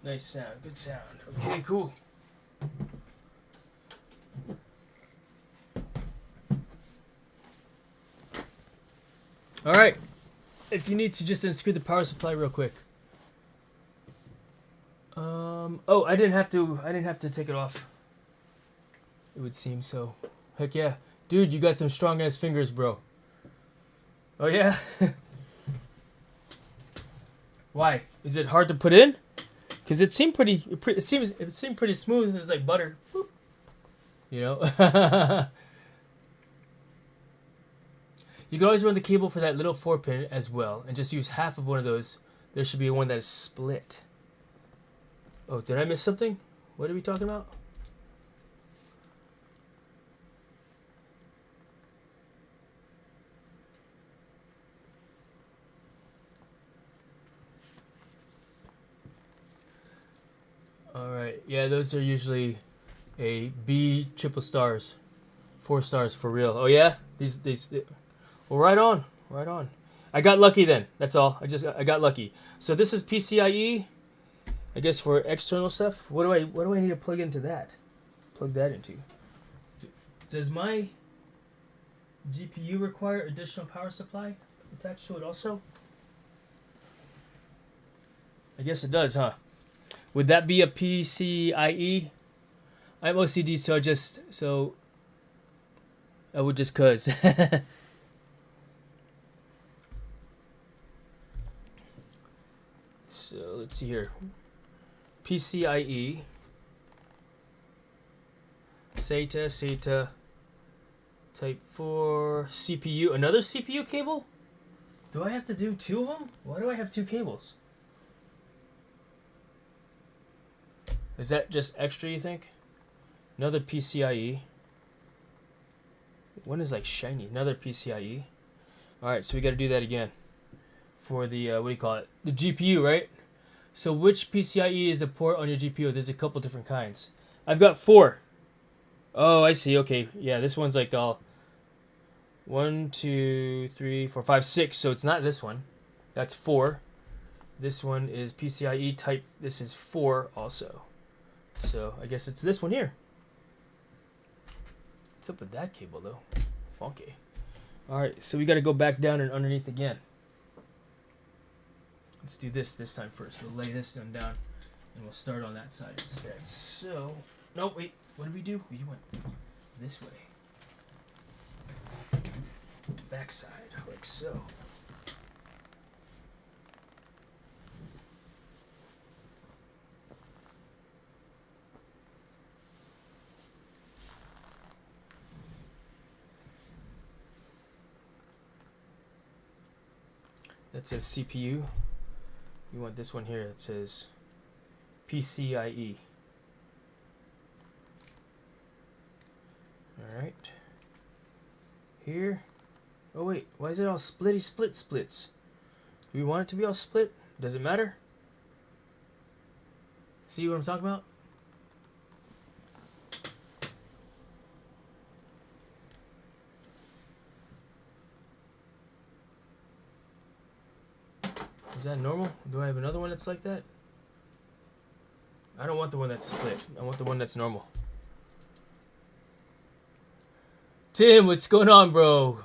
Nice sound, good sound. Okay, cool. Alright. If you need to just unscrew the power supply real quick. Oh, I didn't have to take it off. It would seem so. Heck yeah. Dude, you got some strong ass fingers, bro. Oh yeah? Why? Is it hard to put in? Because it seemed it seemed pretty smooth. It was like butter. Boop. You know? You can always run the cable for that little 4-pin as well, and just use half of one of those. There should be one that is split. Oh, did I miss something? What are we talking about? Alright, yeah, those are usually a B triple stars. 4 stars for real. Oh yeah? These well, right on. Right on. I got lucky then. That's all. I got lucky. So this is PCIe, I guess, for external stuff. What do I need to plug into that? Plug that into. Does my GPU require additional power supply attached to it also? I guess it does, huh? Would that be a PCIe? I'm OCD, so I would just cuz. So let's see here. PCIe. SATA. Type 4 CPU. Another CPU cable? Do I have to do 2 of them? Why do I have 2 cables? Is that just extra, you think? Another PCIe. One is like shiny. Another PCIe. Alright, so we got to do that again. For the, what do you call it? The GPU, right? So which PCIe is the port on your GPU? There's a couple different kinds. I've got 4. Oh, I see. Okay. Yeah, this one's like all 1, 2, 3, 4, 5, 6. So it's not this one. That's 4. This one is PCIe type. This is 4 also. So I guess it's this one here. What's up with that cable though? Funky. Alright, so we got to go back down and underneath again. Let's do this time first. We'll lay this one down and we'll start on that side instead. So, no, wait. What did we do? We went this way. Back side, like so. That says CPU. You want this one here that says PCIe. Alright. Here. Oh wait, why is it all splits? Do we want it to be all split? Does it matter? See what I'm talking about? Is that normal? Do I have another one that's like that? I don't want the one that's split. I want the one that's normal. Tim, what's going on, bro?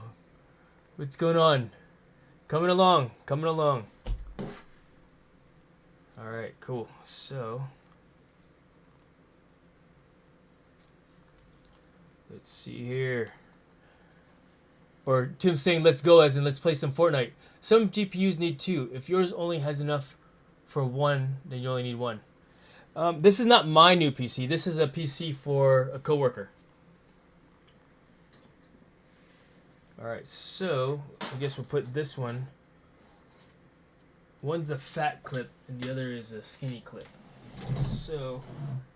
What's going on? Coming along. Alright, cool. So, let's see here. Or Tim's saying let's go as in let's play some Fortnite. Some GPUs need 2. If yours only has enough for 1, then you only need 1. This is not my new PC. This is a PC for a coworker. Alright, so I guess we'll put this one. One's a fat clip and the other is a skinny clip. So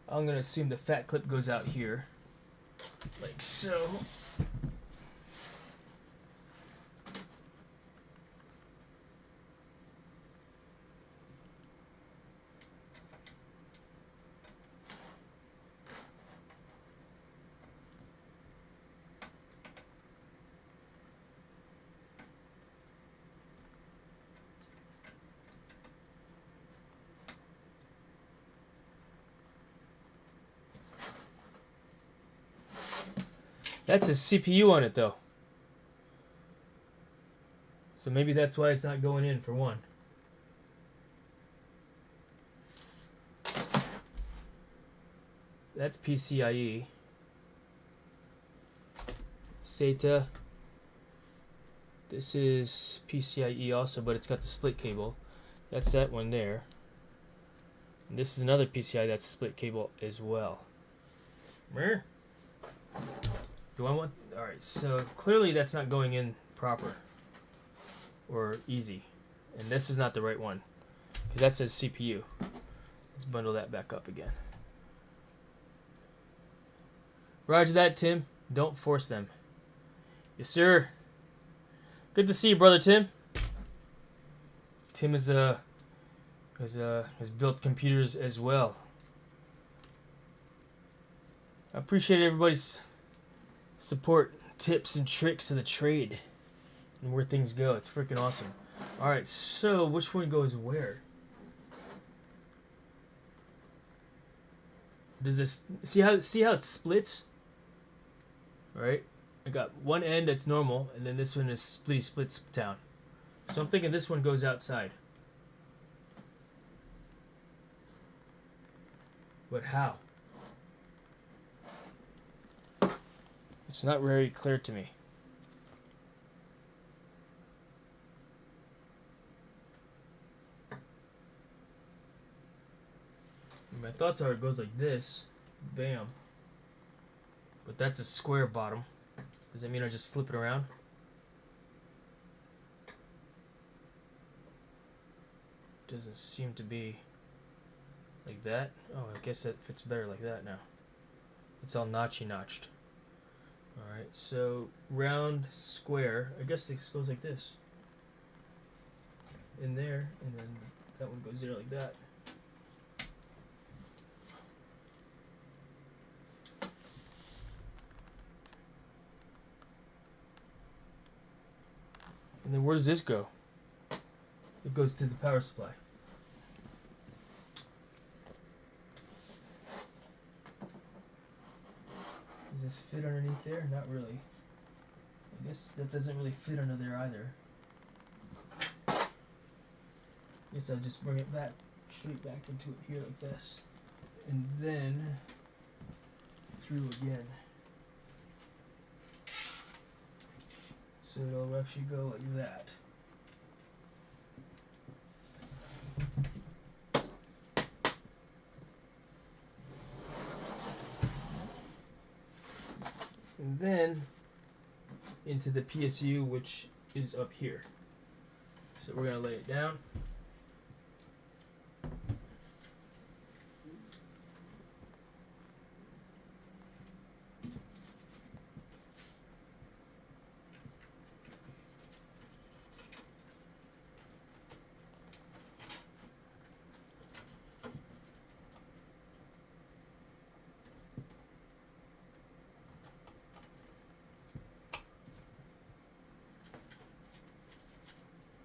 I'm going to assume the fat clip goes out here. Like so. That's a CPU on it though. So maybe that's why it's not going in for 1. That's PCIe. SATA. This is PCIe also, but it's got the split cable. That's that one there. And this is another PCI that's split cable as well. Do I want... Alright, so clearly that's not going in proper. Or easy. And this is not the right one. Because that says CPU. Let's bundle that back up again. Roger that, Tim. Don't force them. Yes, sir. Good to see you, brother Tim. Tim is has built computers as well. I appreciate everybody's support, tips, and tricks of the trade and where things go. It's freaking awesome. All right, so which one goes where? Does this see how it splits? All right, I got one end that's normal, and then this one is splits down. So I'm thinking this one goes outside. But how? It's not very clear to me. My thoughts are it goes like this. Bam. But that's a square bottom. Does that mean I just flip it around? Doesn't seem to be like that. Oh, I guess that fits better like that now. It's all notched. Alright, so round, square. I guess this goes like this. In there, and then that one goes there like that. And then where does this go? It goes to the power supply. Does this fit underneath there? Not really. I guess that doesn't really fit under there either. Guess I'll just bring it back, straight back into it here like this. And then through again. So it'll actually go like that. And then into the PSU, which is up here. So we're going to lay it down.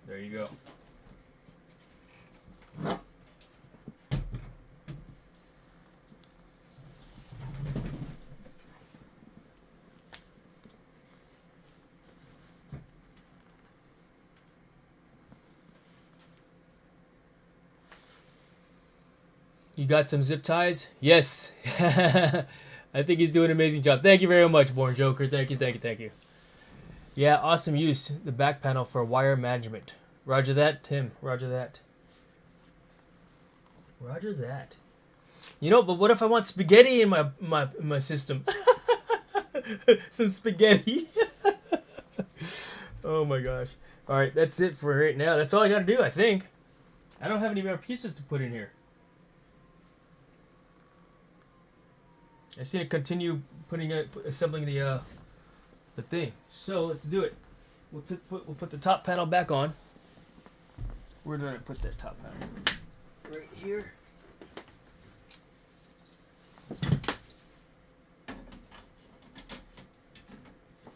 There you go. You got some zip ties? Yes. I think he's doing an amazing job. Thank you very much, Born Joker. Thank you. Yeah, awesome use. The back panel for wire management. Roger that, Tim. Roger that. You know, but what if I want spaghetti in my system? Some spaghetti. Oh my gosh. All right, that's it for right now. That's all I got to do, I think. I don't have any more pieces to put in here. I just need to continue assembling the thing. So let's do it. We'll put the top panel back on. Where did I put that top panel? Right here.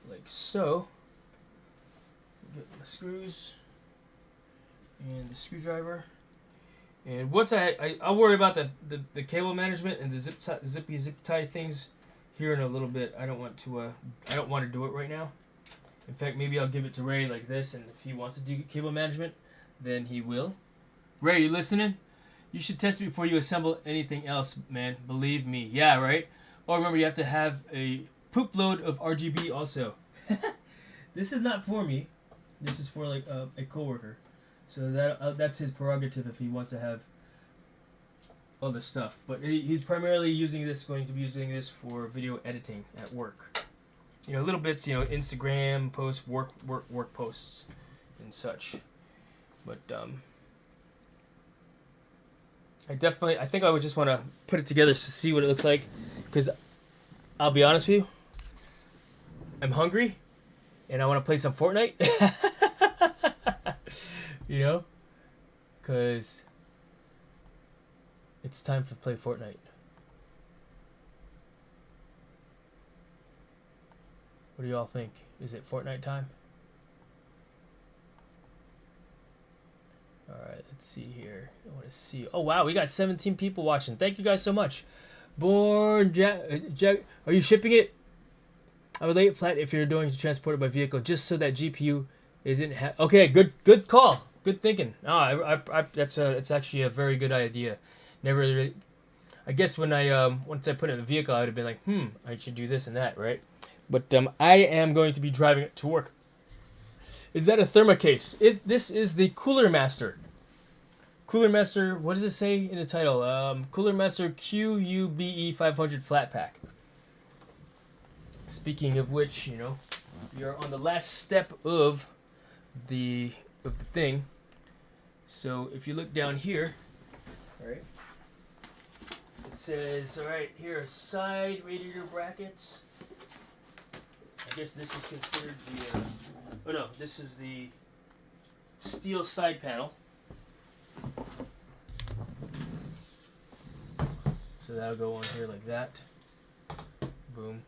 Like so. Get my screws and the screwdriver. And once I'll worry about the cable management and the zip tie things here in a little bit. I don't want to do it right now. In fact, maybe I'll give it to Ray like this, and if he wants to do cable management, then he will. Ray, you listening? You should test it before you assemble anything else, man. Believe me. Yeah, right? Oh, remember, you have to have a poop load of RGB also. This is not for me. This is for like a coworker. So that's his prerogative if he wants to have other stuff. But he's primarily going to be using this for video editing at work. You know, little bits, you know, Instagram posts, work posts, and such. But I think I would just want to put it together to see what it looks like, because I'll be honest with you, I'm hungry, and I want to play some Fortnite. You know, because it's time to play Fortnite. What do y'all think? Is it Fortnite time? Alright, let's see here. I want to see. Oh, wow, we got 17 people watching. Thank you guys so much. Born Jack, are you shipping it? I would lay it flat if you're going to transport it by vehicle, just so that GPU isn't. Okay, good call. Good thinking. It's actually a very good idea. I guess when I once I put it in the vehicle, I would have been like, I should do this and that, right? But I am going to be driving it to work. Is that a therma case? This is the Cooler Master. Cooler Master, what does it say in the title? Cooler Master QUBE 500 flat pack. Speaking of which, you know, we are on the last step of the thing. So if you look down here, all right, it says, all right, here are side radiator brackets. I guess this is considered the, oh no, this is the steel side panel. So that'll go on here like that. Boom.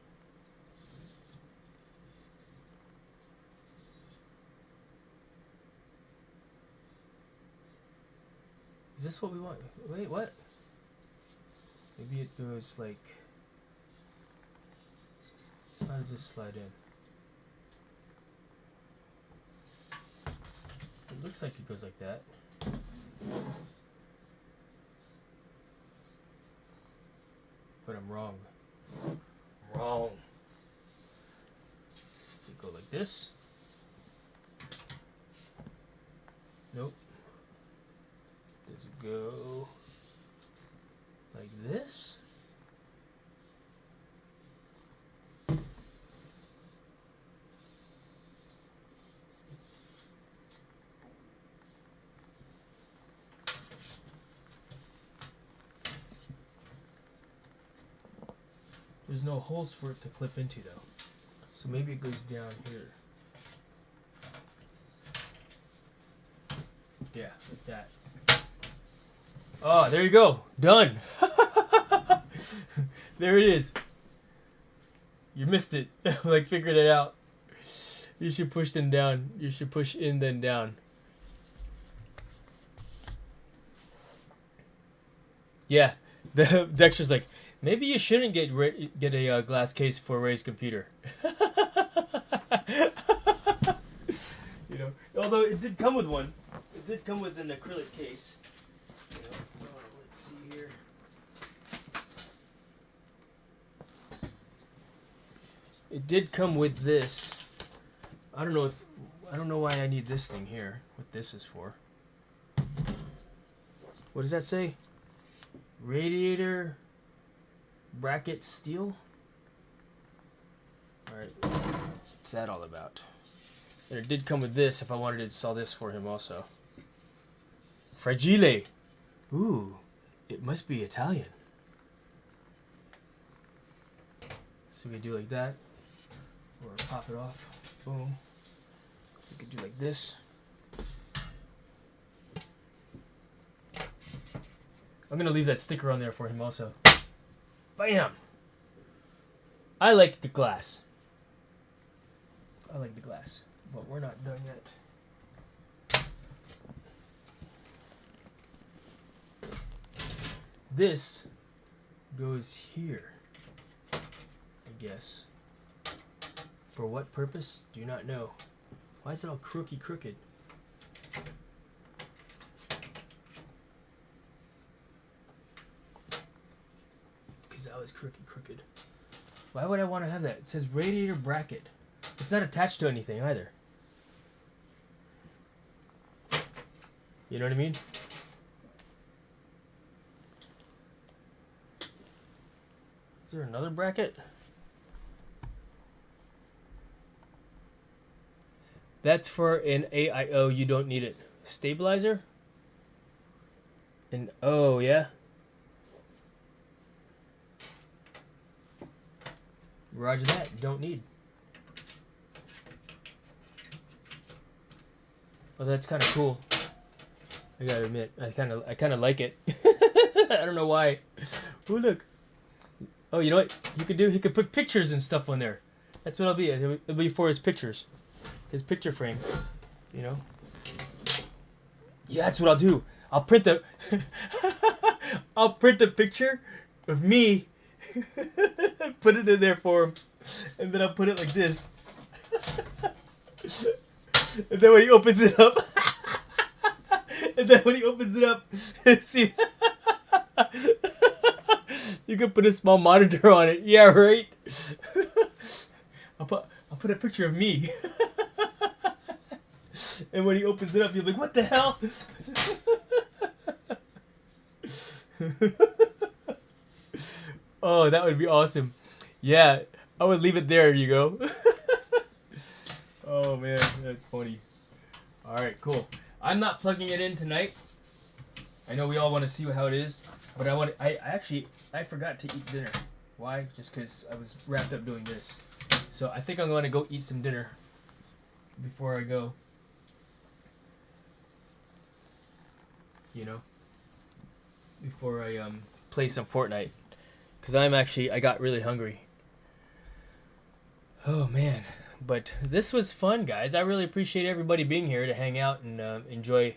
Is this what we want? Wait, what? Maybe it goes like... How does this slide in? It looks like it goes like that. But I'm wrong. Wrong. Does it go like this? Nope. Does it go like this? There's no holes for it to clip into though. So maybe it goes down here. Yeah, like that. Oh, there you go. Done. There it is. You missed it. Like, figured it out. You should push them down. You should push in then down. Yeah. The Dexter's like, maybe you shouldn't get a glass case for Ray's computer. You know, although it did come with one. It did come with an acrylic case. You know, let's see here. It did come with this. I don't know why I need this thing here. What this is for. What does that say? Radiator bracket steel? Alright. What's that all about? And it did come with this if I wanted to install this for him also. Fragile. Ooh, it must be Italian. So we could do like that. Or pop it off. Boom. We could do like this. I'm going to leave that sticker on there for him also. Bam! I like the glass. I like the glass. But we're not done yet. This goes here, I guess. For what purpose? Do not know. Why is it all crooked? Because that was crooked. Why would I want to have that? It says radiator bracket. It's not attached to anything either. You know what I mean? Is there another bracket? That's for an AIO. You don't need it. Stabilizer? And oh, yeah? Roger that. Don't need. Well, that's kind of cool. I gotta admit, I kind of like it. I don't know why. Oh, look. Oh, you know what you could do? He could put pictures and stuff on there. That's what it'll be. It'll be for his pictures. His picture frame. You know? Yeah, that's what I'll do. I'll print a I'll print a picture of me. Put it in there for him. And then I'll put it like this. And then when he opens it up, see, You could put a small monitor on it. Yeah, right. I'll put a picture of me. And when he opens it up, you'll be like, "What the hell?" Oh, that would be awesome. Yeah, I would leave it there. You go. Oh man, that's funny. All right, cool. I'm not plugging it in tonight. I know we all want to see how it is, but I forgot to eat dinner. Why? Just because I was wrapped up doing this. So I think I'm going to go eat some dinner before I go. You know, before I play some Fortnite, because I got really hungry. Oh man, but this was fun, guys. I really appreciate everybody being here to hang out and enjoy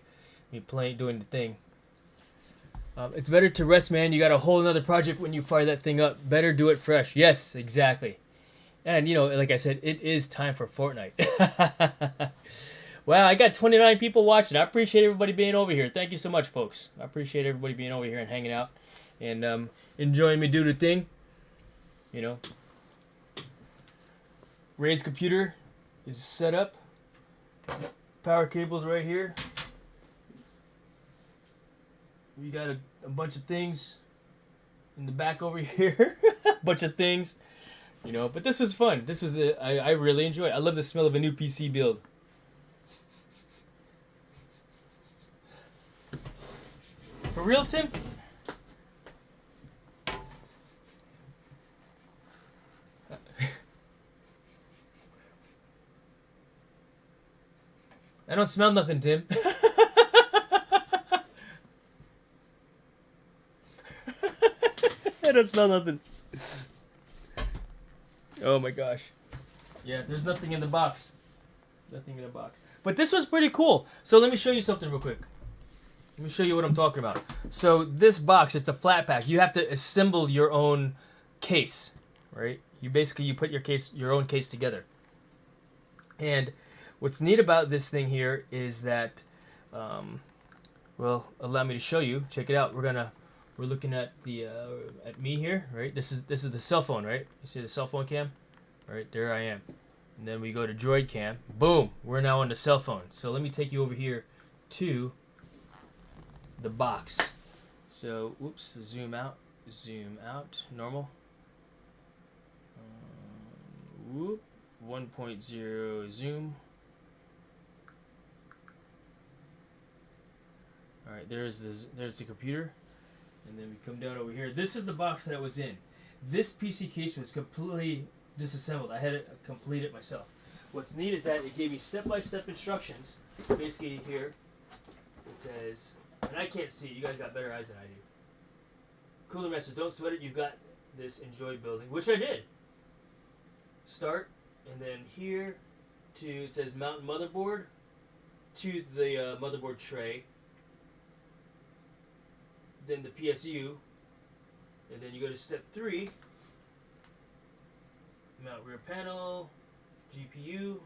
me doing the thing. It's better to rest, man. You got a whole another project when you fire that thing up. Better do it fresh. Yes, exactly. And, you know, like I said, it is time for Fortnite. Wow, I got 29 people watching. I appreciate everybody being over here. Thank you so much, folks. I appreciate everybody being over here and hanging out and enjoying me do the thing. You know. Ray's computer is set up. Power cables right here. We got a bunch of things in the back over here. Bunch of things. You know, but this was fun. This was I really enjoyed it. I love the smell of a new PC build. For real, Tim? I don't smell nothing, Tim. I don't smell nothing. Oh my gosh. Yeah, there's nothing in the box. Nothing in the box. But this was pretty cool. So let me show you something real quick. Let me show you what I'm talking about. So this box, it's a flat pack. You have to assemble your own case, right? You put your own case together. And what's neat about this thing here is that, well, allow me to show you. Check it out. We're looking at at me here, right? This is the cell phone, right? You see the cell phone cam? Right there I am. And then we go to Droid cam. Boom. We're now on the cell phone. So let me take you over here to the box. So, whoops, zoom out, normal. Whoop, 1.0 zoom. All right, there's the computer, and then we come down over here. This is the box that it was in. This PC case was completely disassembled. I had to complete it myself. What's neat is that it gave me step-by-step instructions. Basically here, it says. And I can't see. You guys got better eyes than I do. Cooler Master, don't sweat it. You got this. Enjoy building, which I did. Start, and then here it says mount motherboard to the motherboard tray. Then the PSU, and then you go to step 3. Mount rear panel, GPU,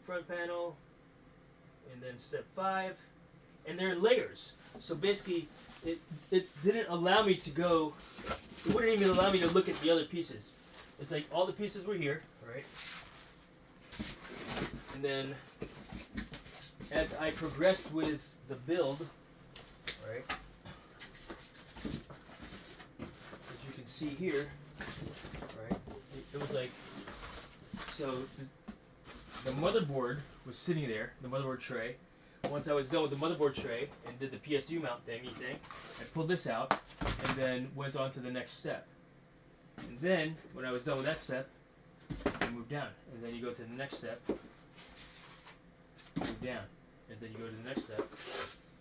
front panel. And then step 5, and they're in layers. So basically, it didn't allow me to go. It wouldn't even allow me to look at the other pieces. It's like all the pieces were here, right? And then, as I progressed with the build, right, as you can see here, right, it was like so. The motherboard was sitting there, the motherboard tray. Once I was done with the motherboard tray and did the PSU mount thing, I pulled this out and then went on to the next step. And then, when I was done with that step, I moved down. And then you go to the next step, move down. And then you go to the next step,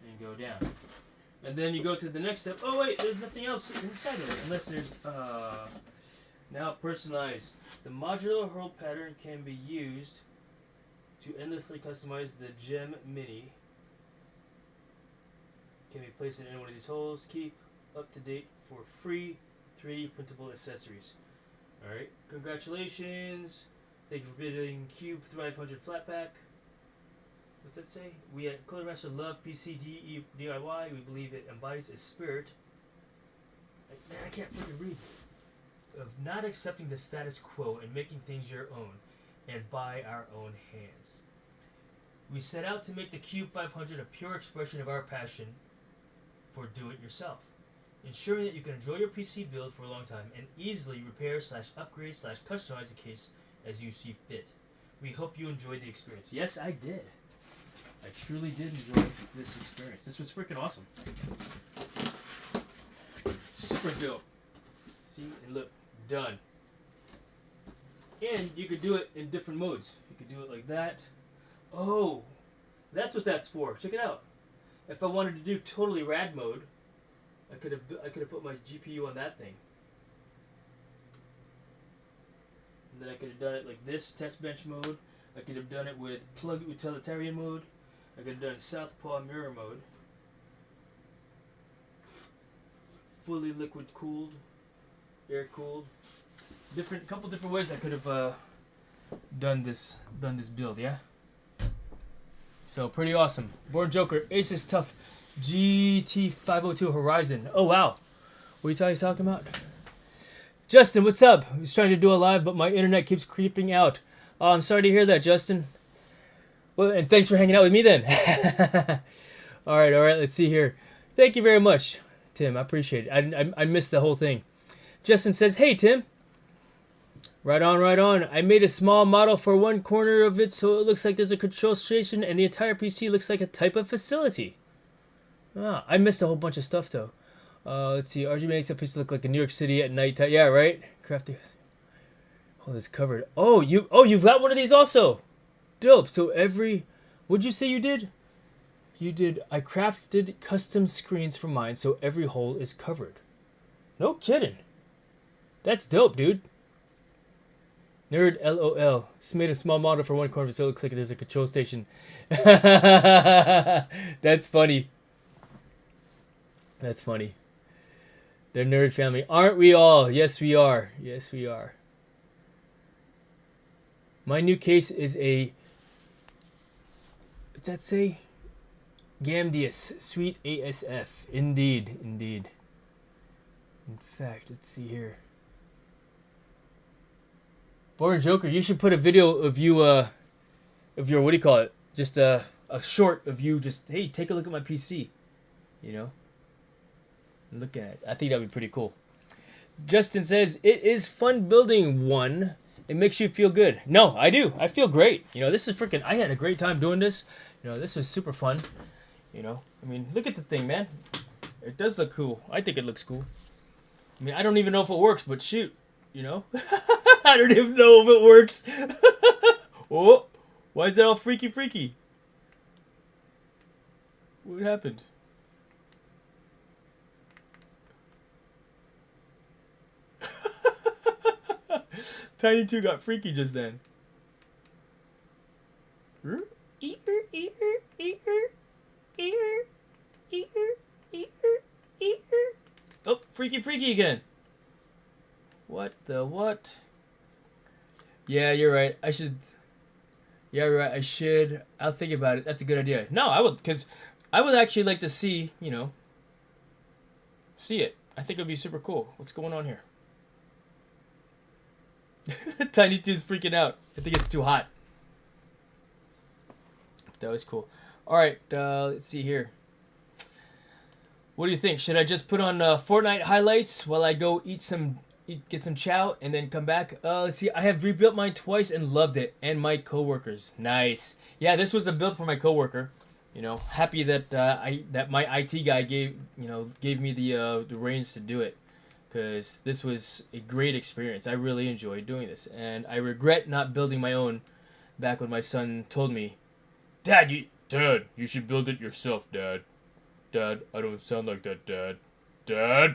and go down. And then you go to the next step. Oh wait, there's nothing else inside of it, unless there's, now personalized. The modular hurl pattern can be used to endlessly customize the Gem Mini. Can be placed in any one of these holes. Keep up to date for free 3D printable accessories. Alright, congratulations. Thank you for building QUBE 500 flat pack. What's that say? We at Cooler Master love PC DIY. We believe it embodies a spirit Man, I can't freaking read. Of not accepting the status quo and making things your own, and by our own hands. We set out to make the QUBE 500 a pure expression of our passion for do-it-yourself, ensuring that you can enjoy your PC build for a long time and easily repair/upgrade/customize the case as you see fit. We hope you enjoyed the experience. Yes, I did. I truly did enjoy this experience. This was freaking awesome. Super dope. See, and look, done. And you could do it in different modes. You could do it like that. Oh, that's what that's for. Check it out. If I wanted to do totally rad mode, I could have put my GPU on that thing. And then I could have done it like this, test bench mode. I could have done it with plug utilitarian mode. I could have done southpaw mirror mode. Fully liquid cooled, air cooled. Couple different ways I could have done this build, yeah. So pretty awesome. Born Joker, Asus Tough GT502 Horizon. Oh wow, what are you talking about? Justin, what's up? I was trying to do a live, but my internet keeps creeping out. Oh, I'm sorry to hear that, Justin. Well, and thanks for hanging out with me then. all right, let's see here. Thank you very much, Tim. I appreciate it. I missed the whole thing. Justin says, hey, Tim. Right on. I made a small model for one corner of it so it looks like there's a control station and the entire PC looks like a type of facility. Ah, I missed a whole bunch of stuff, though. Let's see. RG makes a PC look like a New York City at night. Yeah, right? Crafty. Oh, it's covered. Oh, you've got one of these also. Dope. So what'd you say you did? I crafted custom screens for mine so every hole is covered. No kidding. That's dope, dude. Nerd LOL. Just made a small model for one corner so it looks like there's a control station. That's funny. They're nerd family. Aren't we all? Yes, we are. My new case is a... What's that say? Gamdius. Sweet ASF. Indeed. In fact, let's see here. Born Joker, you should put a video of you, of your, what do you call it? Just a short of you just, hey, take a look at my PC. You know? Look at it. I think that'd be pretty cool. Justin says, it is fun building one. It makes you feel good. No, I do. I feel great. You know, this is freaking, I had a great time doing this. You know, this was super fun. You know, I mean, look at the thing, man. It does look cool. I think it looks cool. I mean, I don't even know if it works, but shoot, you know? I don't even know if it works. Oh, why is that all freaky? What happened? Tiny 2 got freaky just then. Oh, freaky again. What the what? Yeah, you're right. I should. Yeah, you're right. I should. I'll think about it. That's a good idea. No, I would, because I would actually like to see, you know, see it. I think it would be super cool. What's going on here? Tiny 2's freaking out. I think it's too hot. That was cool. All right, let's see here. What do you think? Should I just put on Fortnite highlights while I go get some chow and then come back? Let's see. I have rebuilt mine twice and loved it, and my coworkers. Nice. Yeah, this was a build for my coworker. You know, happy that that my IT guy gave me the reins to do it, because this was a great experience. I really enjoyed doing this, and I regret not building my own back when my son told me, Dad, you should build it yourself, Dad. Dad, I don't sound like that, Dad. Dad!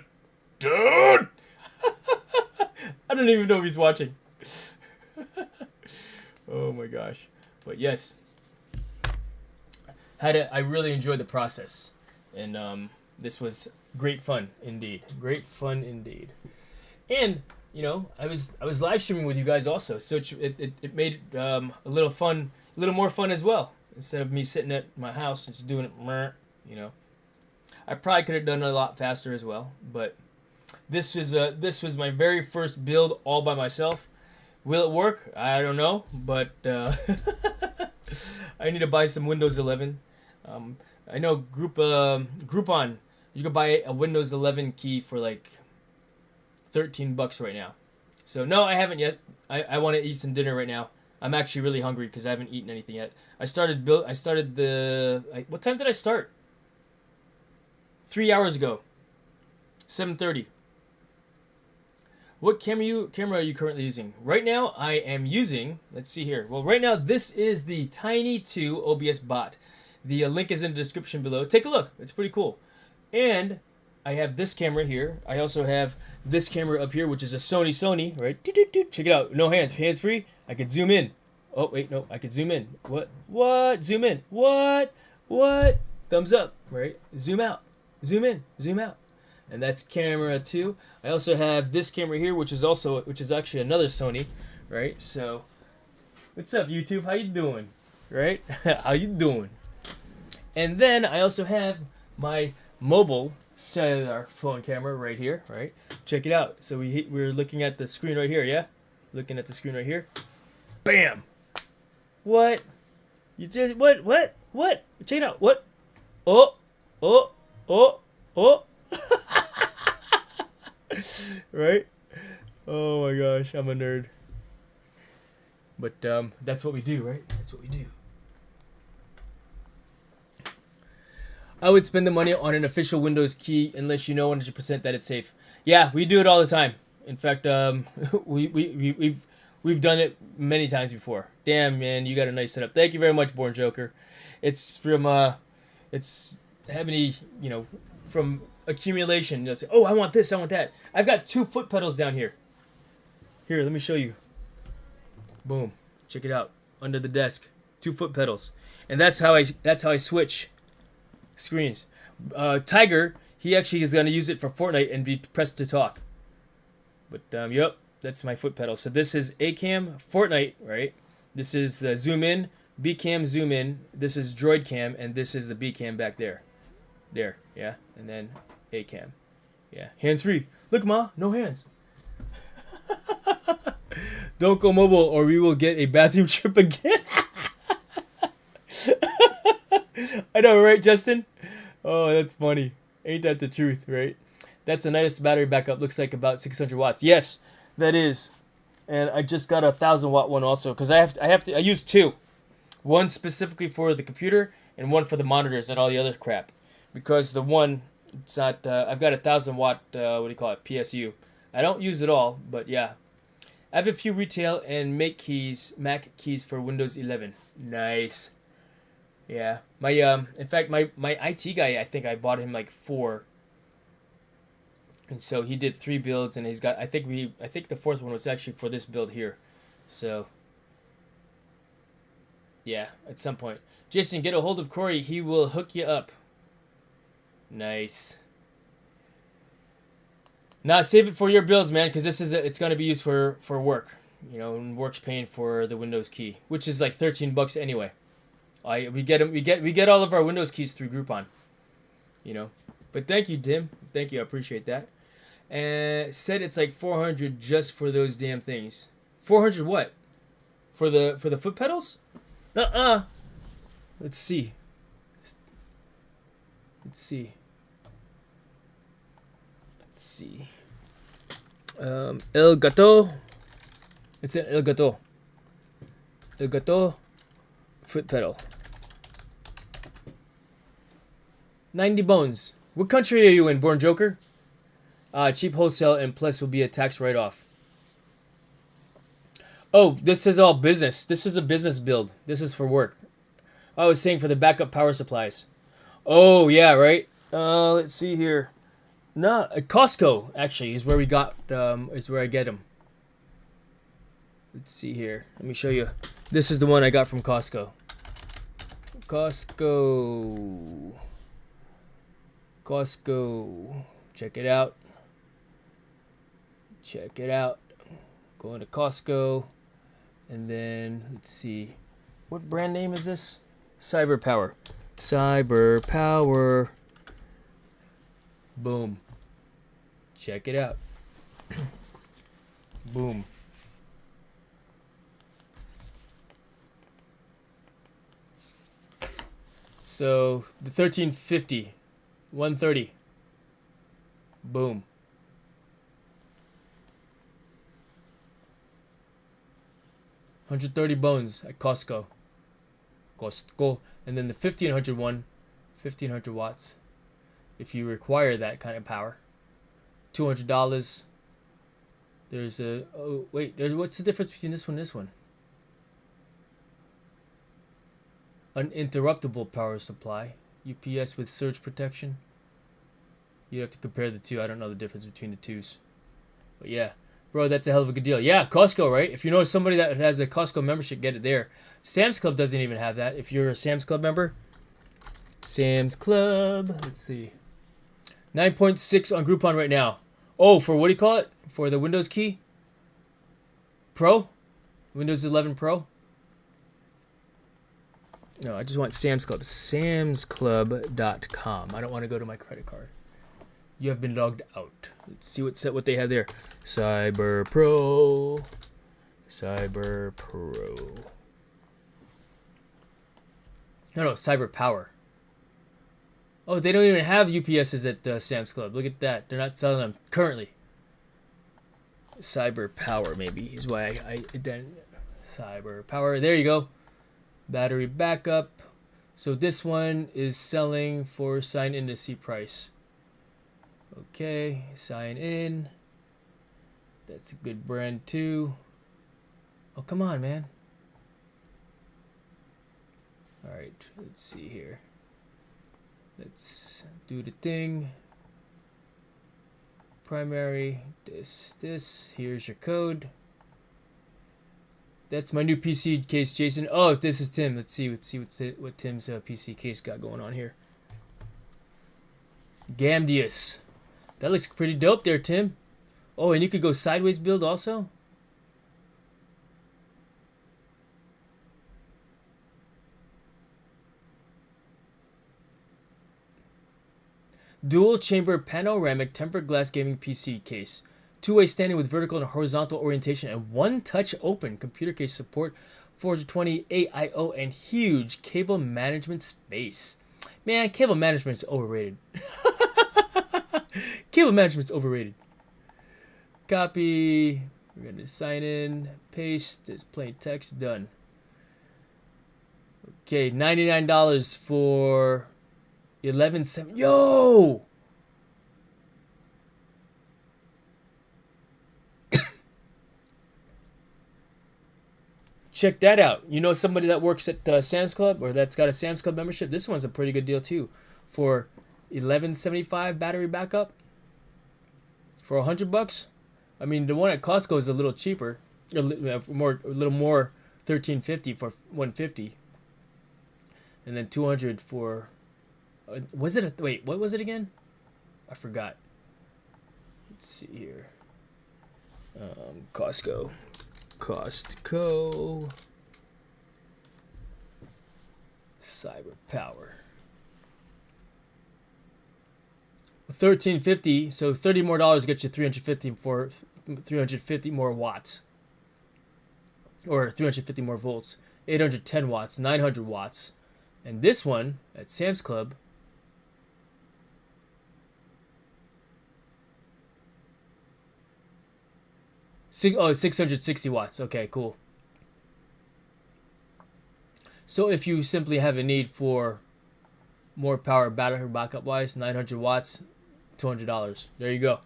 I don't even know if he's watching. Oh my gosh. But yes. I really enjoyed the process. And this was great fun indeed. And, you know, I was live streaming with you guys also, so it made it a little more fun as well. Instead of me sitting at my house and just doing it, you know. I probably could have done it a lot faster as well, but This was my very first build all by myself. Will it work? I don't know, but I need to buy some Windows 11. I know Groupon, you can buy a Windows 11 key for like $13 right now. So no, I haven't yet. I want to eat some dinner right now. I'm actually really hungry because I haven't eaten anything yet. What time did I start? 3 hours ago. 7:30. What camera are you currently using? Right now, I am using, let's see here. Well, right now, this is the Tiny 2 OBS bot. The link is in the description below. Take a look. It's pretty cool. And I have this camera here. I also have this camera up here, which is a Sony, right? Check it out. No hands. Hands free. I could zoom in. Oh, wait, no. I could zoom in. What? Zoom in. What? Thumbs up, right? Zoom out. Zoom in. Zoom out. And that's camera 2. I also have this camera here, which is actually another Sony, right? So, what's up, YouTube? How you doing? Right? How you doing? And then I also have my mobile cellular phone camera right here, right? Check it out. So we're looking at the screen right here, yeah? Looking at the screen right here. Bam! What? You just what? Check it out. What? Oh. Right? Oh my gosh, I'm a nerd. But that's what we do, right? That's what we do. I would spend the money on an official Windows key unless you know 100% that it's safe. Yeah, we do it all the time. In fact, we've done it many times before. Damn, man, you got a nice setup. Thank you very much, Born Joker. It's from it's heavy, from accumulation. You'll say, oh, I want this, I want that. I've got 2 foot pedals down here. Here, let me show you. Boom, check it out. Under the desk, 2 foot pedals, and that's how I switch screens. Tiger, he actually is going to use it for Fortnite and be pressed to talk. But yep, that's my foot pedal. So this is A cam, Fortnite, right? This is the zoom in, B cam, zoom in. This is Droid cam, and this is the B cam back there. There, yeah, and then A cam, yeah. Hands free. Look, ma, no hands. Don't go mobile, or we will get a bathroom trip again. I know, right, Justin? Oh, that's funny. Ain't that the truth, right? That's the nicest battery backup. Looks like about 600 watts. Yes, that is. And I just got a 1,000-watt one also because I use 2. One specifically for the computer and one for the monitors and all the other crap. Because the one, it's not. I've got a 1,000-watt. What do you call it? PSU. I don't use it all, but yeah. I have a few retail and Mac keys for Windows 11. Nice. Yeah, in fact, my IT guy, I think I bought him like 4, and so he did 3 builds, and he's got, I think the 4th one was actually for this build here, so yeah, at some point, Jason, get a hold of Corey, he will hook you up. Nice. Now save it for your builds, man, because it's gonna be used for work, and work's paying for the Windows key, which is like $13 anyway. We get all of our Windows keys through Groupon, But thank you, Tim. Thank you. I appreciate that. And said it's like 400 just for those damn things. 400 what? For the foot pedals? Let's see. Let's see. El Gato. It's an El Gato. El Gato foot pedal. 90 bones. What country are you in, Born Joker? Cheap wholesale and plus will be a tax write-off. Oh, this is all business. This is a business build. This is for work. I was saying for the backup power supplies. Oh, yeah, right? Let's see here. No, Costco, actually, is where we got, is where I get them. Let's see here. Let me show you. This is the one I got from Costco. Costco. Check it out. Going to Costco. And then, let's see. What brand name is this? Cyberpower. Boom. Check it out. Boom. So the 1350, 130. Boom. $130 bones at Costco. And then the 1500 one, 1500 watts. If you require that kind of power, $200. There's a what's the difference between this one and this one? Uninterruptible power supply, UPS with surge protection. You'd have to compare the two. I don't know the difference between the twos. But yeah, bro, that's a hell of a good deal. Yeah, Costco, right? If you know somebody that has a Costco membership, get it there. Sam's Club doesn't even have that. If you're a Sam's Club member, Sam's Club, let's see. 9.6 on Groupon right now. Oh, for what do you call it? For the Windows key? Pro? Windows 11 Pro? No, I just want Sam's Club. Samsclub.com. I don't want to go to my credit card. You have been logged out. Let's see what they have there. Cyber Pro. Cyber Pro. No, Cyber Power. Oh, they don't even have UPSs at Sam's Club. Look at that. They're not selling them currently. Cyber Power, maybe, is why I then Cyber Power. There you go. Battery backup. So this one is selling for sign in to see price. Okay, sign in. That's a good brand too. Oh, come on, man. All right, let's see here. Let's do the thing. Primary, this. Here's your code. That's my new PC case, Jason. Oh, this is Tim. Let's see what Tim's PC case got going on here. Gamdius. That looks pretty dope there, Tim. Oh, and you could go sideways build also? Dual chamber panoramic tempered glass gaming PC case. Two-way standing with vertical and horizontal orientation and one-touch open computer case support, 420 AIO, and huge cable management space. Man, cable management's overrated. Cable management's overrated. Copy. We're going to sign in. Paste. This plain text. Done. Okay, $99 for 11.7. Yo! Check that out. You know somebody that works at Sam's Club or that's got a Sam's Club membership? This one's a pretty good deal too. For $11.75 battery backup for $100. I mean, the one at Costco is a little cheaper, a little more, $13.50 for $150, and then $200 for. Wait, what was it again? I forgot. Let's see here. Costco. Cyber Power. $13.50, so $30 more gets you 350 more watts, or 350 more volts. 810 watts, 900 watts, and this one at Sam's Club. Oh, 660 watts. Okay, cool. So if you simply have a need for more power battery backup wise, 900 watts, $200. There you go.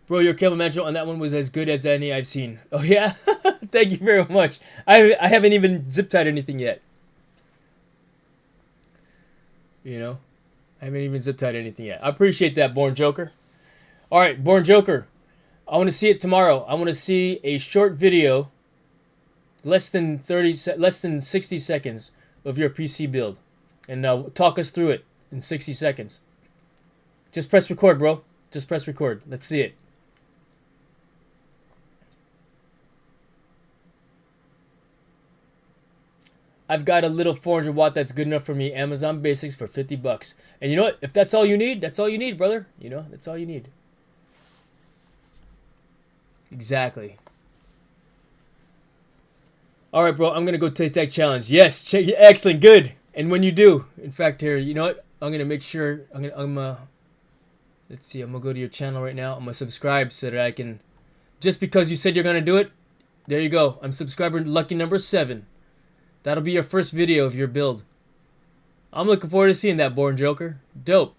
Bro, your cable management on that one was as good as any I've seen. Oh yeah? Thank you very much. I haven't even zip tied anything yet. You know? I haven't even zip tied anything yet. I appreciate that, Born Joker. Alright, Born Joker. I want to see it tomorrow. I want to see a short video, less than 60 seconds of your PC build, and talk us through it in 60 seconds. Just press record, bro. Just press record. Let's see it. I've got a little 400 watt that's good enough for me. Amazon Basics for $50. And you know what? If that's all you need, that's all you need, brother. You know, that's all you need. Exactly. All right, bro. I'm gonna go take that challenge. Yes, check. Excellent, good. And when you do, in fact, here, you know what? I'm gonna make sure. Let's see. I'm gonna go to your channel right now. I'm gonna subscribe so that I can. Just because you said you're gonna do it, there you go. I'm subscriber lucky number 7. That'll be your first video of your build. I'm looking forward to seeing that, Born Joker. Dope.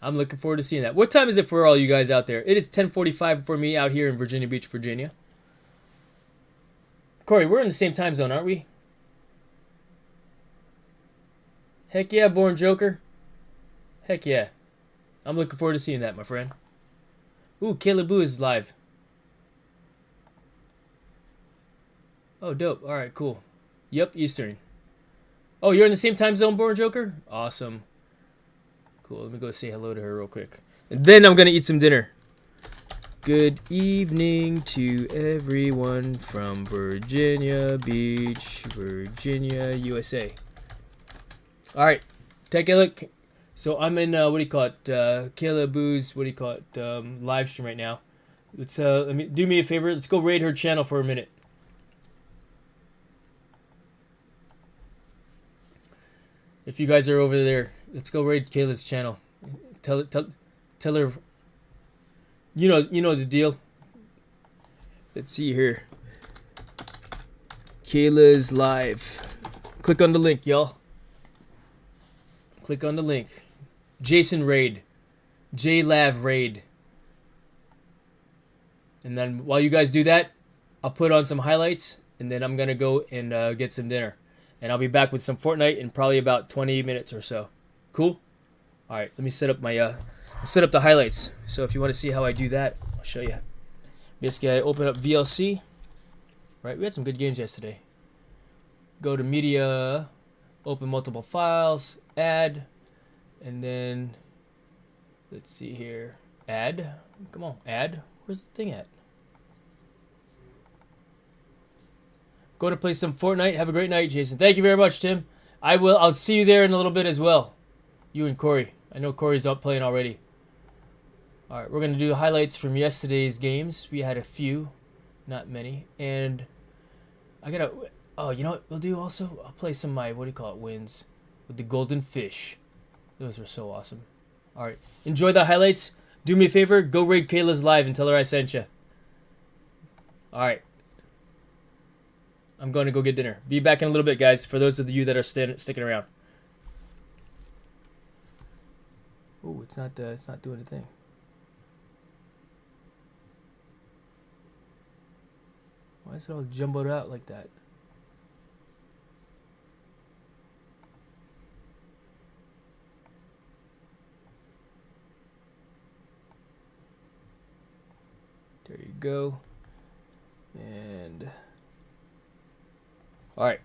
I'm looking forward to seeing that. What time is it for all you guys out there? It is 10:45 for me out here in Virginia Beach, Virginia. Corey, we're in the same time zone, aren't we? Heck yeah, Born Joker. Heck yeah. I'm looking forward to seeing that, my friend. Ooh, Caleb Boo is live. Oh, dope. All right, cool. Yep, Eastern. Oh, you're in the same time zone, Born Joker? Awesome. Cool, let me go say hello to her real quick. And then I'm going to eat some dinner. Good evening to everyone from Virginia Beach, Virginia, USA. All right, take a look. So I'm in, what do you call it? Caleb Boo's, what do you call it? Live stream right now. Let's, do me a favor. Let's go raid her channel for a minute. If you guys are over there, let's go raid Kayla's channel. Tell her. You know the deal. Let's see here. Kayla's live. Click on the link, y'all. Click on the link. Jason raid. JLav raid. And then while you guys do that, I'll put on some highlights, and then I'm gonna go and get some dinner. And I'll be back with some Fortnite in probably about 20 minutes or so. Cool? All right, let me set up my set up the highlights. So if you want to see how I do that, I'll show you. Basically, I open up VLC. Right, we had some good games yesterday. Go to media, open multiple files, add, and then let's see here. Add. Come on, add. Where's the thing at? Go to play some Fortnite. Have a great night, Jason. Thank you very much, Tim. I'll see you there in a little bit as well. You and Corey. I know Corey's out playing already. All right, we're going to do highlights from yesterday's games. We had a few, not many. And I got to... Oh, you know what we'll do also? I'll play some of my, what do you call it, wins with the golden fish. Those were so awesome. All right, enjoy the highlights. Do me a favor. Go raid Kayla's live and tell her I sent you. All right. I'm going to go get dinner. Be back in a little bit, guys, for those of you that are sticking around. Oh, it's not doing a thing. Why is it all jumbled out like that? There you go. And... Alright.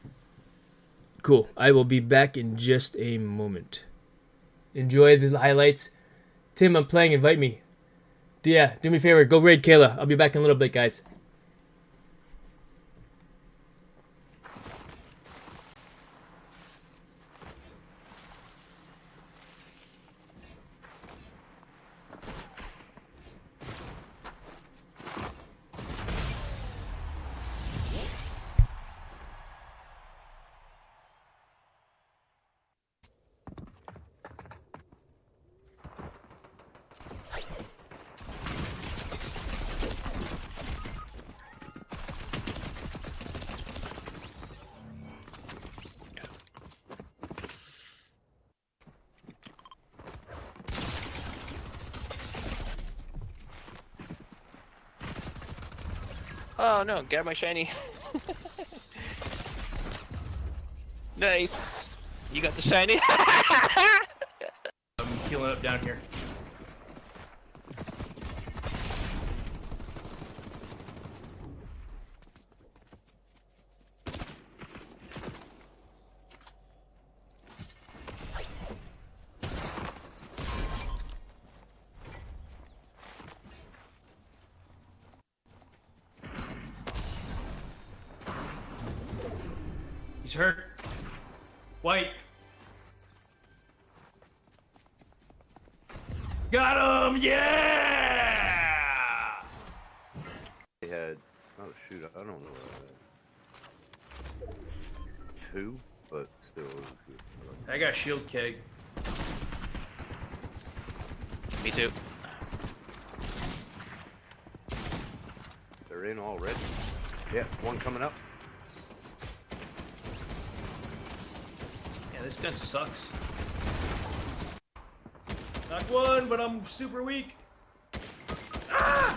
Cool. I will be back in just a moment. Enjoy the highlights. Tim, I'm playing. Invite me. Yeah, do me a favor. Go raid Kayla. I'll be back in a little bit, guys. Oh no, grab my shiny. Nice. You got the shiny? I'm healing up down here. He's hurt. White. Got him! Yeah! They had, oh shoot, I don't know what I had. 2, but still. It was good. I got shield keg. Me too. They're in already. Yeah, one coming up. Yeah, this gun sucks. Knock one, but I'm super weak. Ah!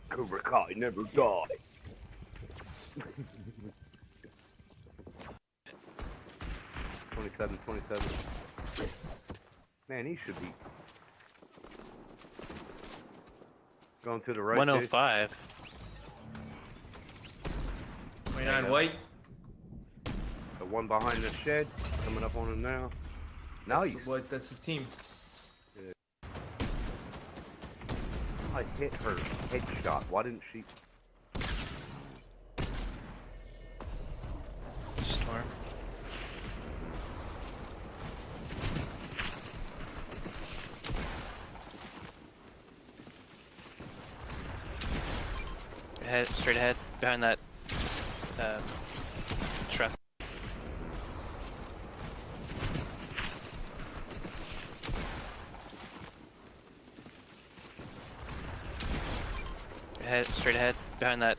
Cobra Kai never die. 27, 27. Man, he should be going to the right. 105. 29 white. The one behind the shed coming up on him now. Nice. That's the team. I hit her headshot. Why didn't she? Storm. Ahead, straight ahead, behind that truck. Ahead, straight ahead, behind that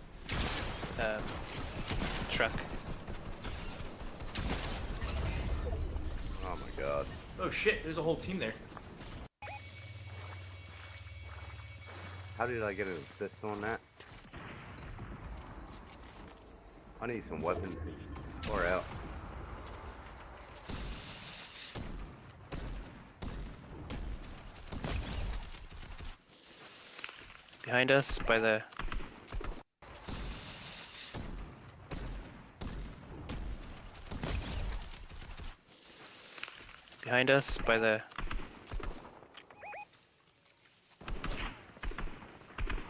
truck. Oh my god. Oh shit, there's a whole team there. How did I get an assist on that? I need some weapons or out. Behind us by the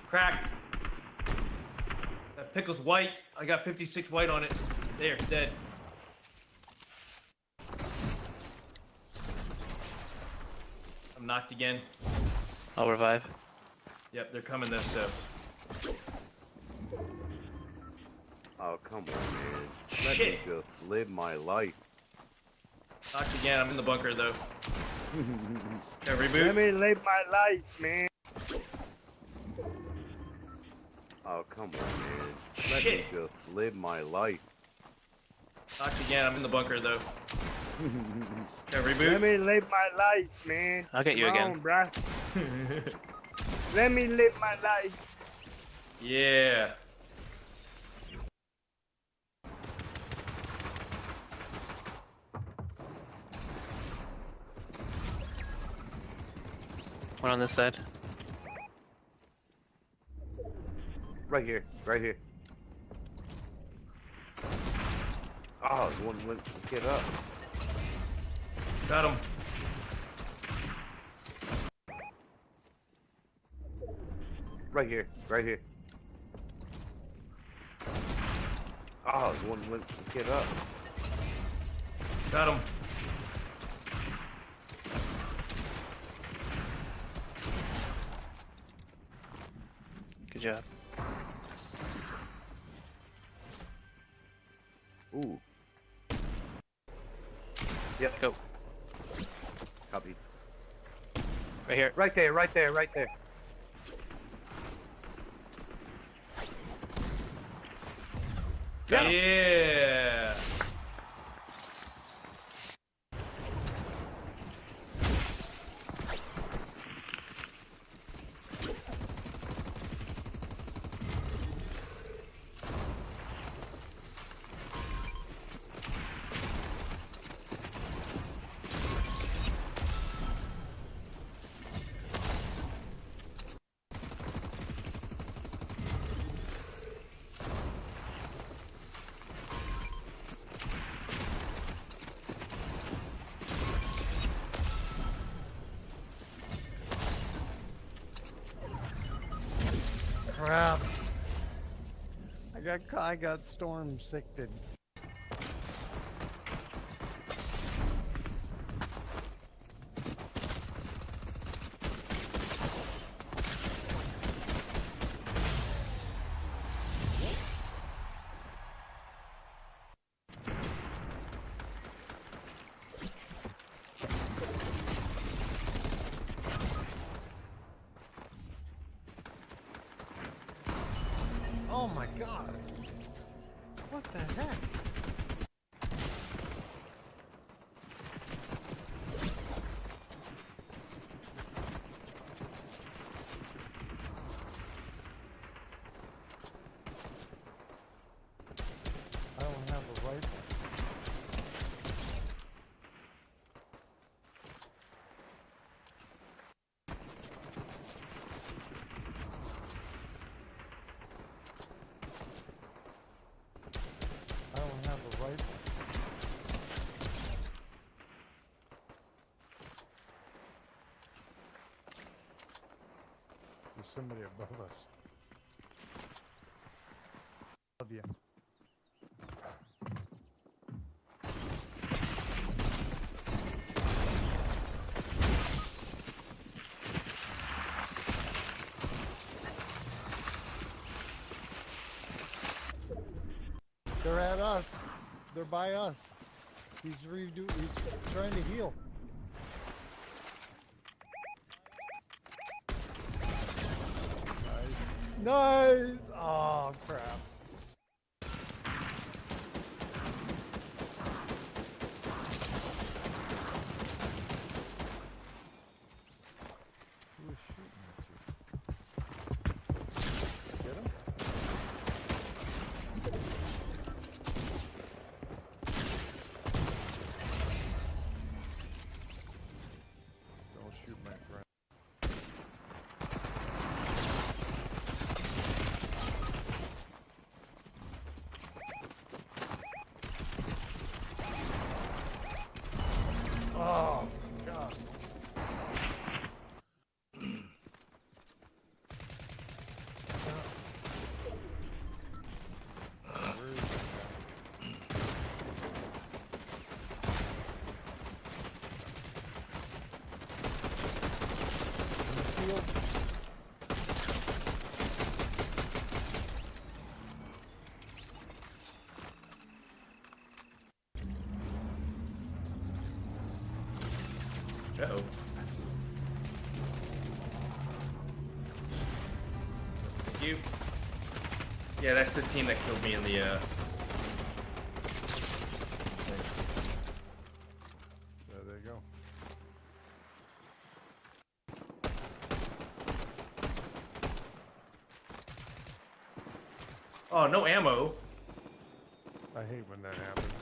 Cracked. That pickle's white. I got 56 white on it. There, dead. I'm knocked again. I'll revive. Yep, they're coming this so. Oh, come on, man. Let Shit. me just live my life. Knocked again. I'm in the bunker though. Can I Let reboot? me live my life, man. Oh, come on, man. Let me Shit. just live my life. Knocked again. I'm in the bunker though. Can I Let reboot? me live my life, man. I'll get you Come again. on, bruh. Let me live my life. Yeah. One on this side. Right here, right here. Oh, one went to get up. Got him. Right here, right here. Oh, one went to get up. Got him. Good job. Ooh. Yep. Go. Copy. Right here. Right there, right there, right there. Got him. Yeah. crap. I got storm sicked. Oh my god. What the heck? I don't have a rifle. I don't have a rifle. There's somebody above us. Love you. They're at us. They're by us. He's trying to heal. Nice. Nice. Oh crap. Who was shooting at you? Get him? Don't shoot my friend. Oh god. Where is he? In the field? Uh-oh. Thank you. Yeah, that's the team that killed me in the, There they go. Oh, no ammo. I hate when that happens.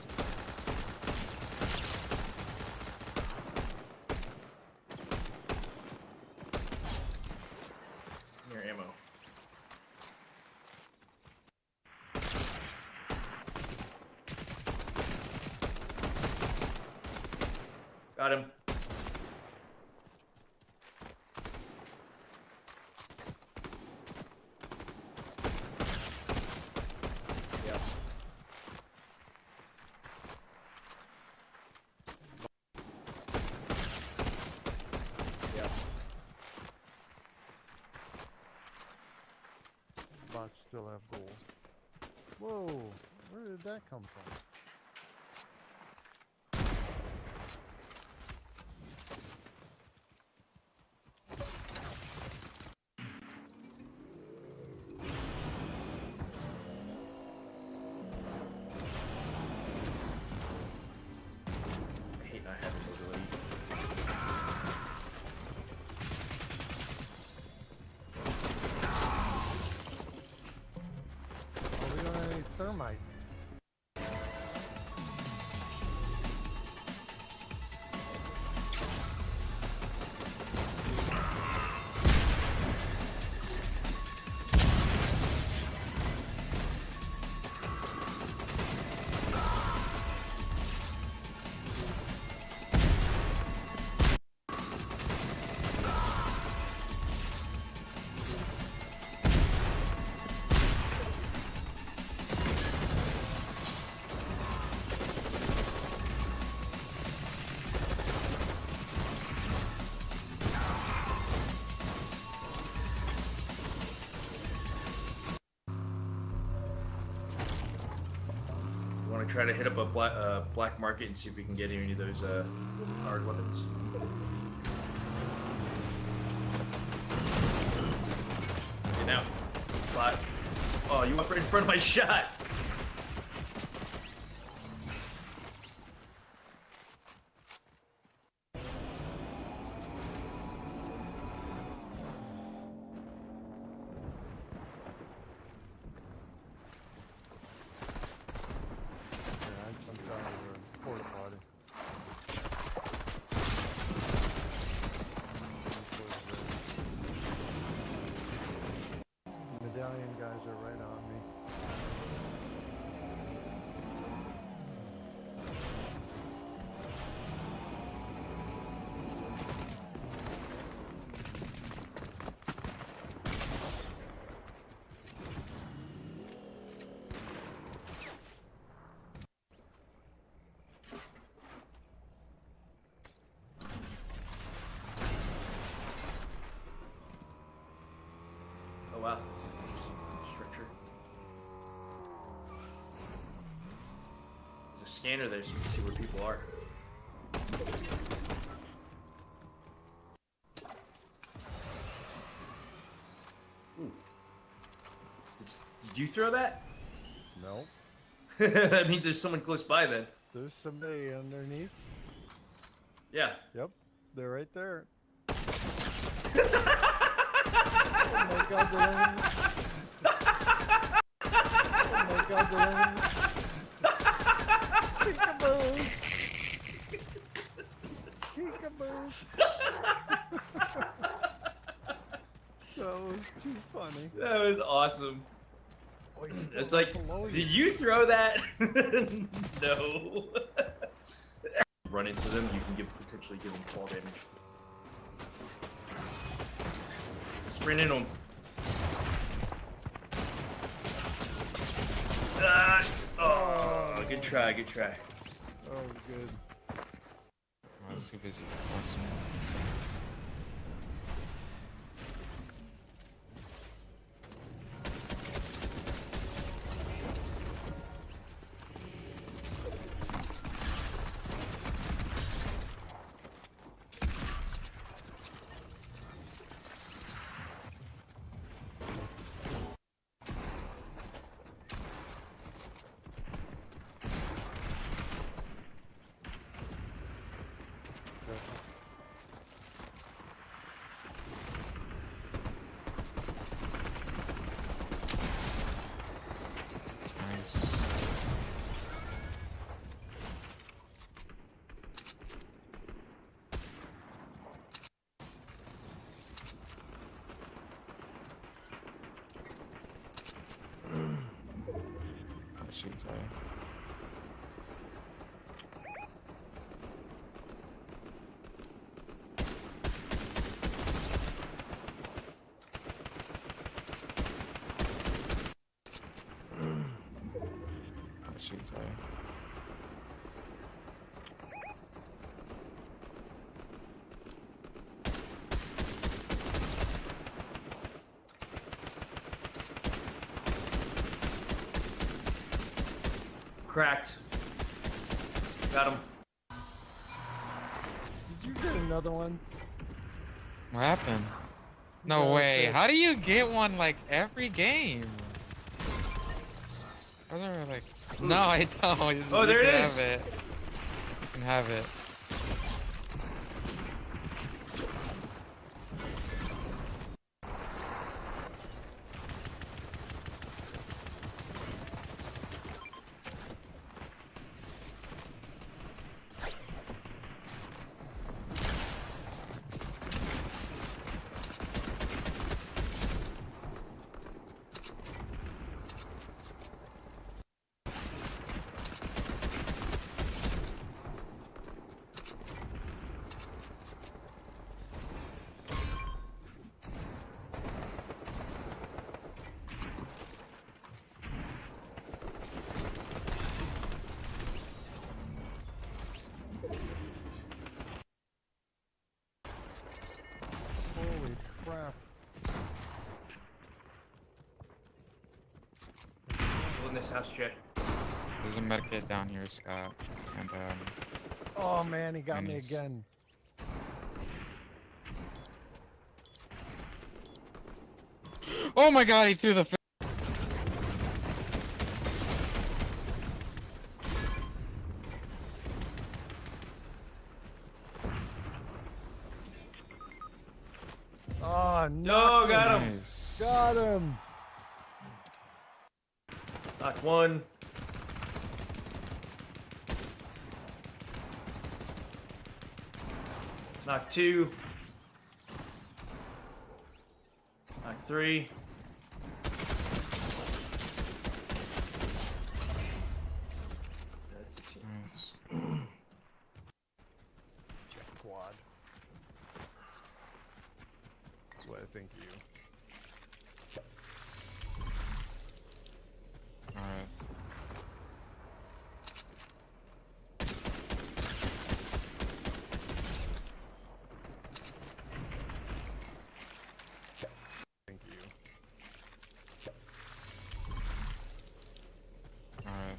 Here, ammo. Got him. Yep. Yep. Bots still have gold. Whoa, where did that come from? I hate not having mobility. Oh, we don't have any thermite. try to hit up a black market and see if we can get any of those hard weapons. Get out. Black. Oh, you went right in front of my shot. I'm trying to porta potty. Medallion guys are right on me. Oh wow, that's an interesting structure. There's a scanner there so you can see where people are. Ooh. Did you throw that? Nope. That means there's someone close by then. There's somebody underneath. Yeah. Yep. They're right there. Oh my god, they're in. Oh my god, they're in. Peekaboo! Peekaboo! That was too funny. That was awesome. Oh, he's still It's like, below did you throw that? No. Run into them, you can potentially give them fall damage. Sprint in them. Ah! Oh, good try, good try. Oh, good. I was too busy watching. Nice. Oh, shoot, sorry. Oh, shoot, sorry. Cracked. Got him. Did you get another one? What happened? No Yeah, way. okay. How do you get one like every game? Those are like. No, I don't. Oh, there you it can is. Have it. You can have it. Holy crap. People in this house, Jay. There's a medkit down here, Scott. And Oh man, he got me Minis. again. oh my God, he threw the. Oh No, got him. Nice. Got him. Knock one. Knock two. Knock three. That's a team. Nice. Check quad. That's what I think of you. Alright. Thank you. Alright.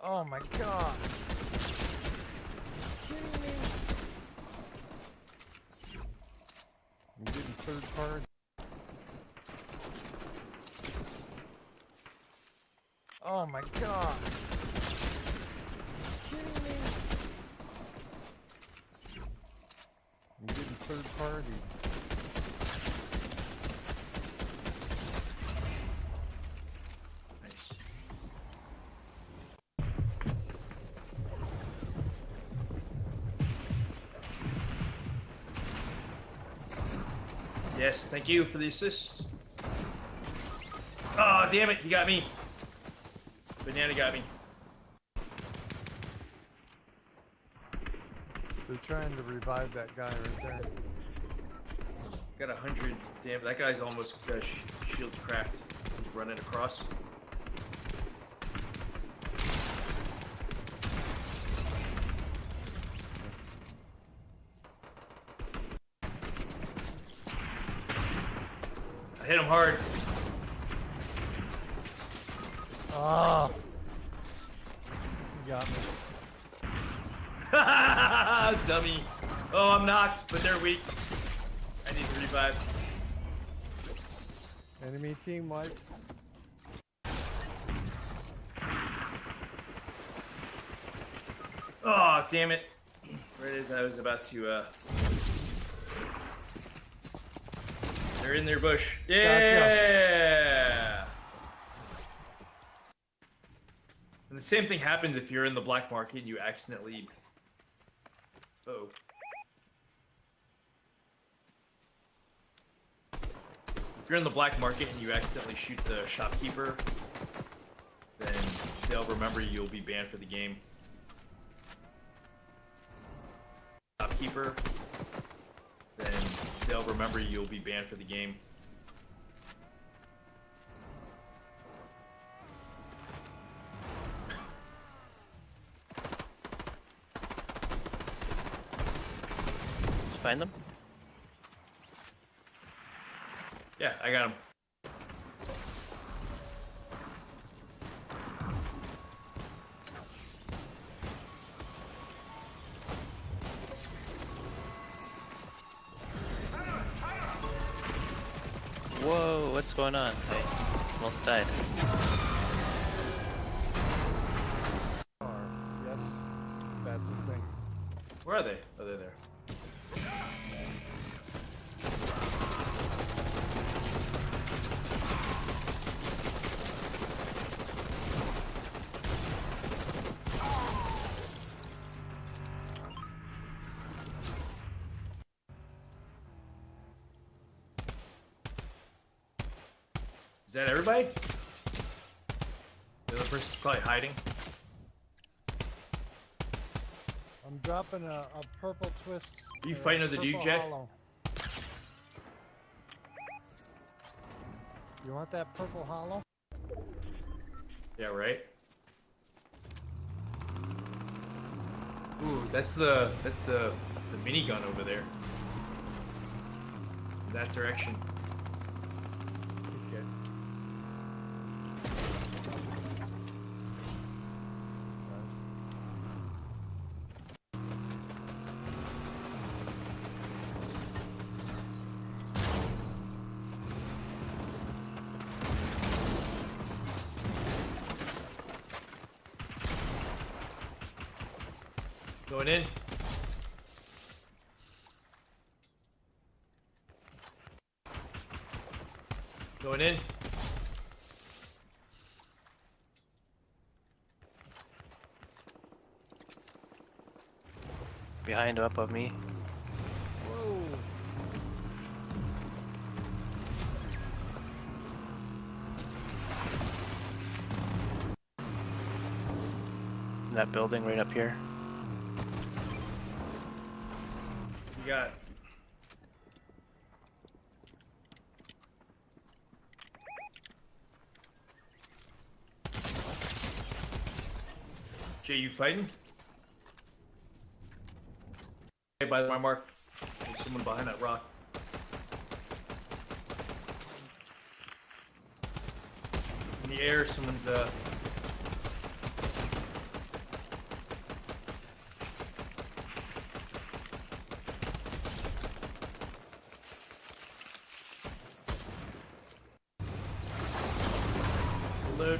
Oh my god. Kidding me? I'm getting third party. Oh my god. Kidding me? I'm getting third party. Nice. Yes, thank you for the assist. Oh, damn it, he got me. Banana got me. They're trying to revive that guy right there. Got 100. Damn, that guy's almost shield's cracked. He's running across. I hit him hard. Ah. You got me. Dummy. Oh, I'm knocked, but they're weak. I need to revive. Enemy team wipe. Oh, damn it. Where it is, I was about to, They're in their bush. Yeah! And the same thing happens if you're in the black market and you accidentally... Oh. If you're in the black market and you accidentally shoot the shopkeeper, then they'll remember you'll be banned for the game. Shopkeeper, then they'll remember you'll be banned for the game. Find them? Yeah, I got him. Whoa, what's going on? I almost died. Yes, that's the thing. Where are they? Oh, they're there. Is that everybody? The other person's probably hiding. I'm dropping a purple twist. Are you or a fighting with the dude, purple Jay? hollow. You want that purple hollow? Yeah, right. Ooh, that's the minigun over there. In that direction. Okay. Nice. Going in. Going in. Behind, up of me. Whoa. In that building right up here. You got. Jay, you fighting? Hey, by my mark. There's someone behind that rock. In the air, someone's Prelude.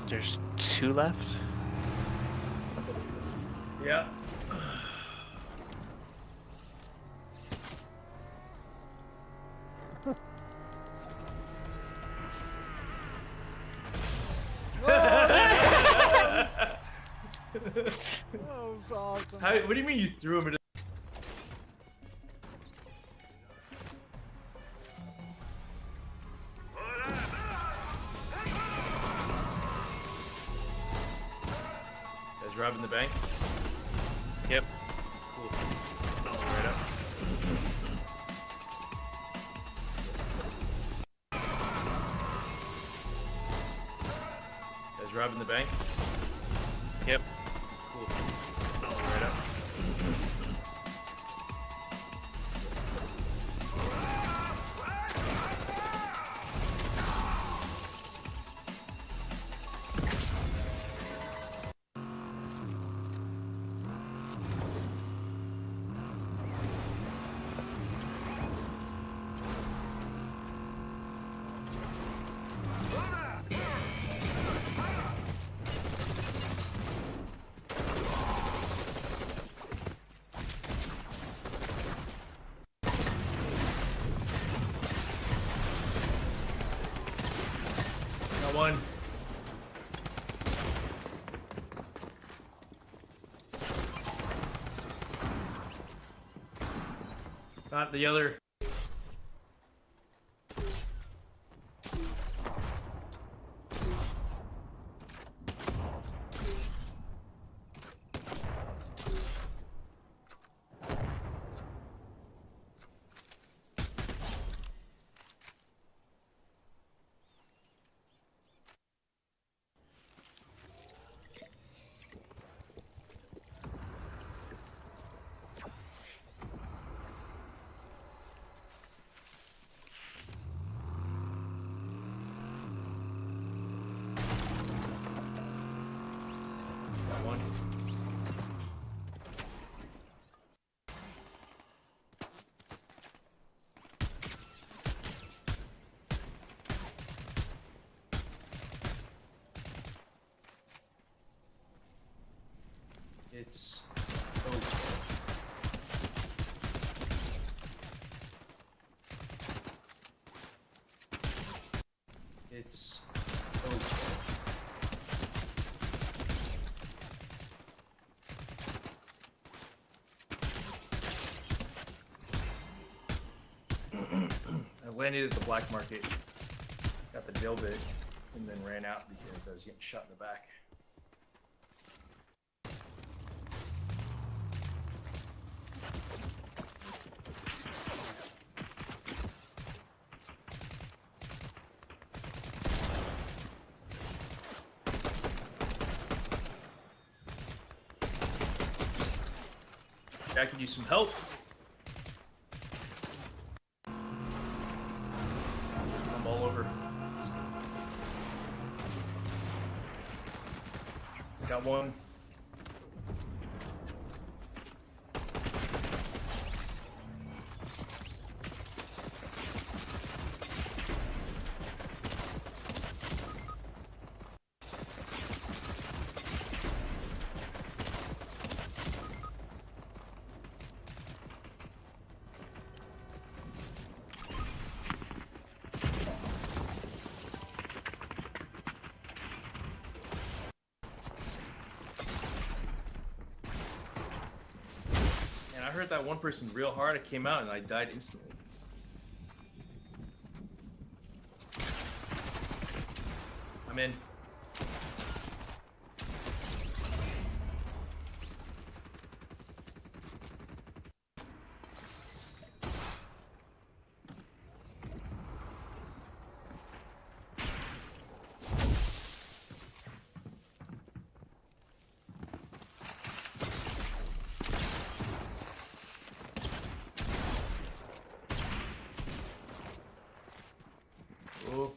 There's 2 left. Yeah. That was awesome. How, what do you mean you threw him into? Guys robbing the bank? Yep. Cool. Right up. Guys robbing the bank? Yep. Cool. Right up. Got one. Not the other. Got one. It's It's I landed at the black market. got the nail bit and then ran out because I was getting shot in the back. I could use some help. I'm all over. Got one. I hurt that one person real hard. I came out and I died instantly. I'm in. Oh.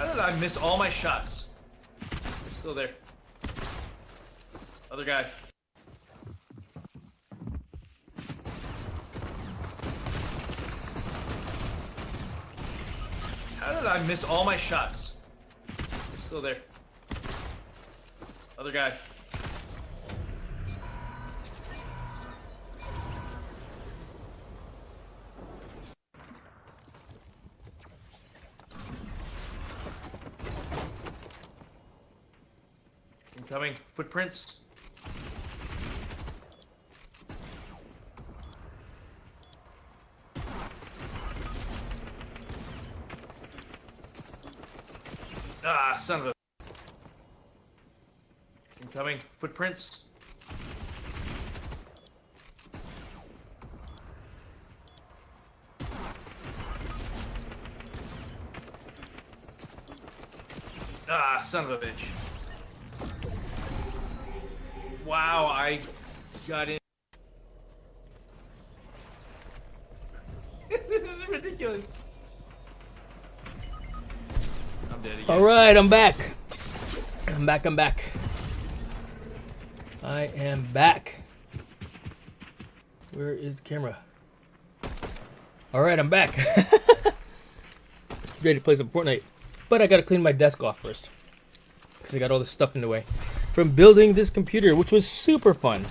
How did I miss all my shots? He's still there. Other guy. How did I miss all my shots? He's still there. Other guy. Incoming. Footprints. Ah, son of a... Incoming. Footprints. Ah, son of a bitch. Wow, I got in. This is ridiculous. right, I'm back. I'm back. I am back. Where is the camera? All right, I'm back. Ready to play some Fortnite. But I gotta clean my desk off first, because I got all this stuff in the way from building this computer, which was super fun.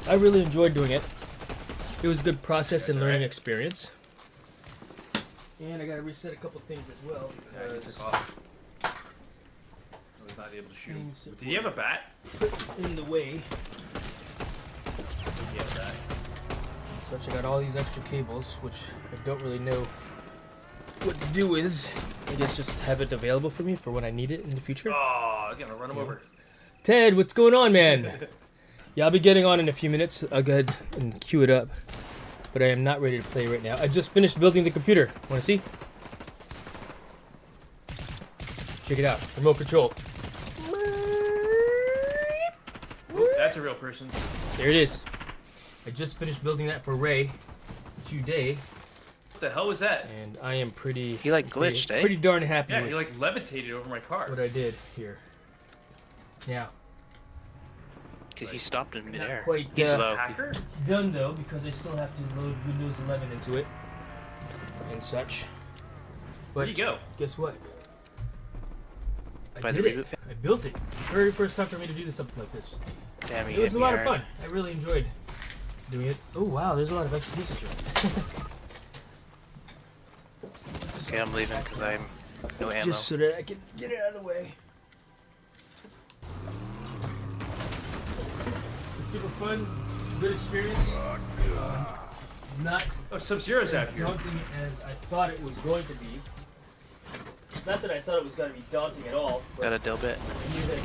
I really enjoyed doing it. It was a good process and learning experience. And I gotta reset a couple things as well, Yeah, he because took off. I was not able to shoot. Things Did he have a bat? in the way. Did he have a bat? So I got all these extra cables, which I don't really know what to do with. I guess just have it available for me for when I need it in the future. Oh, I was gonna run him over. Ted, what's going on, man? Yeah, I'll be getting on in a few minutes. I'll go ahead and queue it up. But I am not ready to play right now. I just finished building the computer. Want to see? Check it out. Remote control. Ooh, that's a real person. There it is. I just finished building that for Ray today. What the hell was that? And I am pretty... He, like, glitched, eh? Pretty darn happy Yeah, with he like levitated over my car. what I did here. Now, He stopped in not midair. quite He's low. Hacker? done though, because I still have to load Windows 11 into it and such. Where'd But you go? guess what? I By the did it. reboot? I built it. Very first time for me to do something like this. Damn, he It was hit a me lot of hard. fun. I really enjoyed doing it. Oh wow, there's a lot of extra pieces here. Okay, I'm leaving because I'm no ammo. Just so that I can get it out of the way. It's super fun, good experience. Not Oh, Sub-Zero's as out here. daunting as I thought it was going to be. Not that I thought it was going to be daunting at all, but Got a dill bit. I knew that I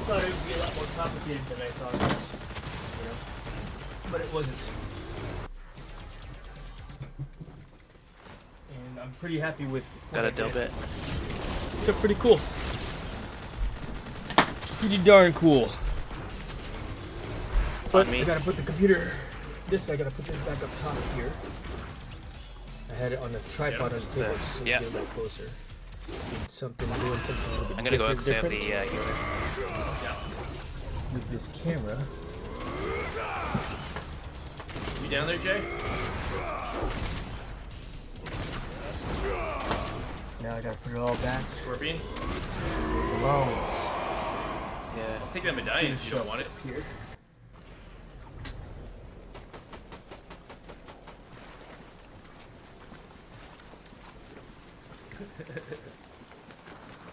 thought it would be a lot more complicated than I thought it was. You know? But it wasn't. And I'm pretty happy with what Got I a dill did. bit. It's pretty cool. Pretty darn cool. But me. I gotta put the computer. I gotta put this back up top here. I had it on the tripod on the table just so we Yeah. get a little closer. Doing something a little bit I'm gonna go out different, because I have the unit. with this camera. You down there, Jay? So now I gotta put it all back. Scorpion? Bones. Yeah. I'll take that medallion if you don't want it. Here.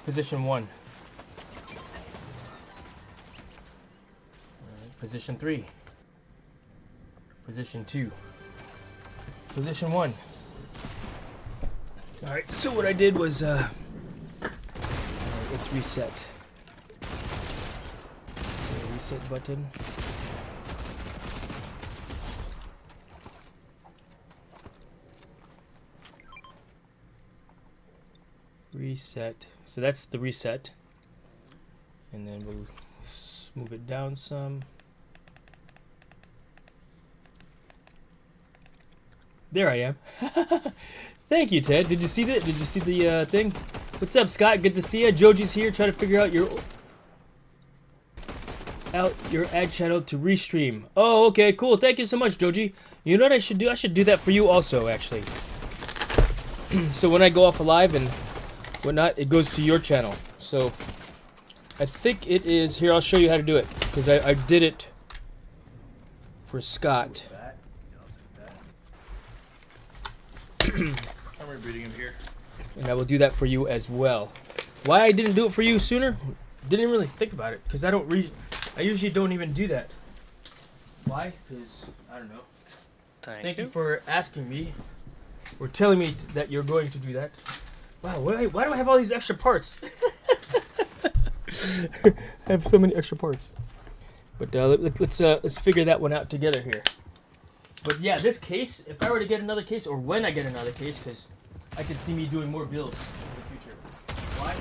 Position 1. Alright, position 3. Position 2. Position 1. Alright, so what I did was, let's reset. So reset button. Reset. So that's the reset. And then we'll move it down some. There I am. Thank you, Ted. Did you see that? Did you see the thing? What's up, Scott? Good to see you. Joji's here trying to figure out your ad channel to restream. Oh, okay, cool. Thank you so much, Joji. You know what I should do? I should do that for you also, actually. So when I go off live and whatnot, it goes to your channel. So I think it is here. I'll show you how to do it because I did it for Scott. I'm rebooting him here. And I will do that for you as well. Why I didn't do it for you sooner? Didn't really think about it because I usually don't even do that. Why? Because I don't know. Thank you for asking me or telling me that you're going to do that. Wow, why do I have all these extra parts? I have so many extra parts. But let's figure that one out together here. But yeah, this case, if I were to get another case, or when I get another case, because I could see me doing more builds in the future. Why?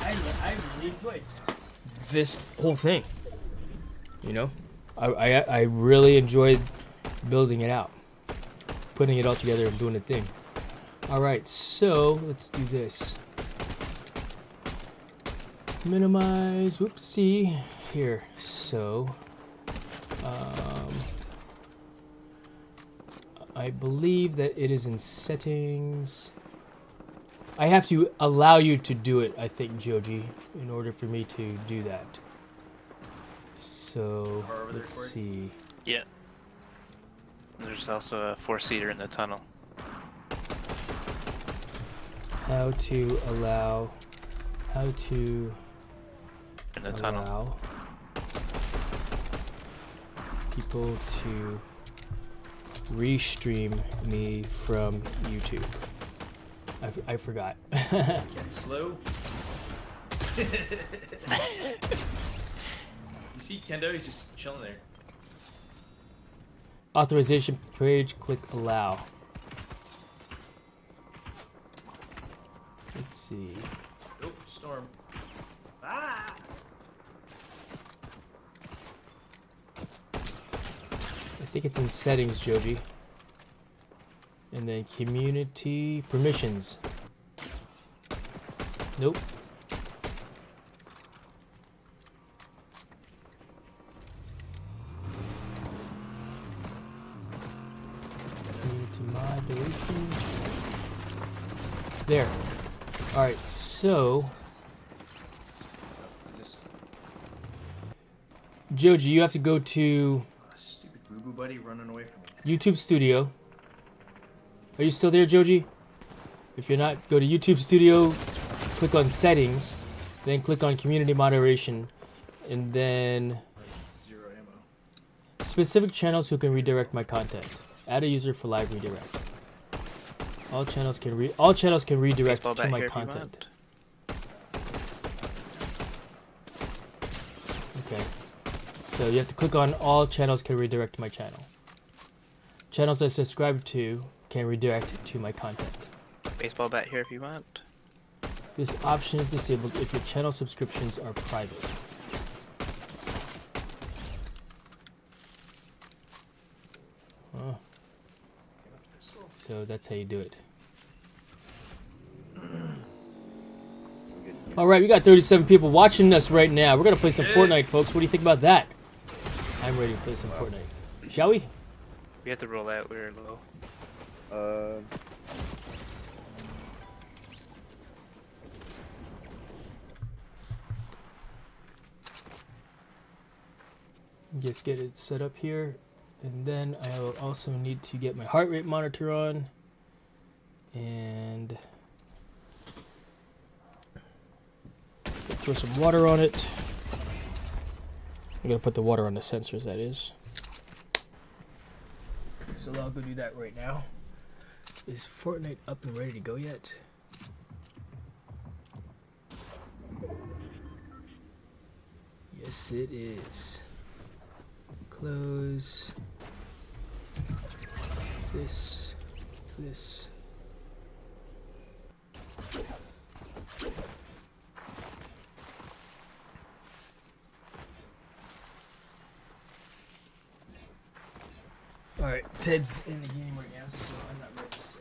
I really enjoyed this whole thing. You know, I really enjoyed building it out, putting it all together and doing the thing. All right, so let's do this. Minimize. Whoopsie. Here. So. I believe that it is in settings. I have to allow you to do it, I think, Joji, in order for me to do that. So, let's see. Yeah. There's also a 4-seater in the tunnel. How to allow. How to In the tunnel. allow people to restream me from YouTube. I forgot. Getting slow. You see Kendo? He's just chilling there. Authorization page, click allow. Let's see. Oh, storm. Ah! I think it's in settings, Joji. And then community permissions. Nope. Community moderation. There. Alright, so Is this Joji, you have to go to stupid boo boo buddy running away from me? YouTube Studio. Are you still there, Joji? If you're not, go to YouTube Studio, click on Settings, then click on Community Moderation, and then Zero ammo. specific channels who can redirect my content. Add a user for live redirect. All channels can redirect Baseball to bat my here if you content. want. Okay. So you have to click on all channels can redirect to my channel. Channels I subscribe to can redirect to my content. Baseball bat here if you want. This option is disabled if your channel subscriptions are private. Oh. So that's how you do it. Alright, we got 37 people watching us right now. We're going to play some Fortnite, folks. What do you think about that? I'm ready to play some Fortnite. Shall we? We have to roll out. We're low. Just get it set up here. And then I will also need to get my heart rate monitor on. And throw some water on it. I'm gonna put the water on the sensors, that is. So I'll go do that right now. Is Fortnite up and ready to go yet? Yes, it is. Close this. Alright, Ted's in the game right now, so I'm not ready, so.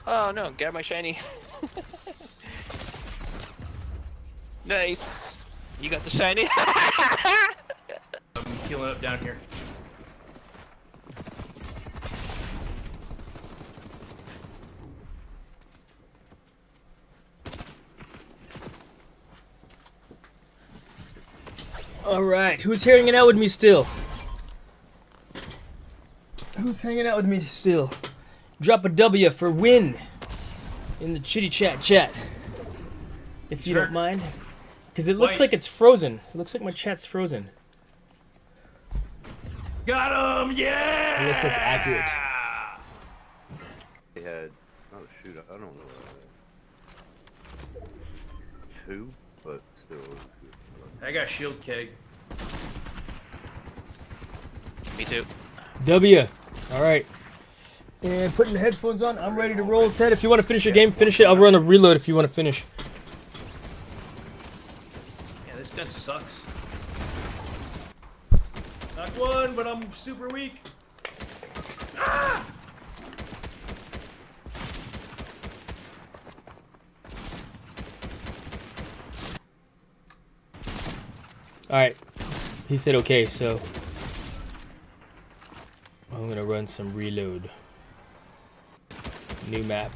Oh no, grab my shiny. Nice. You got the shiny? I'm healing up down here. Alright, who's hanging out with me still? Who's hanging out with me still? Drop a W for win in the chitty chat. If you Sure. don't mind. Because it looks Why- like it's frozen. It looks like my chat's frozen. Got him! Yeah! Unless that's accurate. They had, oh shoot, I don't know. 2? I got shield keg. Me too. W. All right. And putting the headphones on. I'm ready to roll. Ted, if you want to finish your game, finish it. I'll run a reload if you want to finish. Yeah, this gun sucks. Knocked one, but I'm super weak. Ah! All right. He said okay, so I'm gonna run some reload. New map.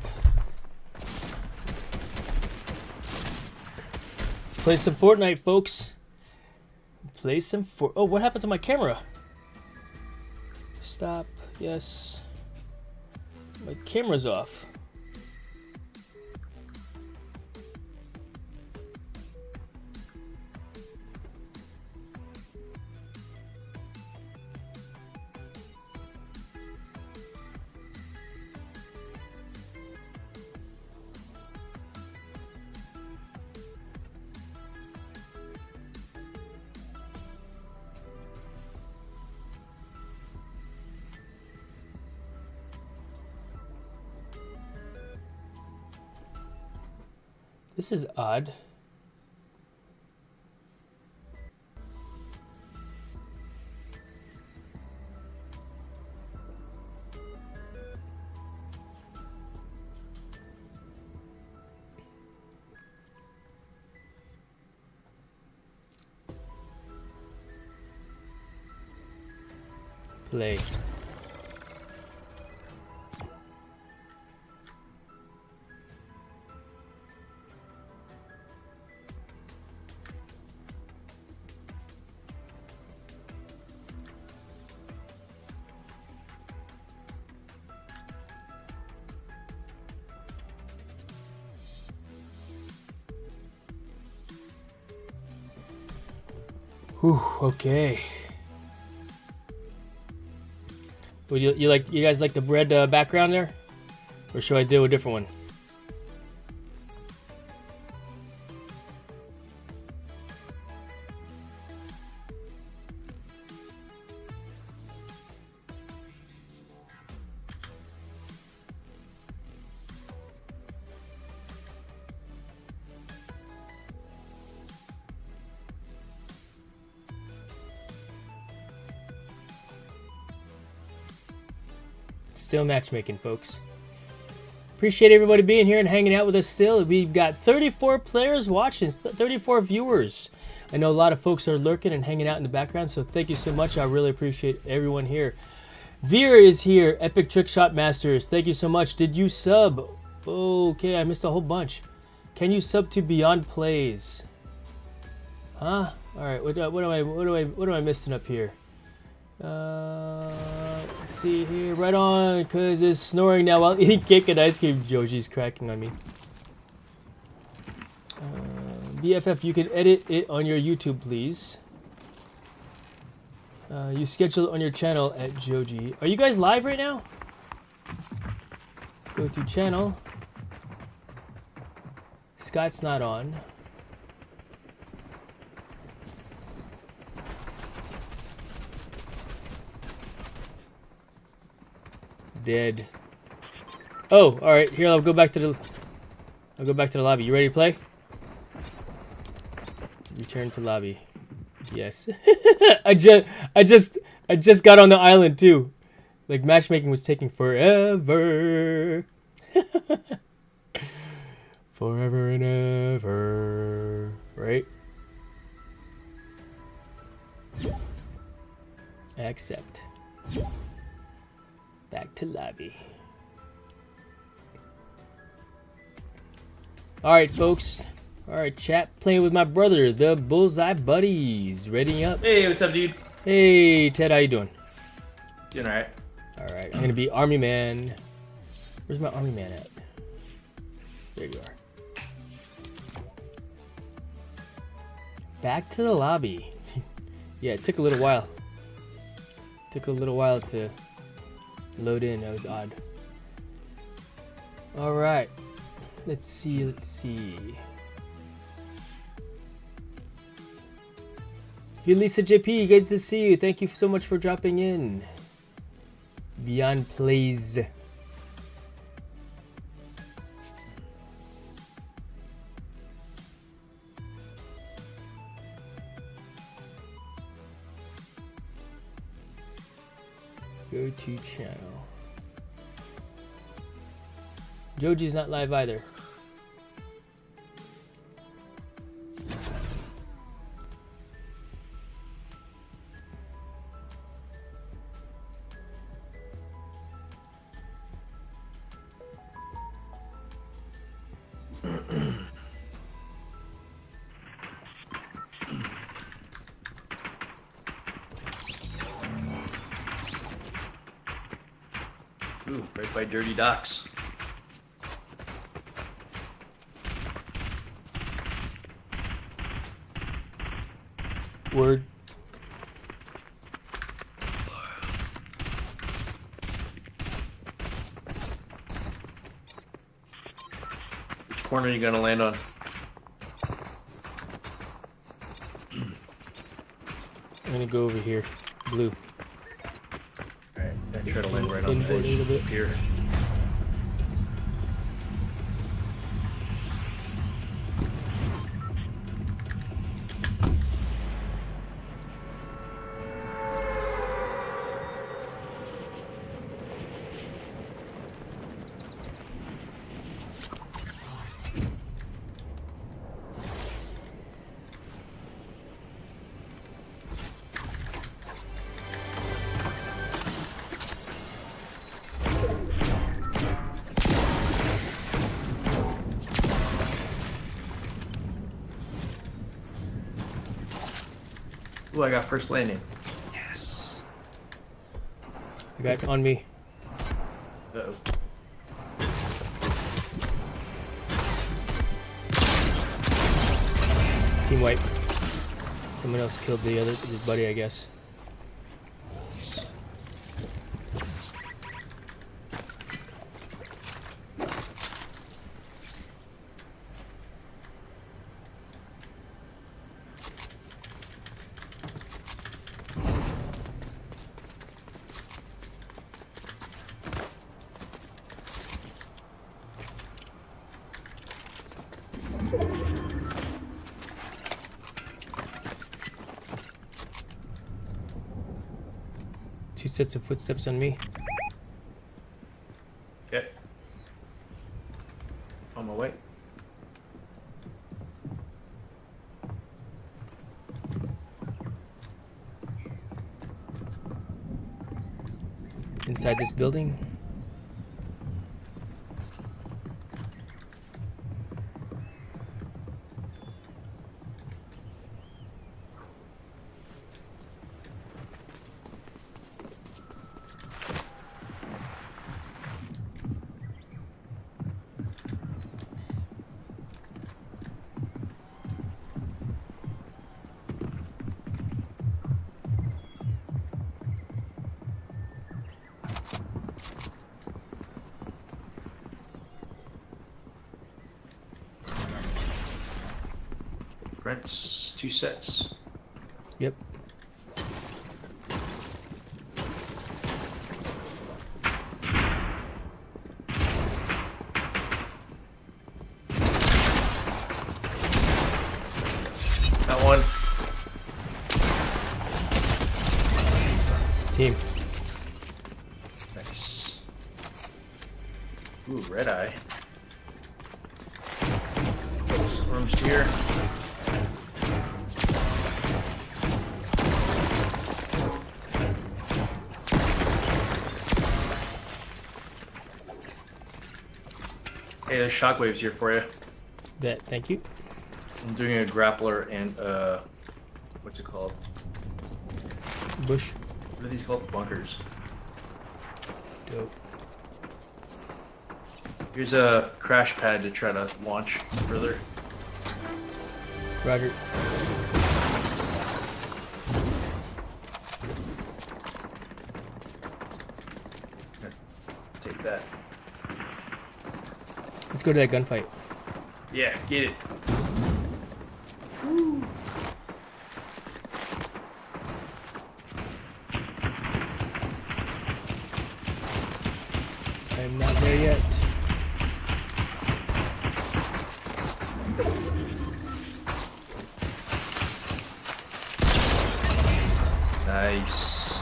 Let's play some Fortnite, folks. Play some Oh, what happened to my camera? Stop. Yes. My camera's off. This is odd. Play. Whew, okay. Would you guys like the red background there? Or should I do a different one? Still matchmaking, folks. Appreciate everybody being here and hanging out with us still. We've got 34 players watching, 34 viewers. I know a lot of folks are lurking and hanging out in the background, so thank you so much. I really appreciate everyone here. Veer is here. Epic Trick Shot Masters. Thank you so much. Did you sub? Okay, I missed a whole bunch. Can you sub to Beyond Plays? Huh? All right. What am I missing up here? Let's see here. Right on, cause it's snoring now while eating cake and ice cream. Joji's cracking on me. BFF, you can edit it on your YouTube, please. You schedule it on your channel at Joji. Are you guys live right now? Go to channel. Scott's not on. Dead. Oh, all right. Here, I'll go back to the lobby. You ready to play? Return to lobby. Yes. I just got on the island too. Like matchmaking was taking forever. Forever and ever. Right? Accept. Back to lobby. Alright, folks. Alright, chat. Playing with my brother, the Bullseye Buddies. Ready up. Hey, what's up, dude? Hey, Ted, how you doing? Doing alright. Alright, I'm gonna be Army Man. Where's my Army Man at? There you are. Back to the lobby. Yeah, it took a little while. Took a little while to load in. That was odd. All right, let's see. Hey Lisa JP, good to see you. Thank you so much for dropping in. Beyond Plays. Go to channel. Joji's not live either. Ooh, right by Dirty Docks. Word. Which corner are you gonna land on? I'm gonna go over here. Blue. Alright, I try to land right on the Inboard a little bit. edge here. Ooh, I got first landing. Yes. I got on me. Uh-oh. Team wipe. Someone else killed the other his buddy, I guess. Two sets of footsteps on me. Okay. On my way. Inside this building. Brent's 2 sets. Yep. That one. Team. Nice. Ooh, red eye. Storms here. Hey, there's shockwaves here for you. Bet. Thank you. I'm doing a grappler and what's it called? Bush. What are these called? Bunkers. Dope. Here's a crash pad to try to launch further. Roger. Take that. Let's go to that gunfight. Yeah, get it. Not there yet. Nice.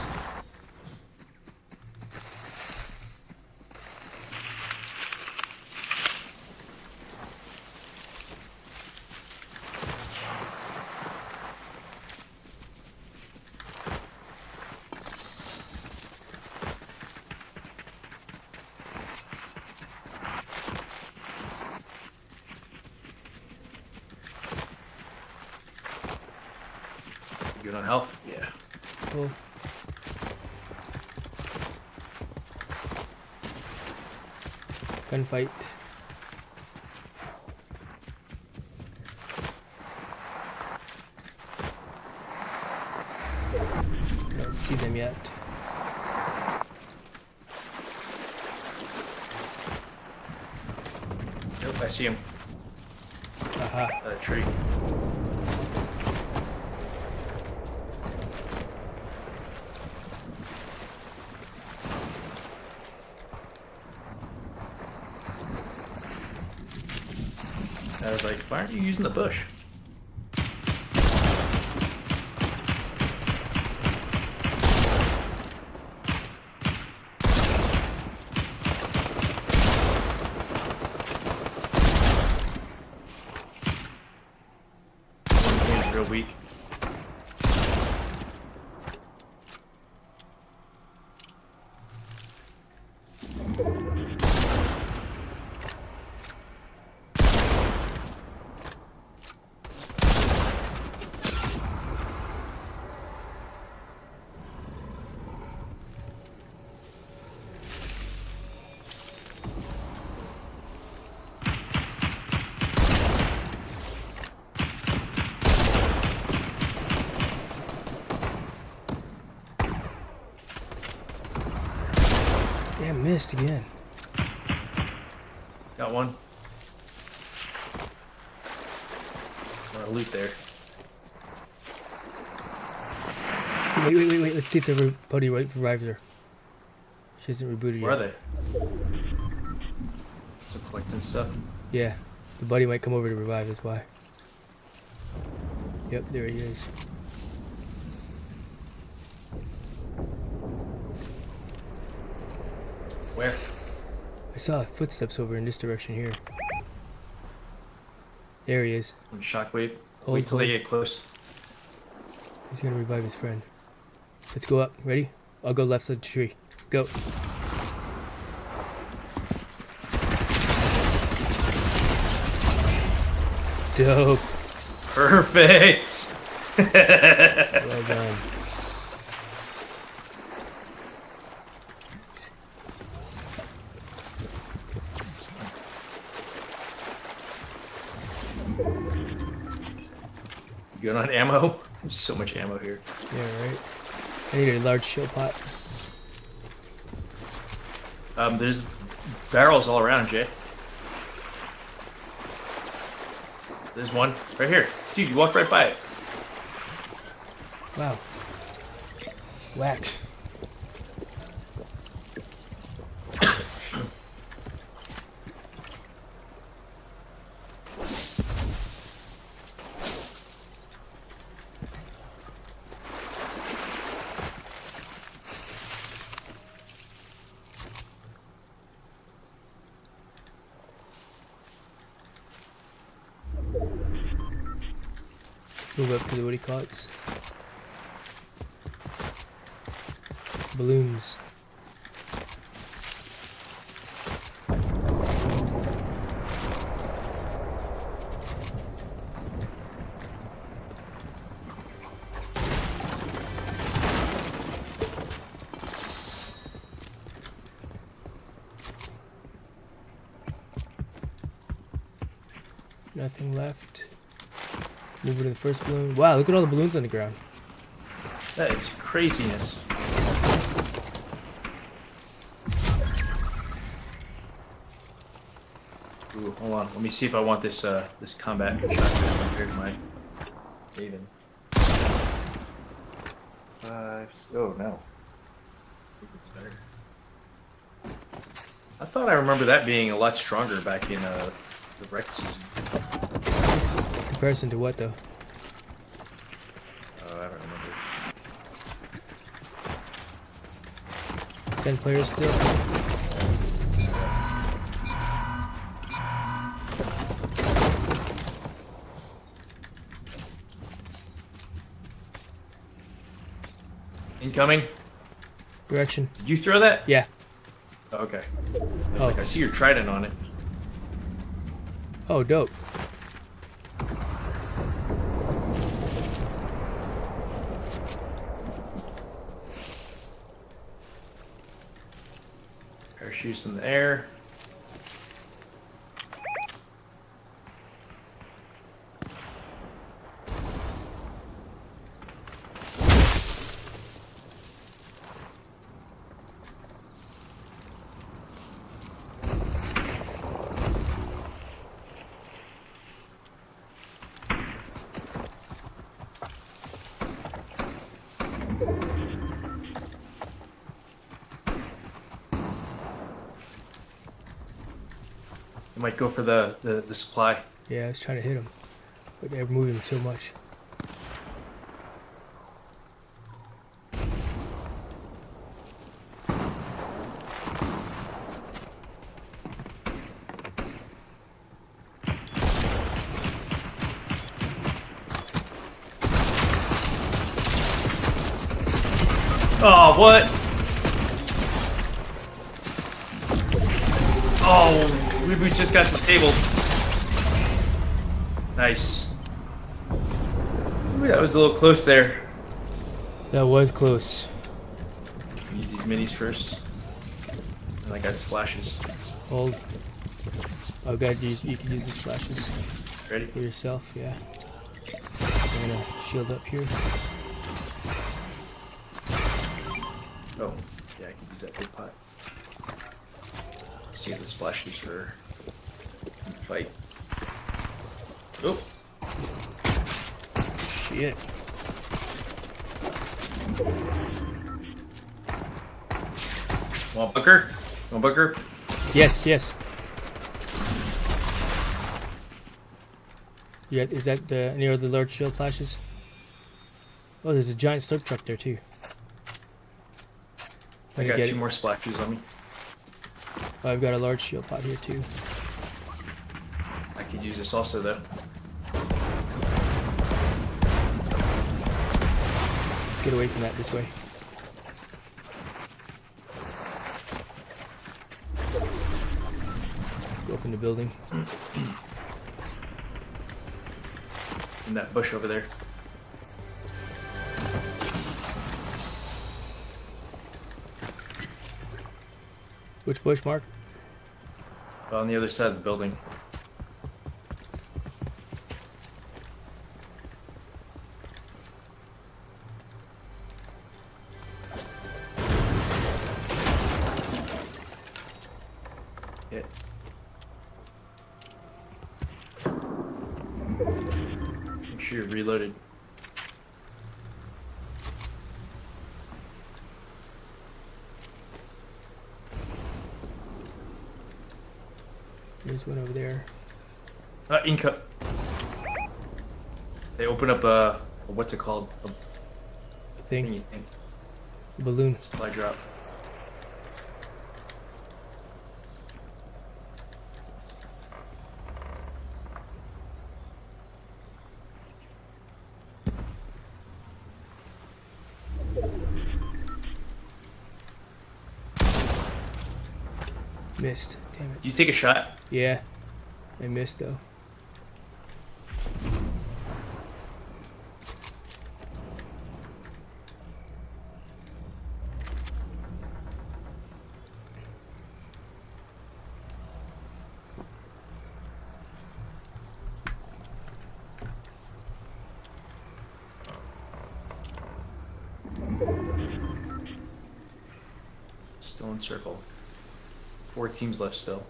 Good on health? Yeah. Cool. Gunfight. I don't see them yet. Nope, I see him. Aha. Tree. I was like, why aren't you using the bush? Game's real weak. Damn, missed again. Got one. Loot there. Wait. Let's see if the buddy revives her. She hasn't rebooted Where yet. are they? Still collecting stuff. Yeah. The buddy might come over to revive, that's why. Yep, there he is. Where? I saw footsteps over in this direction here. There he is. On shockwave. Hold, Wait till hold. they get close. He's gonna revive his friend. Let's go up. Ready? I'll go left side of the tree. Go. Dope. Perfect. Well done. You good on ammo? There's so much ammo here. Yeah, right. I need a large shield pot. There's barrels all around, Jay. There's one right here. Dude, you walked right by it. Wow. Whacked. Move up to the, what do you call it? Balloons. Nothing left. Move to the first balloon. Wow, look at all the balloons on the ground. That is craziness. Ooh, hold on. Let me see if I want this this combat shotgun compared to my Maven. Oh no. I think it's better. I thought I remember that being a lot stronger back in the rec season. Comparison to what though? I don't remember. 10 players still. Incoming. Direction. Did you throw that? Yeah. Okay. I was Oh. like, I see your trident on it. Oh, dope. Parachutes in the air. I might go for the supply. Yeah, I was trying to hit him, but they're moving too much. Oh, what? Oh, we just got disabled. Nice. Ooh, that was a little close there. That was close. Use these minis first. And I got splashes. Hold. Oh god, you can use the splashes Ready? for yourself, yeah. I'm gonna shield up here. Oh, yeah, I can use that big pot. Save the splashes for the fight. Oh, Shit. want bunker? Want bunker? Yes, yes. Yeah, is that near the large shield flashes? Oh, there's a giant slurp truck there too. I Let me got get 2 it. more splashes on me. Oh, I've got a large shield pot here too. I could use this also though. Let's get away from that this way. Go up in the building. In that bush over there. Which bush, Mark? On the other side of the building. Hit. Make sure you're reloaded. There's one over there. Income. They open up a what's it called? A Thing. thingy thing. Balloon. Supply drop. Missed. Damn it. Did you take a shot? Yeah. I missed though. Still in circle. 4 teams left still.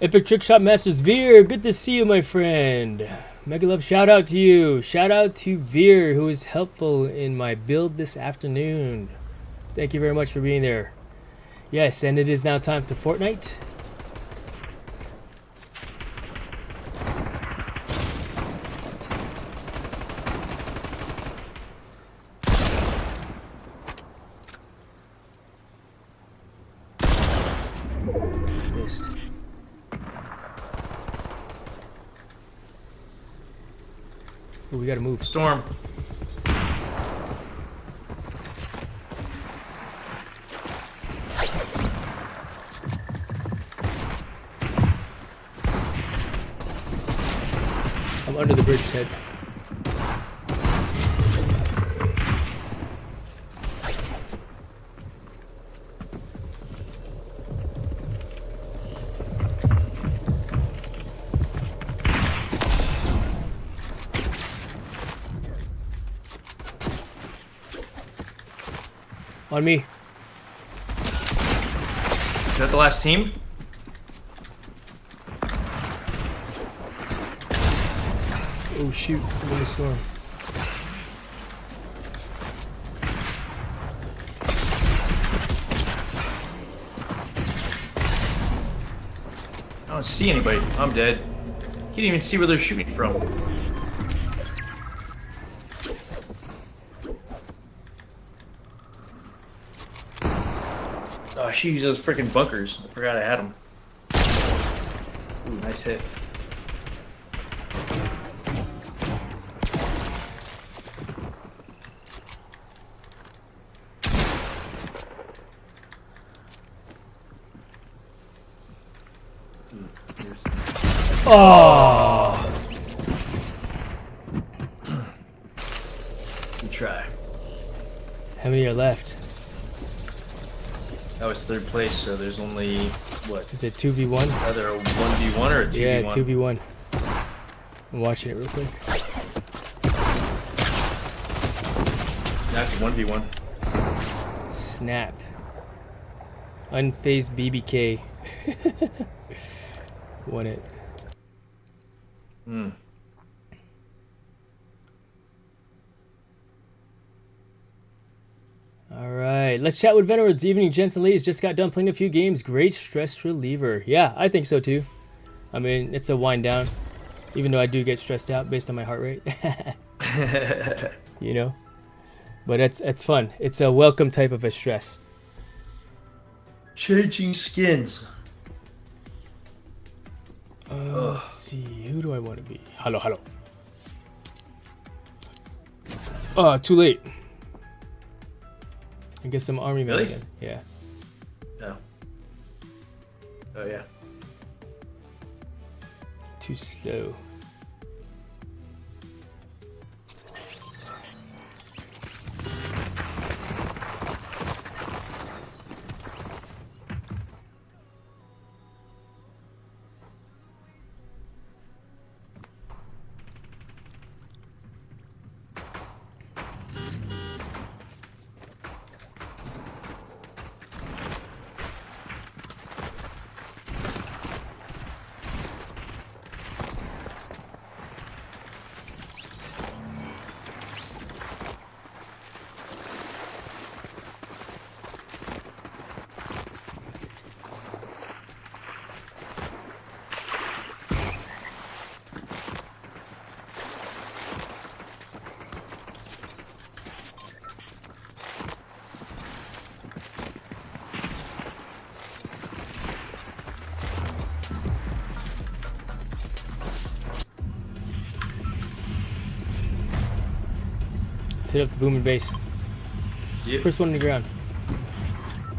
Epic Trick Shot Masters Veer, good to see you, my friend. Mega love, shout out to you. Shout out to Veer, who is helpful in my build this afternoon. Thank you very much for being there. Yes, and it is now time to Fortnite. Missed. Oh, we gotta move. Storm. I'm under the bridge head. On me. Is that the last team? Oh shoot, I'm in the storm. I don't see anybody. I'm dead. Can't even see where they're shooting from. Oh, she used those freaking bunkers. I forgot I had them. Ooh, nice hit. Oh! Good try. How many are left? That was third place, so there's only, what, Is it 2v1? either a 1v1 or a 2v1? Yeah, 2v1. I'm watching it real quick. That's 1v1. Snap. Unfazed BBK. Won it. Hmm. Alright, let's chat with Venerals. Evening, gents and ladies. Just got done playing a few games. Great stress reliever. Yeah, I think so too. I mean, it's a wind down. Even though I do get stressed out based on my heart rate. You know? But it's fun. It's a welcome type of a stress. Changing skins. Let's see. Who do I want to be? Hello, hello. Oh, too late. I guess I'm army man Really? again. Yeah. Oh. Oh, yeah. Too slow. Let's hit up the booming base. Yep. First one on the ground.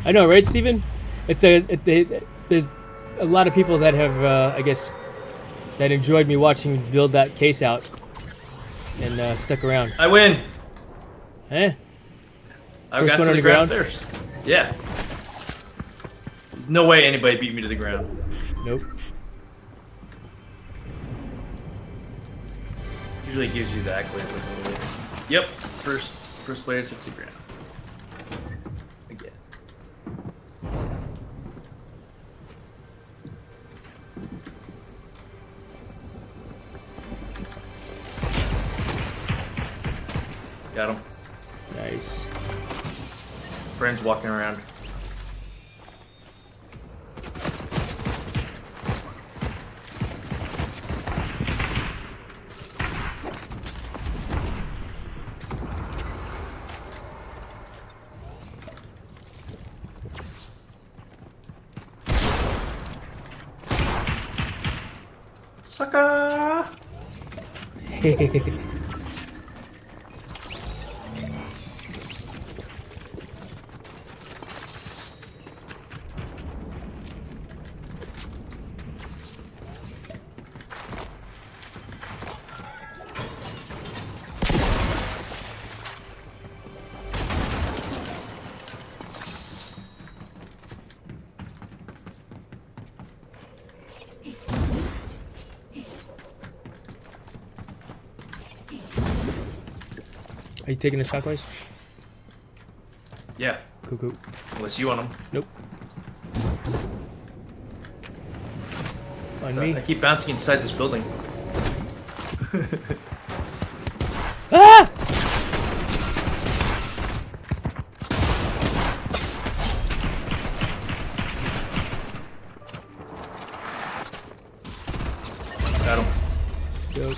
I know, right, Steven? There's a lot of people that have, I guess, that enjoyed me watching me build that case out and stuck around. I win. Eh? I First got one to on the the ground ground? first. Yeah. There's no way anybody beat me to the ground. Nope. Usually gives you the accolade with a little bit. Yep. First player to the ground. Again. Got him. Nice. Friends walking around. Sucker! Are you taking the shockwise? Yeah, Cool, cool. unless you want them. Nope. On me. I keep bouncing inside this building. Ah! Got him. Dope.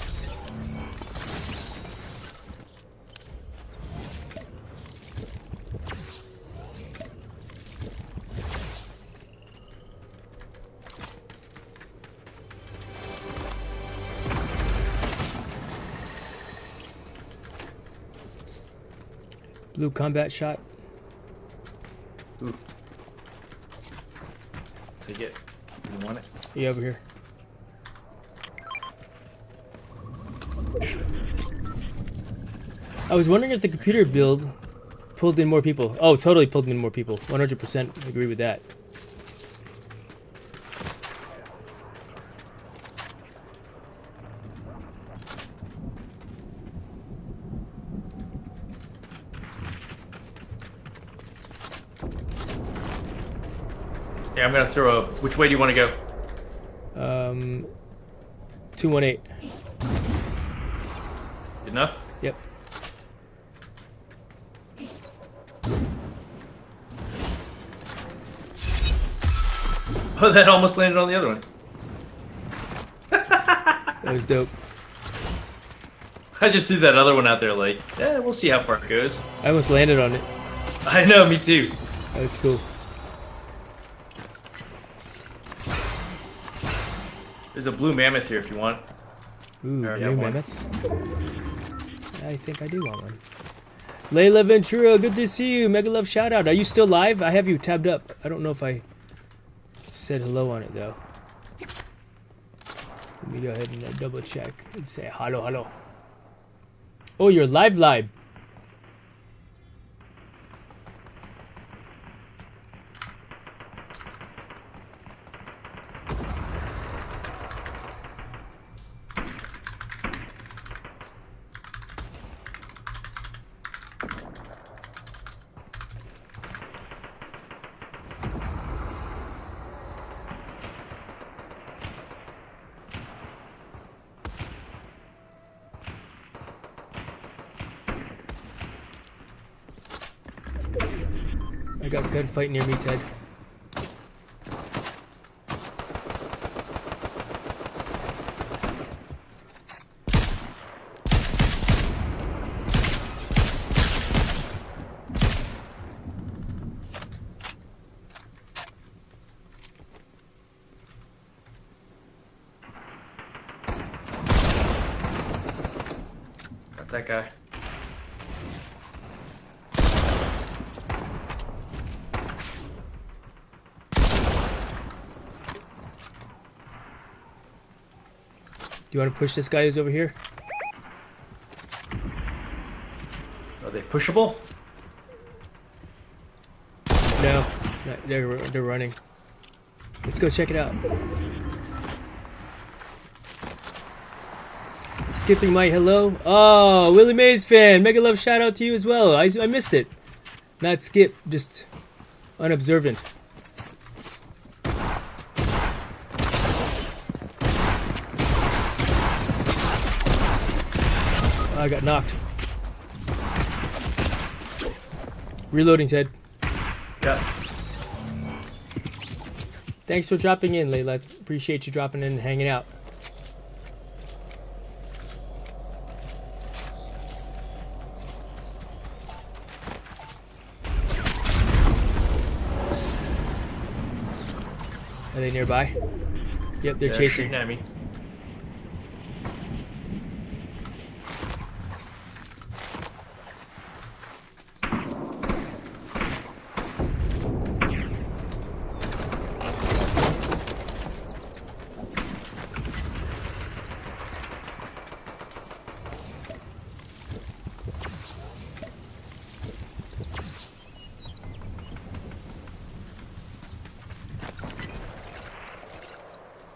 Blue combat shot. Ooh. Take it. You want it? Yeah, over here. I was wondering if the computer build pulled in more people. Oh, totally pulled in more people. 100% agree with that. Yeah, I'm gonna throw a. Which way do you want to go? 218. Good enough? Yep. Oh, that almost landed on the other one. That was dope. I just threw that other one out there like, yeah, we'll see how far it goes. I almost landed on it. I know, me too. That's cool. There's a blue mammoth here if you want. Ooh, Alright, new got one. mammoth. I think I do want one. Layla Ventura, good to see you. Mega love shout out. Are you still live? I have you tabbed up. I don't know if I said hello on it though. Let me go ahead and double check and say hello, hello. Oh, you're live. I got gunfight near me, Ted. Got that guy. Do you want to push this guy who's over here? Are they pushable? No, they're running. Let's go check it out. Skipping my hello. Oh, Willie Mays fan. Mega love shout out to you as well. I missed it. Not skip, just unobservant. I got knocked. Reloading, Ted. Yeah. Thanks for dropping in, Layla. Appreciate you dropping in and hanging out. Are they nearby? Yep, they're chasing. Shooting at me.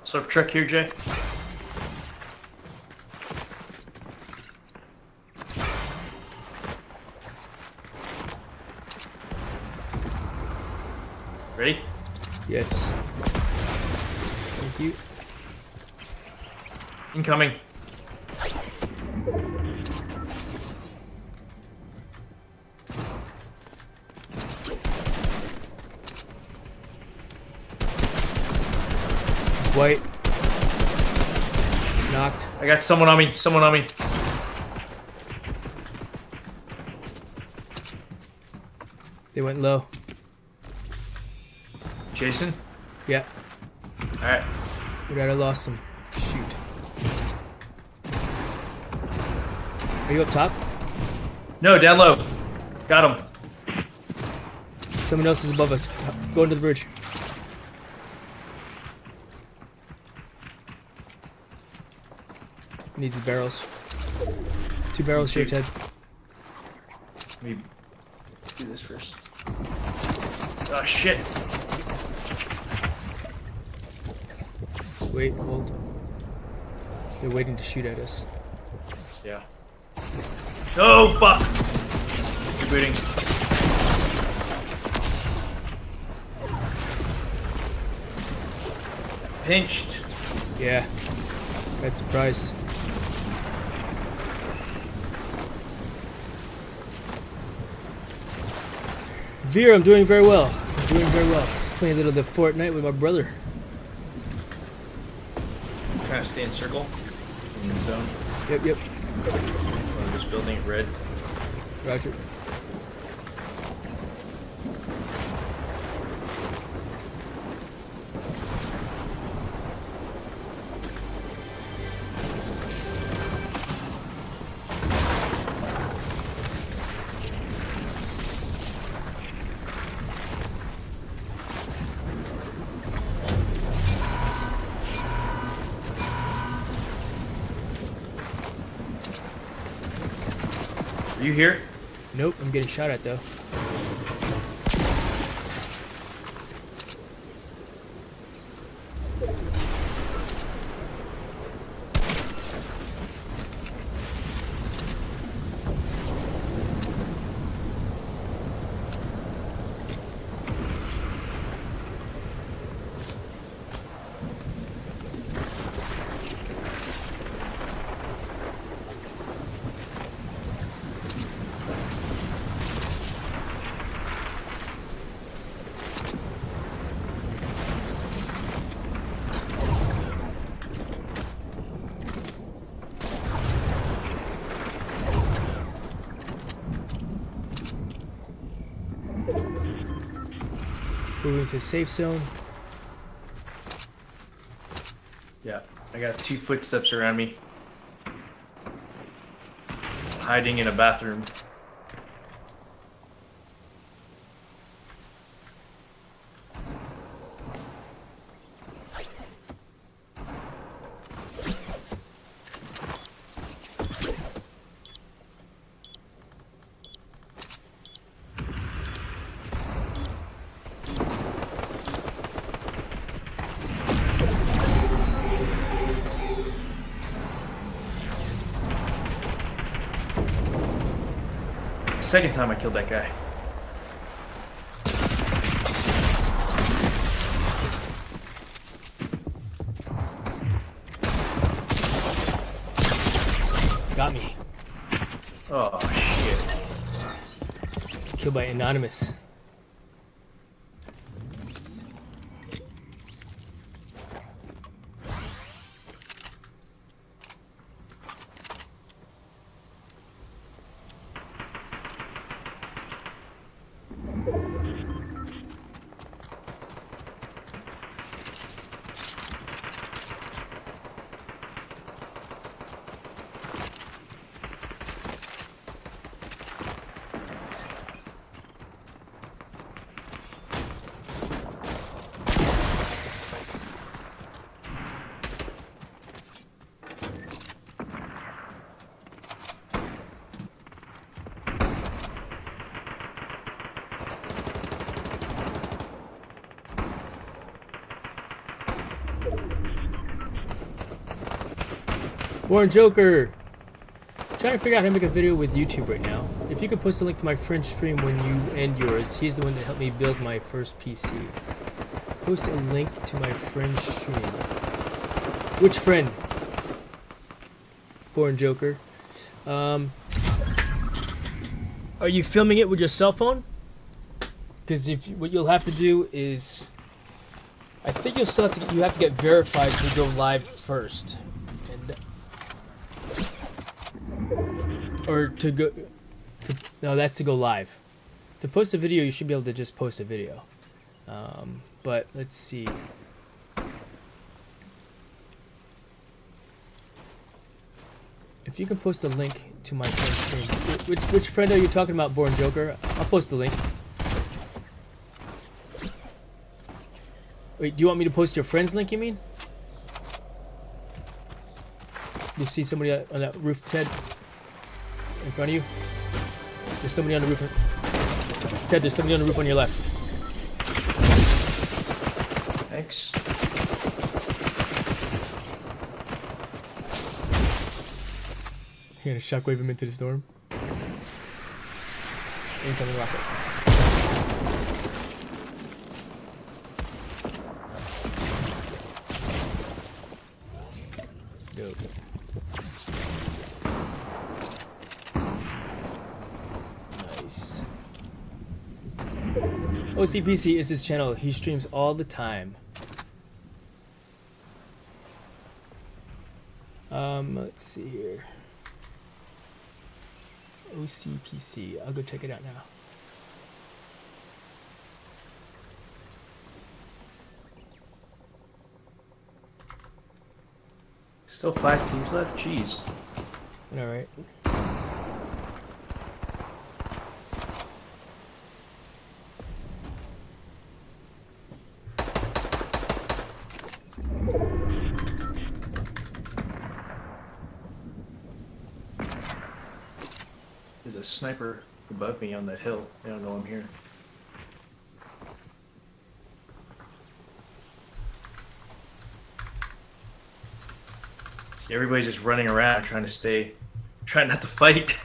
Slurp truck here, Jay. Ready? Yes. Thank you. Incoming. It's white. Knocked. I got someone on me. Someone on me. They went low. Jason? Yeah. Alright. But I lost them. Shoot. Are you up top? No, down low. Got him. Someone else is above us. Go into the bridge. Needs the barrels. 2 barrels here, Ted. Let me do this first. Oh, shit. Wait, hold. They're waiting to shoot at us. Yeah. Oh, fuck. Rebooting. Pinched. Yeah. Got surprised. Veer, I'm doing very well. I'm doing very well. Just playing a little bit of Fortnite with my brother. Trying to stay in circle. In the zone. Yep, yep. I'm just building it red. Roger. Are you here? Nope, I'm getting shot at though. Moving to safe zone. Yeah. I got 2 footsteps around me. Hiding in a bathroom. Second time I killed that guy. Got me. Oh shit. Killed by Anonymous. Born Joker! Trying to figure out how to make a video with YouTube right now. If you could post a link to my friend's stream when you end yours, he's the one that helped me build my first PC. Post a link to my friend's stream. Which friend? Born Joker. Are you filming it with your cell phone? Because if what you'll have to do is, I think you'll still have to get verified to go live first, or to go. No, that's to go live. To post a video, you should be able to just post a video. But let's see. If you can post a link to my friend's stream. Which friend are you talking about, Born Joker? I'll post the link. Wait, do you want me to post your friend's link, you mean? You see somebody on that roof, Ted? In front of you? There's somebody on the roof. Ted, there's somebody on the roof on your left. Thanks. You're gonna shockwave him into the storm. Incoming rocket. Dope. Nice. OCPC is his channel. He streams all the time. Let's see here. OCPC. I'll go check it out now. Still 5 teams left? Jeez. Alright. There's a sniper above me on that hill. I don't know I'm here. See, everybody's just running around trying not to fight.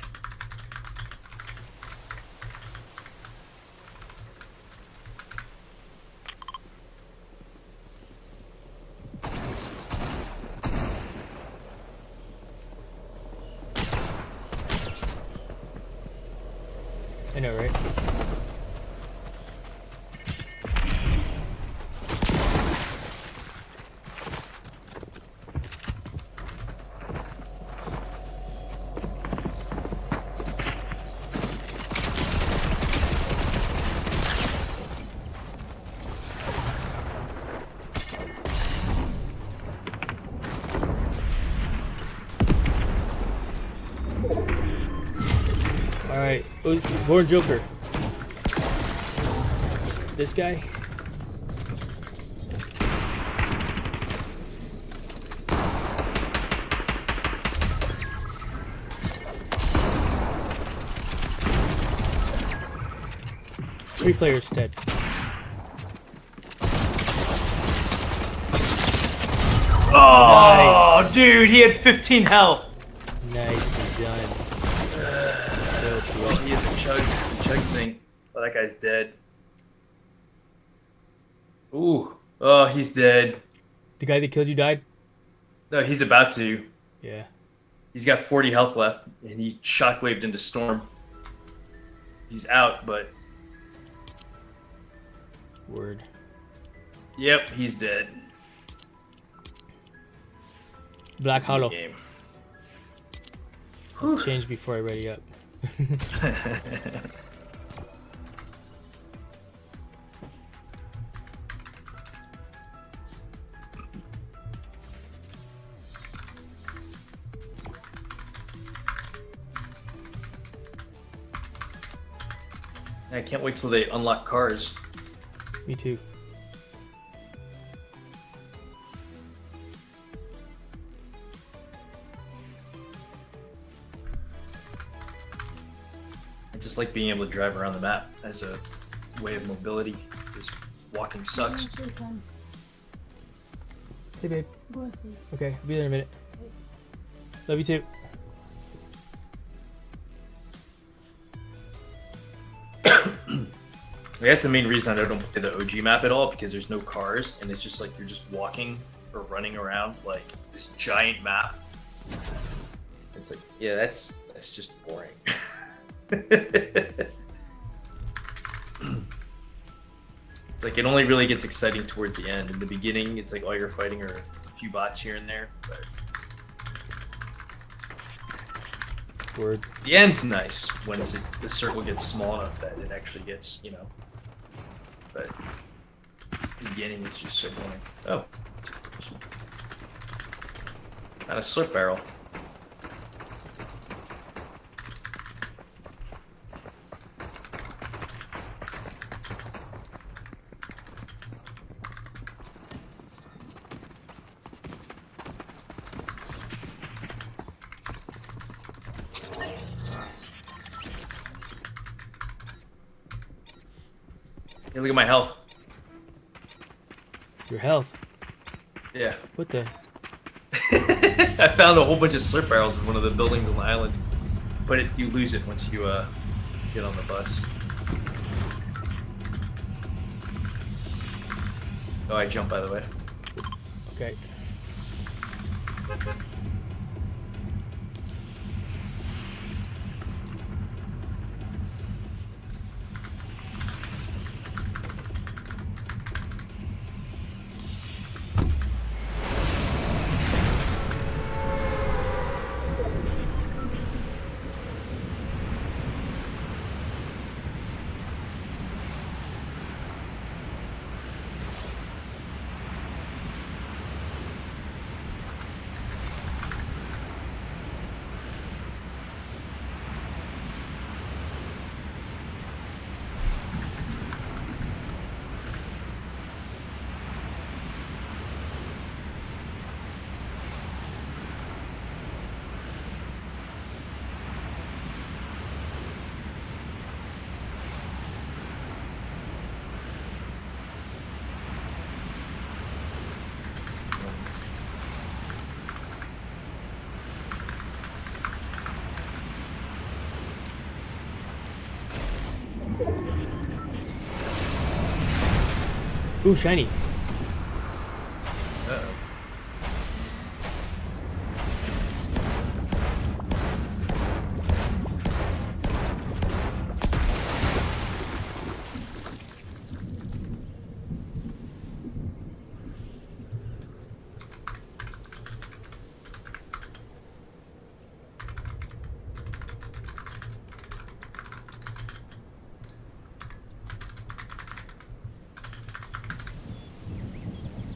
I know, right? Alright, Born Joker. This guy? Three players, Ted. Oh, Nice. dude, he had 15 health. Nicely done. Well, he has the chug thing. Oh, that guy's dead. Ooh. Oh, he's dead. The guy that killed you died? No, he's about to. Yeah. He's got 40 health left, and he shockwaved into Storm. He's out, but... Word. Yep, he's dead. Black Hollow. Game. I'll change before I ready up. I can't wait till they unlock cars. Me too. I just like being able to drive around the map as a way of mobility, because walking sucks. Hey babe. Go to sleep. Okay, I'll be there in a minute. Love you too. That's the main reason I don't play the OG map at all, because there's no cars and it's just like you're just walking or running around like this giant map. It's like, yeah, that's just boring. It's like it only really gets exciting towards the end. In the beginning, it's like all you're fighting are a few bots here and there. But Word. the end's nice when the circle gets small enough that it actually gets, you know. But the beginning is just so boring. Oh. Not a slip barrel. Hey, look at my health. Your health. Yeah. What the? I found a whole bunch of slip barrels in one of the buildings on the island. But you lose it once you get on the bus. Oh, I jumped, by the way. Okay. Ooh, shiny. Uh-oh.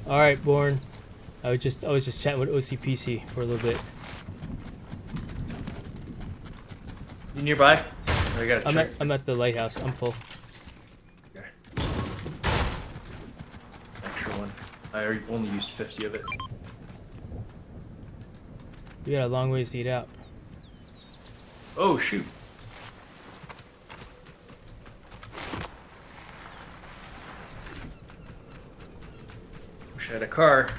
All right, Born. I was just chatting with OCPC for a little bit. You nearby? Oh, I got a trick. I'm at the lighthouse. I'm full. Okay. Extra one. I only used 50 of it. We got a long ways to get out. Oh shoot. Wish I had a car.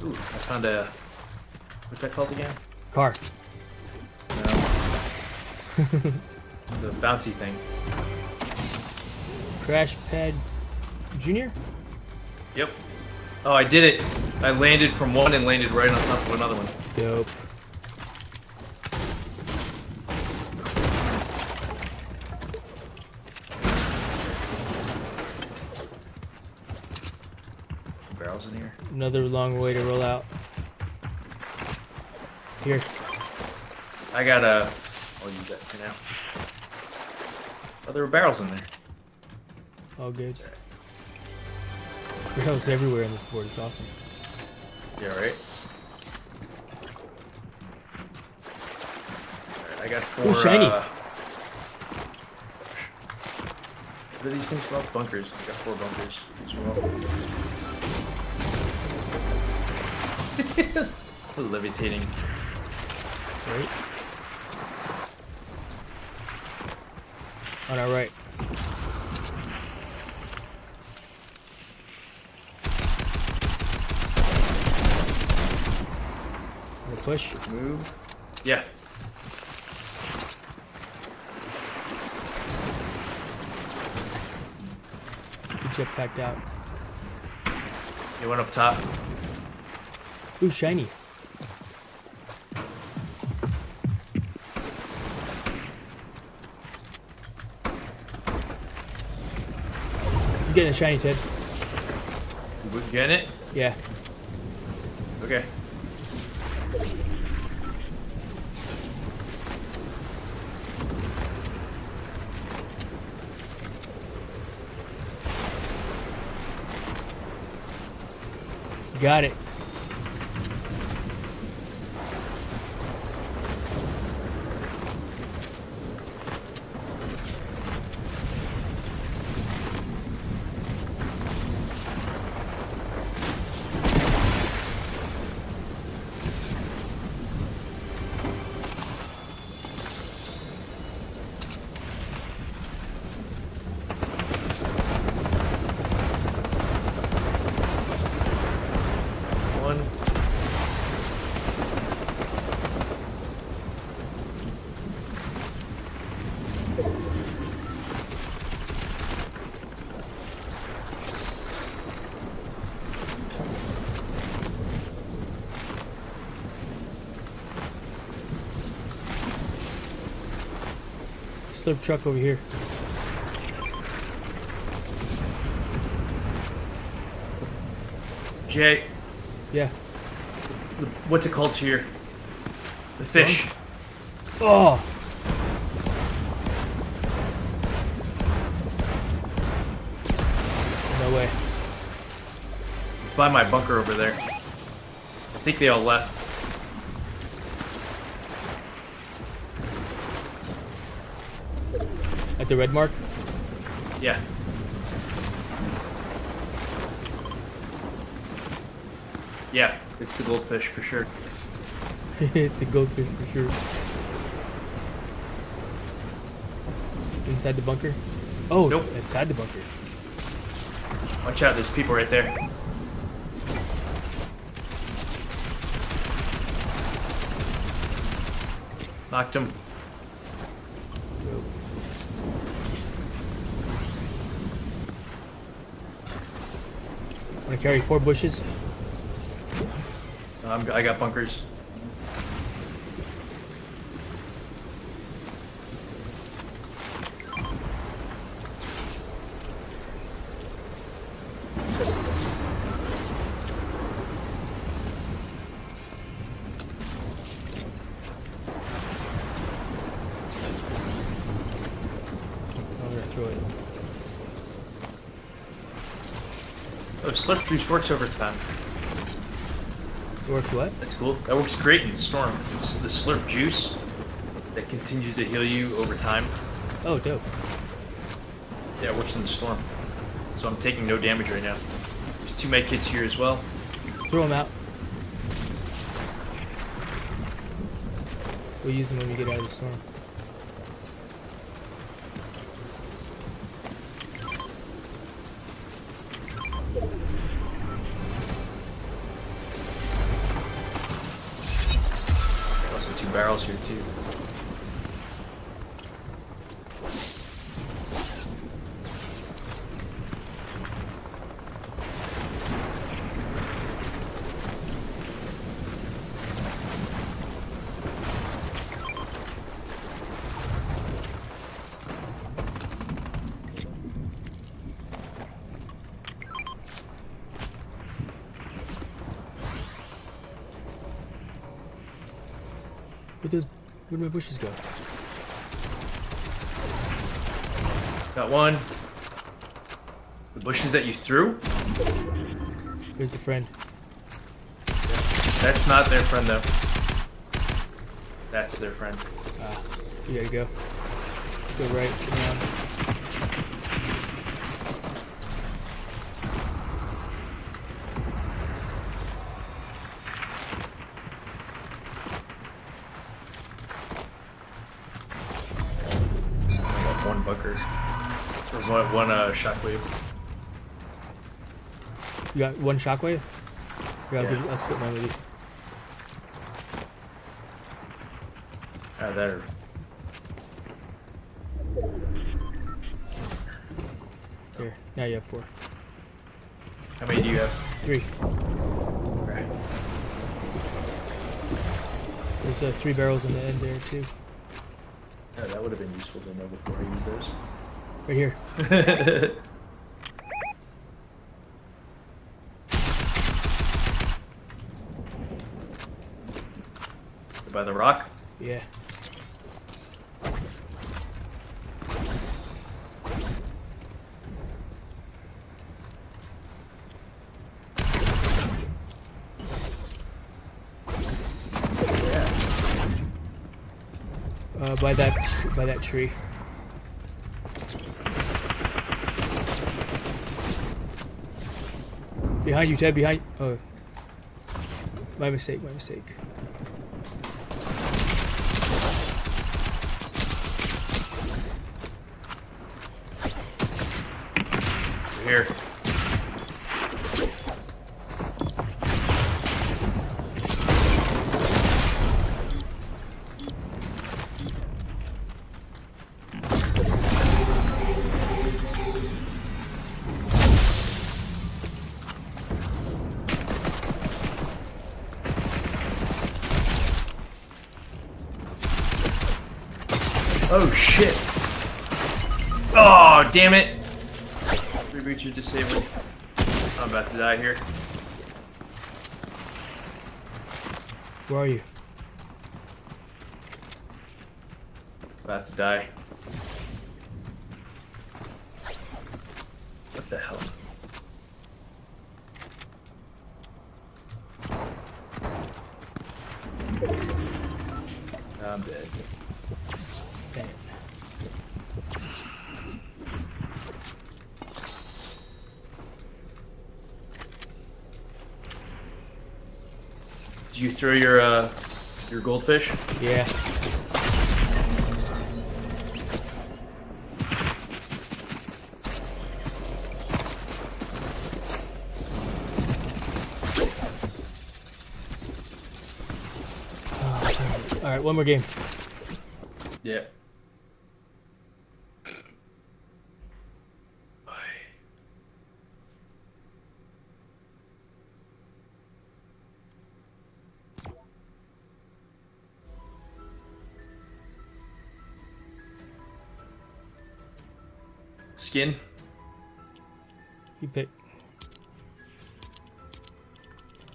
Ooh, I found a... What's that called again? Car. No. The bouncy thing. Crash Pad Junior? Yep. Oh, I did it. I landed from one and landed right on top of another one. Dope. Barrels in here. Another long way to roll out. Here. I got a... I'll use that for now. Oh, there were barrels in there. All good. Barrels everywhere on this board. It's awesome. Yeah, right? Alright, I got 4... Ooh, shiny. What are these things called? Bunkers. I got 4 bunkers as well. Levitating. Right. On our right. Wanna push? Move. Yeah. The jet packed out. It went up top. Ooh, shiny. I'm getting a shiny, Ted. We getting it? Yeah. Okay. Got it. One. Slurp truck over here. Jay, Yeah. what's it called here? The fish. Oh! No way. It's by my bunker over there. I think they all left. At the red mark? Yeah. Yeah, it's the goldfish for sure. It's a goldfish for sure. Inside the bunker? Oh, Nope. inside the bunker. Watch out, there's people right there. Knocked him. Wanna carry 4 bushes? I got bunkers. I'm gonna throw it. Oh, slurp juice works over time. It works what? That's cool. That works great in Storm. It's the slurp juice that continues to heal you over time. Oh, dope. Yeah, it works in Storm. So I'm taking no damage right now. There's 2 med kits here as well. Throw them out. We'll use them when we get out of the storm. Also 2 barrels here too. Where'd my bushes go? Got one. The bushes that you threw? Where's the friend? That's not their friend though. That's their friend. Ah, you gotta go. Let's go right, sit down. one shockwave. You got one shockwave? Here, Yeah. I'll split mine with you. Ah, there. Here, now you have 4. How many do you have? 3. Right. There's 3 barrels in the end there too. Yeah, that would have been useful to know before I use those. Right here. By the rock? Yeah. By that tree. Behind you, Ted. Behind. Oh, my mistake. My mistake. Here. Oh shit! Oh damn it! Reboot, you're disabled. I'm about to die here. Where are you? About to die. What the hell? I'm dead. Dang it. Did you throw your goldfish? Yeah. All right, one more game. Yeah. Skin? You pick.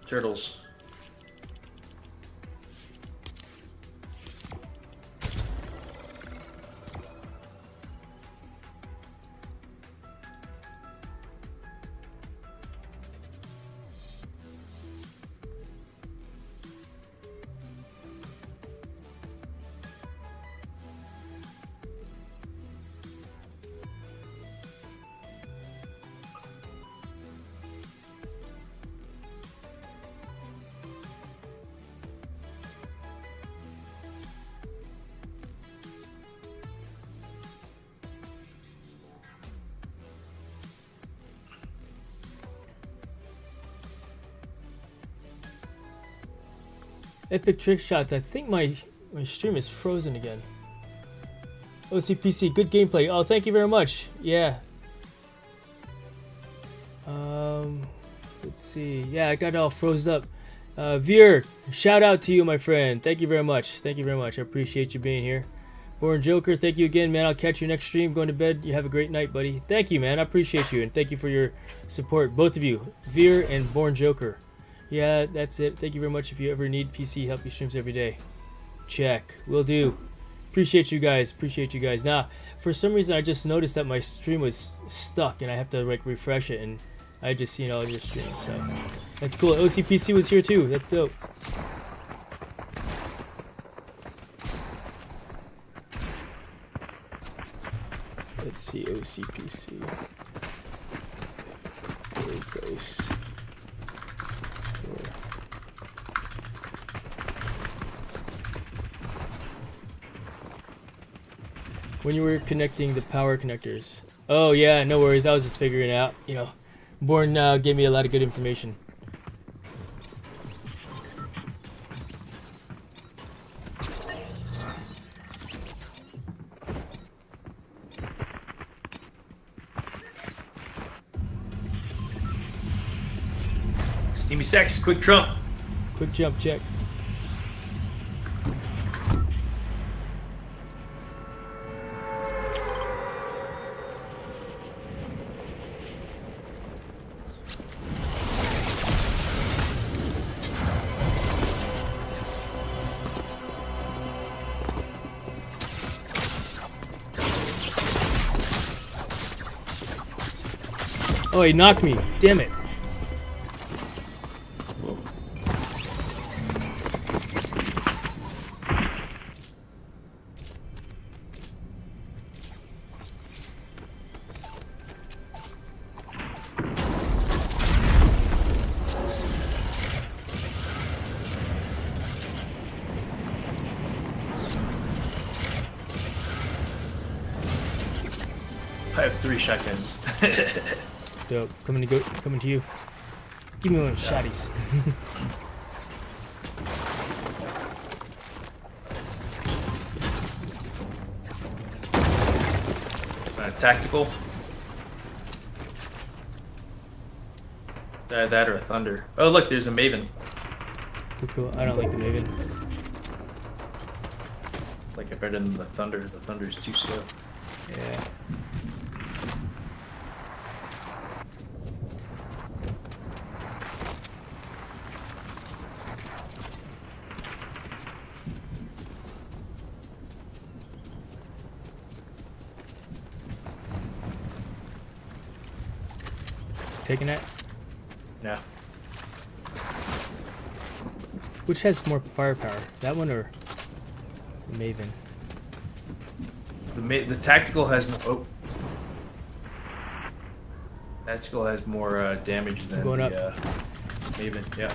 Turtles. Epic trick shots. I think my stream is frozen again. OCPC, good gameplay. Oh, thank you very much. Yeah. Let's see. Yeah, I got it all froze up. Veer, shout out to you, my friend. Thank you very much. Thank you very much. I appreciate you being here. Born Joker, thank you again, man. I'll catch you next stream. Going to bed. You have a great night, buddy. Thank you, man. I appreciate you, and thank you for your support, both of you, Veer and Born Joker. Yeah, that's it. Thank you very much. If you ever need PC help, you streams every day. Check. Will do. Appreciate you guys. Appreciate you guys. Now, for some reason, I just noticed that my stream was stuck, and I have to like refresh it, and I just seen all your streams. So that's cool. OCPC was here too. That's dope. Let's see, OCPC. There it goes. When you were connecting the power connectors, Oh yeah, no worries. I was just figuring it out. You know, Born gave me a lot of good information. Steamy sex, quick trump. Quick jump check. Oh, he knocked me. Damn it. I have 3 shotguns. Dope. Coming to you. Give me one of those shotties. Tactical. That or a thunder. Oh look, there's a Maven. Cool. I don't like the Maven. Like it better than the thunder. The thunder is too slow. Yeah. Taking that? Yeah. Which has more firepower? That one or the Maven? The tactical has more. Oh. Tactical has more damage than Going the up. Maven. Yeah.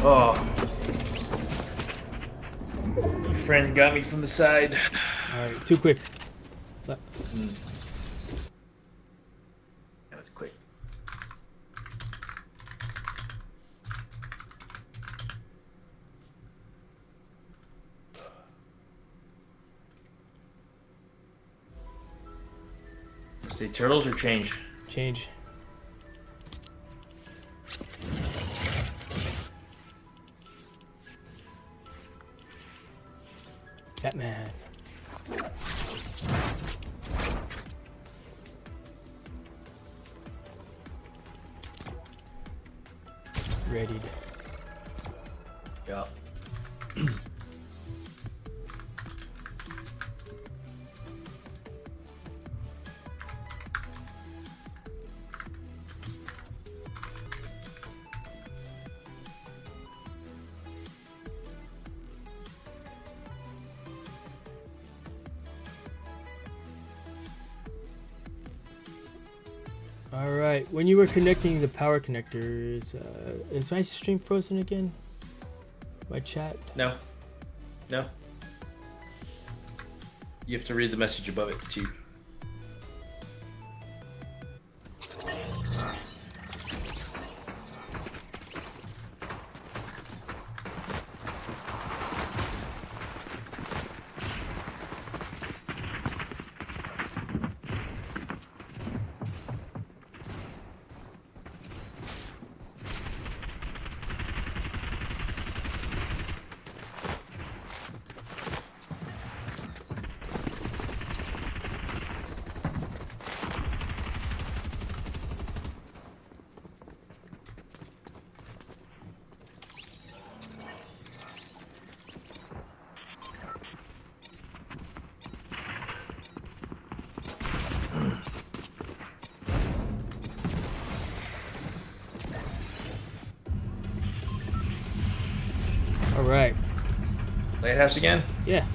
Oh. My friend got me from the side. Alright, too quick. That was quick. Say turtles or change? Change. Batman. Readied. Yeah. All right. When you were connecting the power connectors, is my stream frozen again? My chat? No. No. You have to read the message above it too. All right. Lighthouse again? Yeah.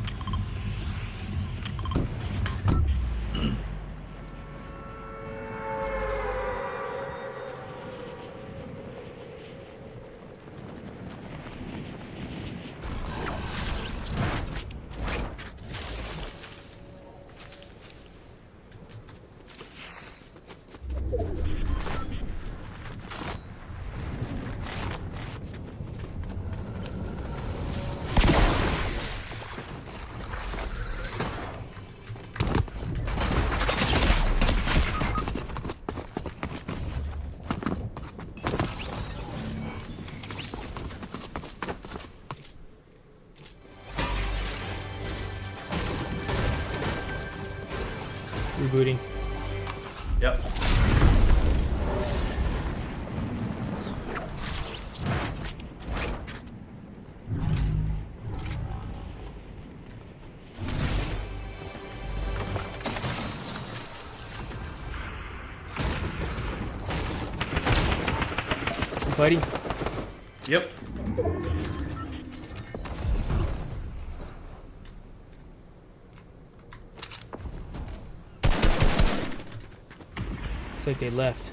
Rebooting. Yep. Fighting. Yep. Looks like they left.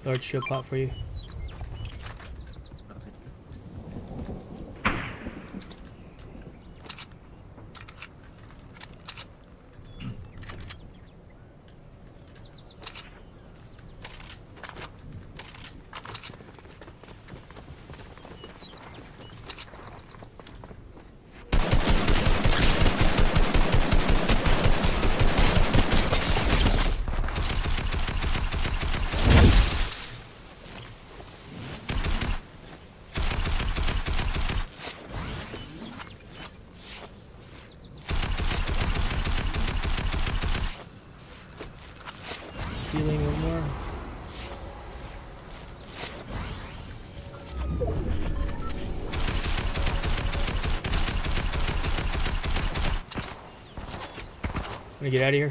Large shield pop for you. Healing one more. Wanna get out of here?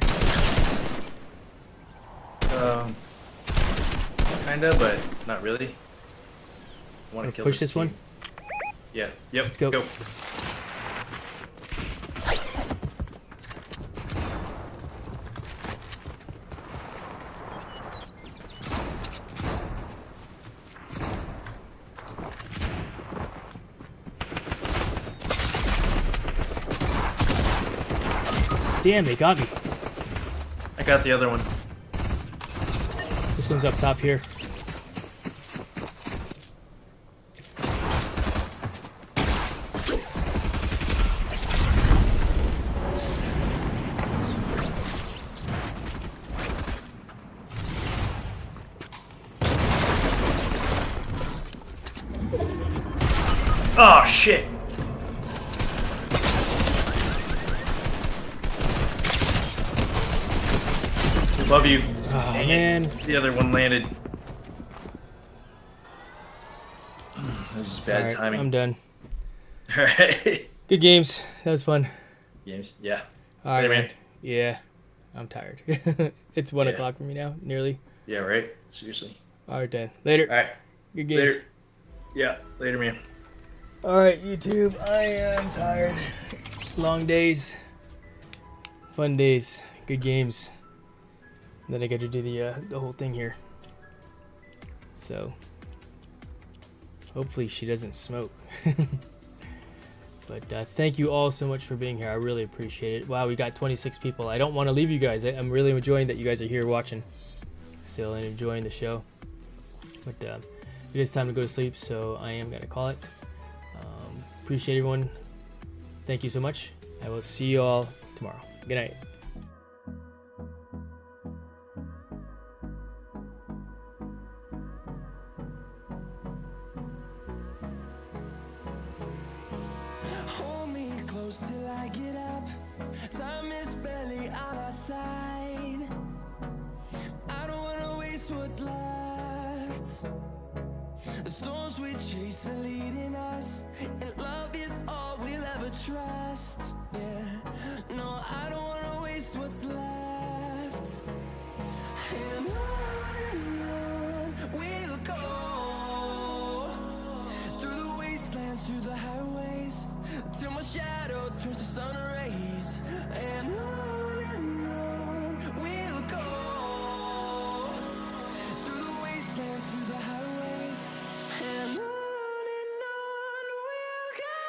Kinda, but not really. I want to kill Push this one? team. Yeah. Yep. Let's go. Damn, they got me. I got the other one. This one's up top here. Oh shit! Love you. Oh, Dang it. man. The other one landed. That was just bad Alright, timing. I'm done. Alright. Good games. That was fun. Games? Yeah. All right, Later, man. man. Yeah, I'm tired. It's 1 Yeah. o'clock for me now, nearly. Yeah, right? Seriously. All right, Dan. Later. Alright. Good games. Later. Yeah, later, man. All right, YouTube. I am tired. Long days. Fun days. Good games. And then I got to do the whole thing here. So, hopefully she doesn't smoke. But thank you all so much for being here. I really appreciate it. Wow, we got 26 people. I don't want to leave you guys. I'm really enjoying that you guys are here watching still and enjoying the show. But it is time to go to sleep, so I am going to call it. Appreciate everyone. Thank you so much. I will see you all tomorrow. Good night. Hold me close till I get up. Time is barely on our side. I don't wanna waste what's left. The storms we chase are leading us, and love is all we'll ever trust. Yeah, no, I don't wanna waste what's left. And on we'll go, through the wastelands, through the highways, till my shadow turns to sun rays. And on we'll go, through the wastelands, through the highways, and on we'll go.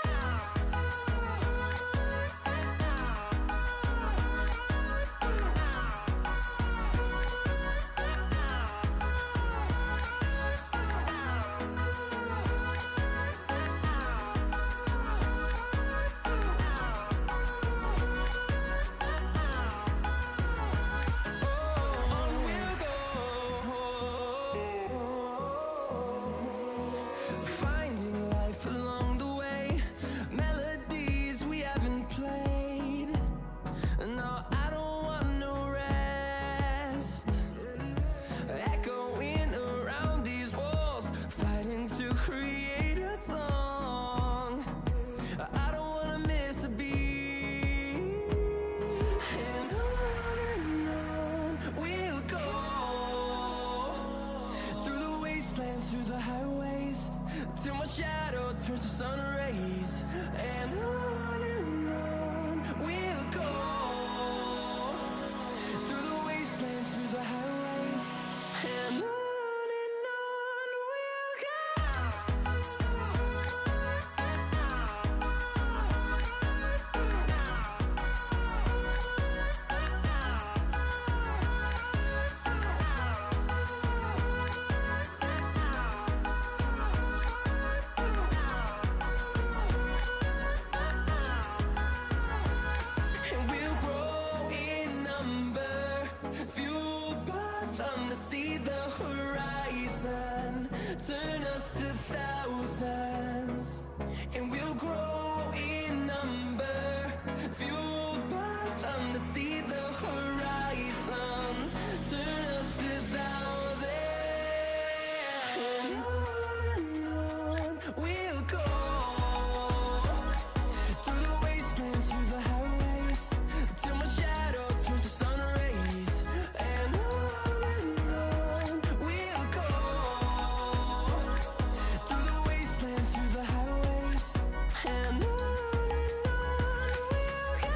Finding life along the way, melodies we haven't played. No, I don't want no rest. Echoing around these walls, fighting to create a song. I don't wanna miss a beat. And on we'll go, through the wastelands, through the highways, till my shadow turns to sun rays. And on we'll go, through the wastelands, through the highways, and on we'll go. And we'll grow in number, fueled by them to see the horizon, turn us to thousands. And we'll grow in number, fueled by them to see the horizon, turn us to thousands. And on we'll go, through the wastelands, through the highways, till my shadow turns to sun rays. And on we'll go, through the wastelands, through the highways, and on we'll go.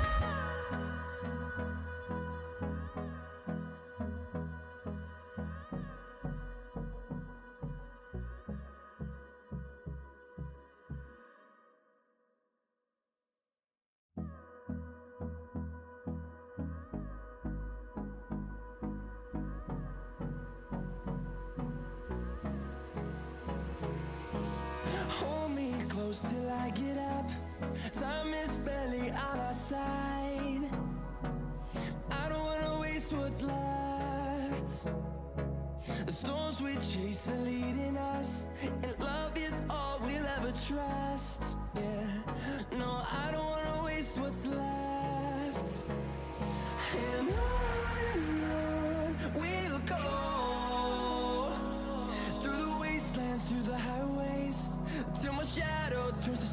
Hold me close till I get up. Time is barely on our side. I don't wanna waste what's left. The storms we chase are leading us, and love is all we'll ever trust. Yeah, no, I don't wanna waste what's left. And on we'll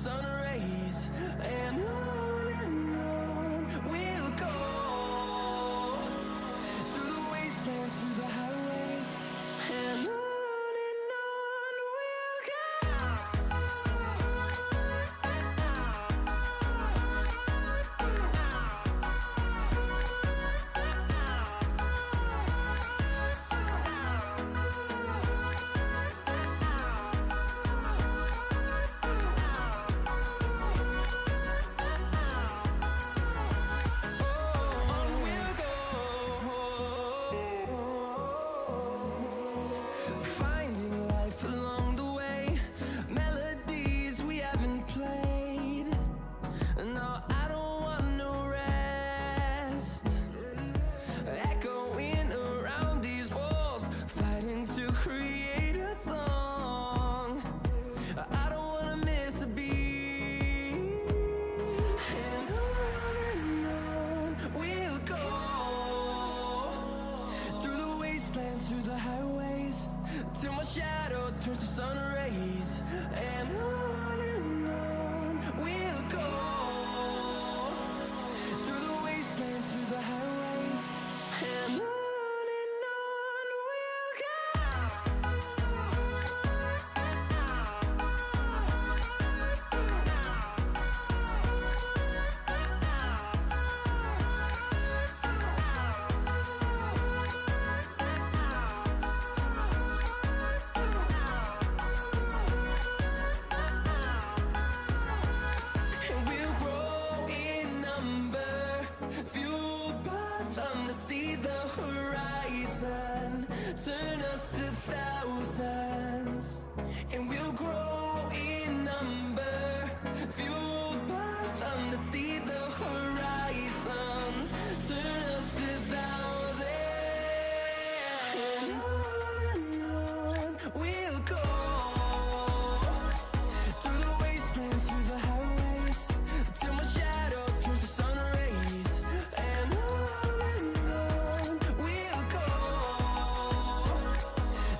sun rays, and on we'll go through the wastelands, through the highways, and on we'll go. On we'll go, finding life along the way, melodies we haven't played. No, I don't want no rest, echoing around these walls, fighting to create a song. I don't wanna miss a beat, and on we'll go through the wastelands, through the highways, till my shadow turns to sun rays, and on we'll go through the wastelands, through the highways, and on we'll go. And we'll grow in number, fueled by them to see the horizon, turn us to thousands. And we'll grow in number, fueled by them to see the horizon, turn us to thousands. And on we'll go through the wastelands, through the highways, till my shadow turns to sun rays, and on we'll go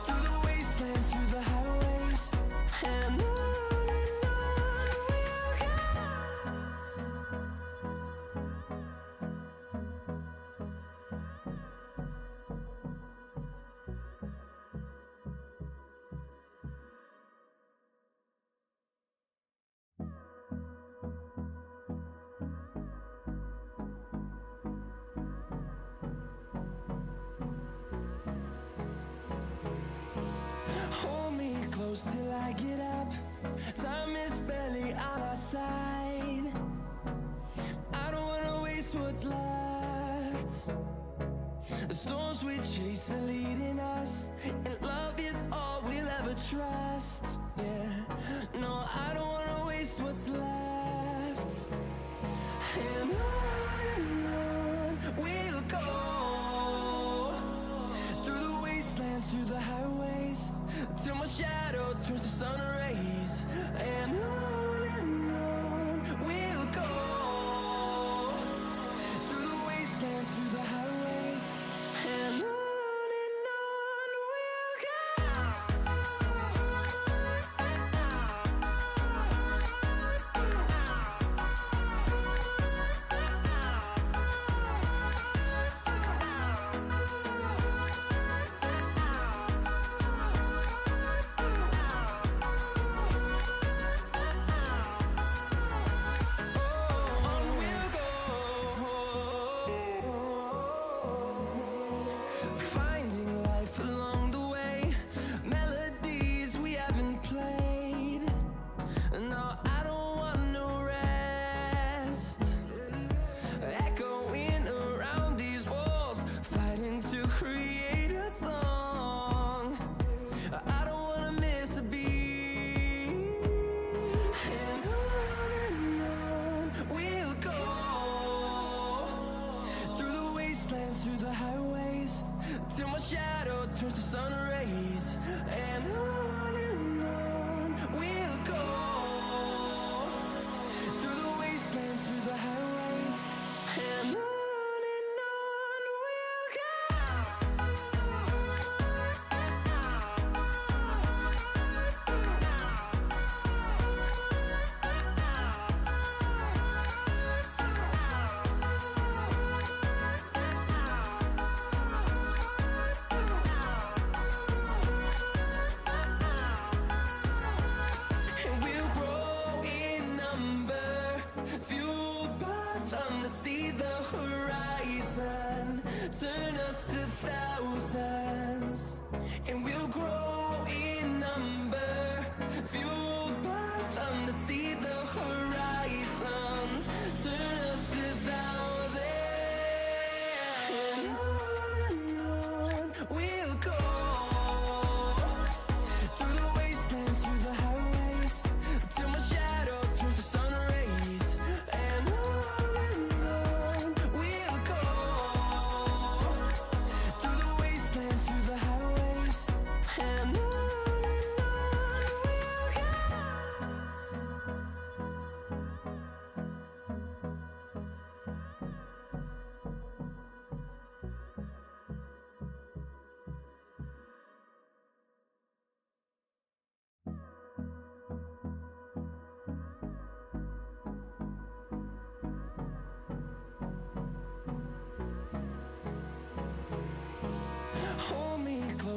through the wastelands, through the highways, and on we'll go. Hold me close till I get up. Time is barely on our side. I don't wanna waste what's left. The storms we chase are leading us, and love is all we'll ever trust. Yeah, no, I don't wanna waste what's left. And on we'll go through the wastelands, through the highways, till my shadow turns to sun rays, and on we'll go through the wastelands, through the highways, and on we'll go.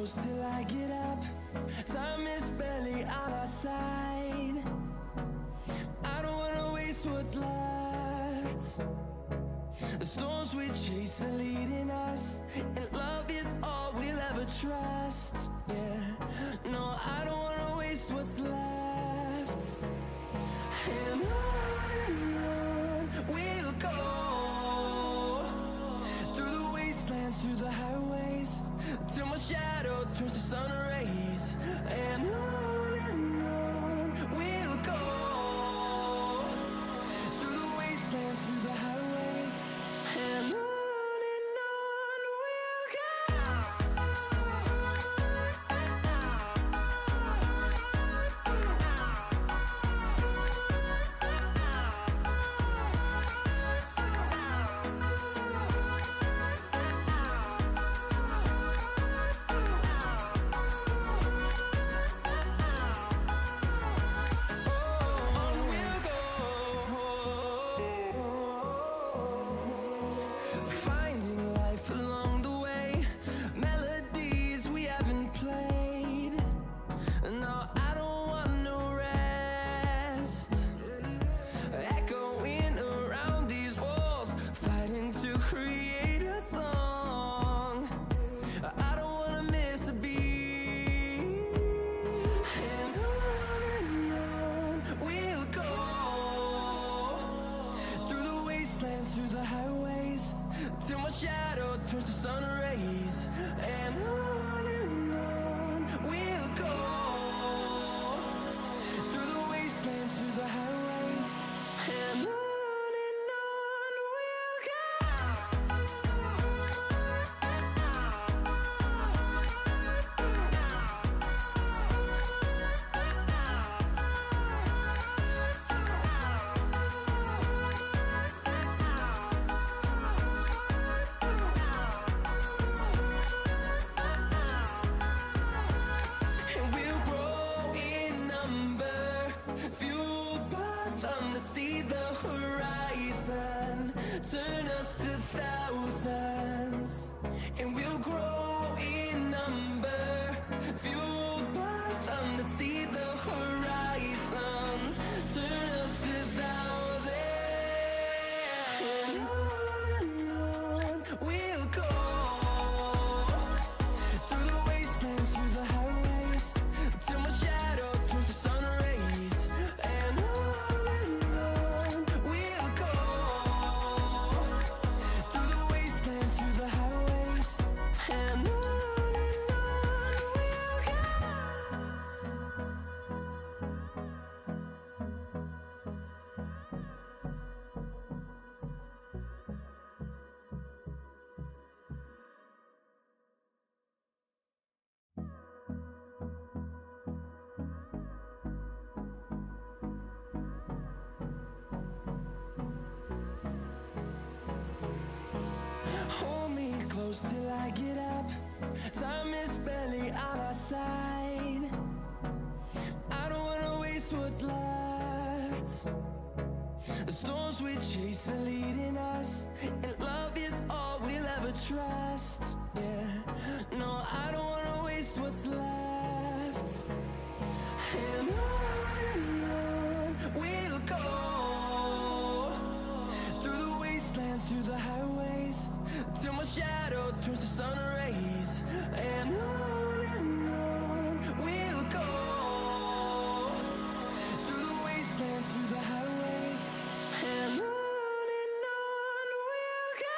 close till I get up. Time is barely on our side. I don't wanna waste what's left. The storms we chase are leading us, and love is all we'll ever trust. Yeah, no, I don't wanna waste what's left. And on we'll go, through the wastelands, through the highways, till my shadow turns to sun rays. And on we'll go, through the wastelands, through the highways, and on we'll go. Finding life along the way, melodies we haven't played. No, I don't want no rest. Echoing around these walls, fighting to create a song. I don't wanna miss a beat. And on we'll go, through the wastelands, through the highways, till my shadow turns to sun rays. And on we'll go, through the wastelands, through the highways, and on we'll go. And we'll grow in number, fueled by them to see the horizon, turn us to thousands. And we'll grow in number, fueled by them to see the horizon, turn us to thousands. And on we'll go, through the wastelands, through the highways, till my shadow turns to sun rays. And on we'll go, through the wastelands, through the highways, and on we'll go. Hold me close till I get up. Time is barely on our side. I don't wanna waste what's left. The storms we chase are leading us, and love is all we'll ever trust. Yeah, no, I don't wanna waste what's left. And on we'll go, through the wastelands, through the highways, till my shadow turns to sun rays. And on we'll go, through the wastelands, through the highways, and on we'll go.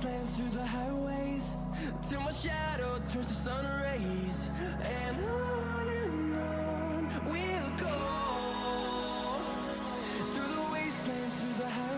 wastelands, through the highways, till my shadow turns to sun rays. And on we'll go, through the wastelands, through the highways.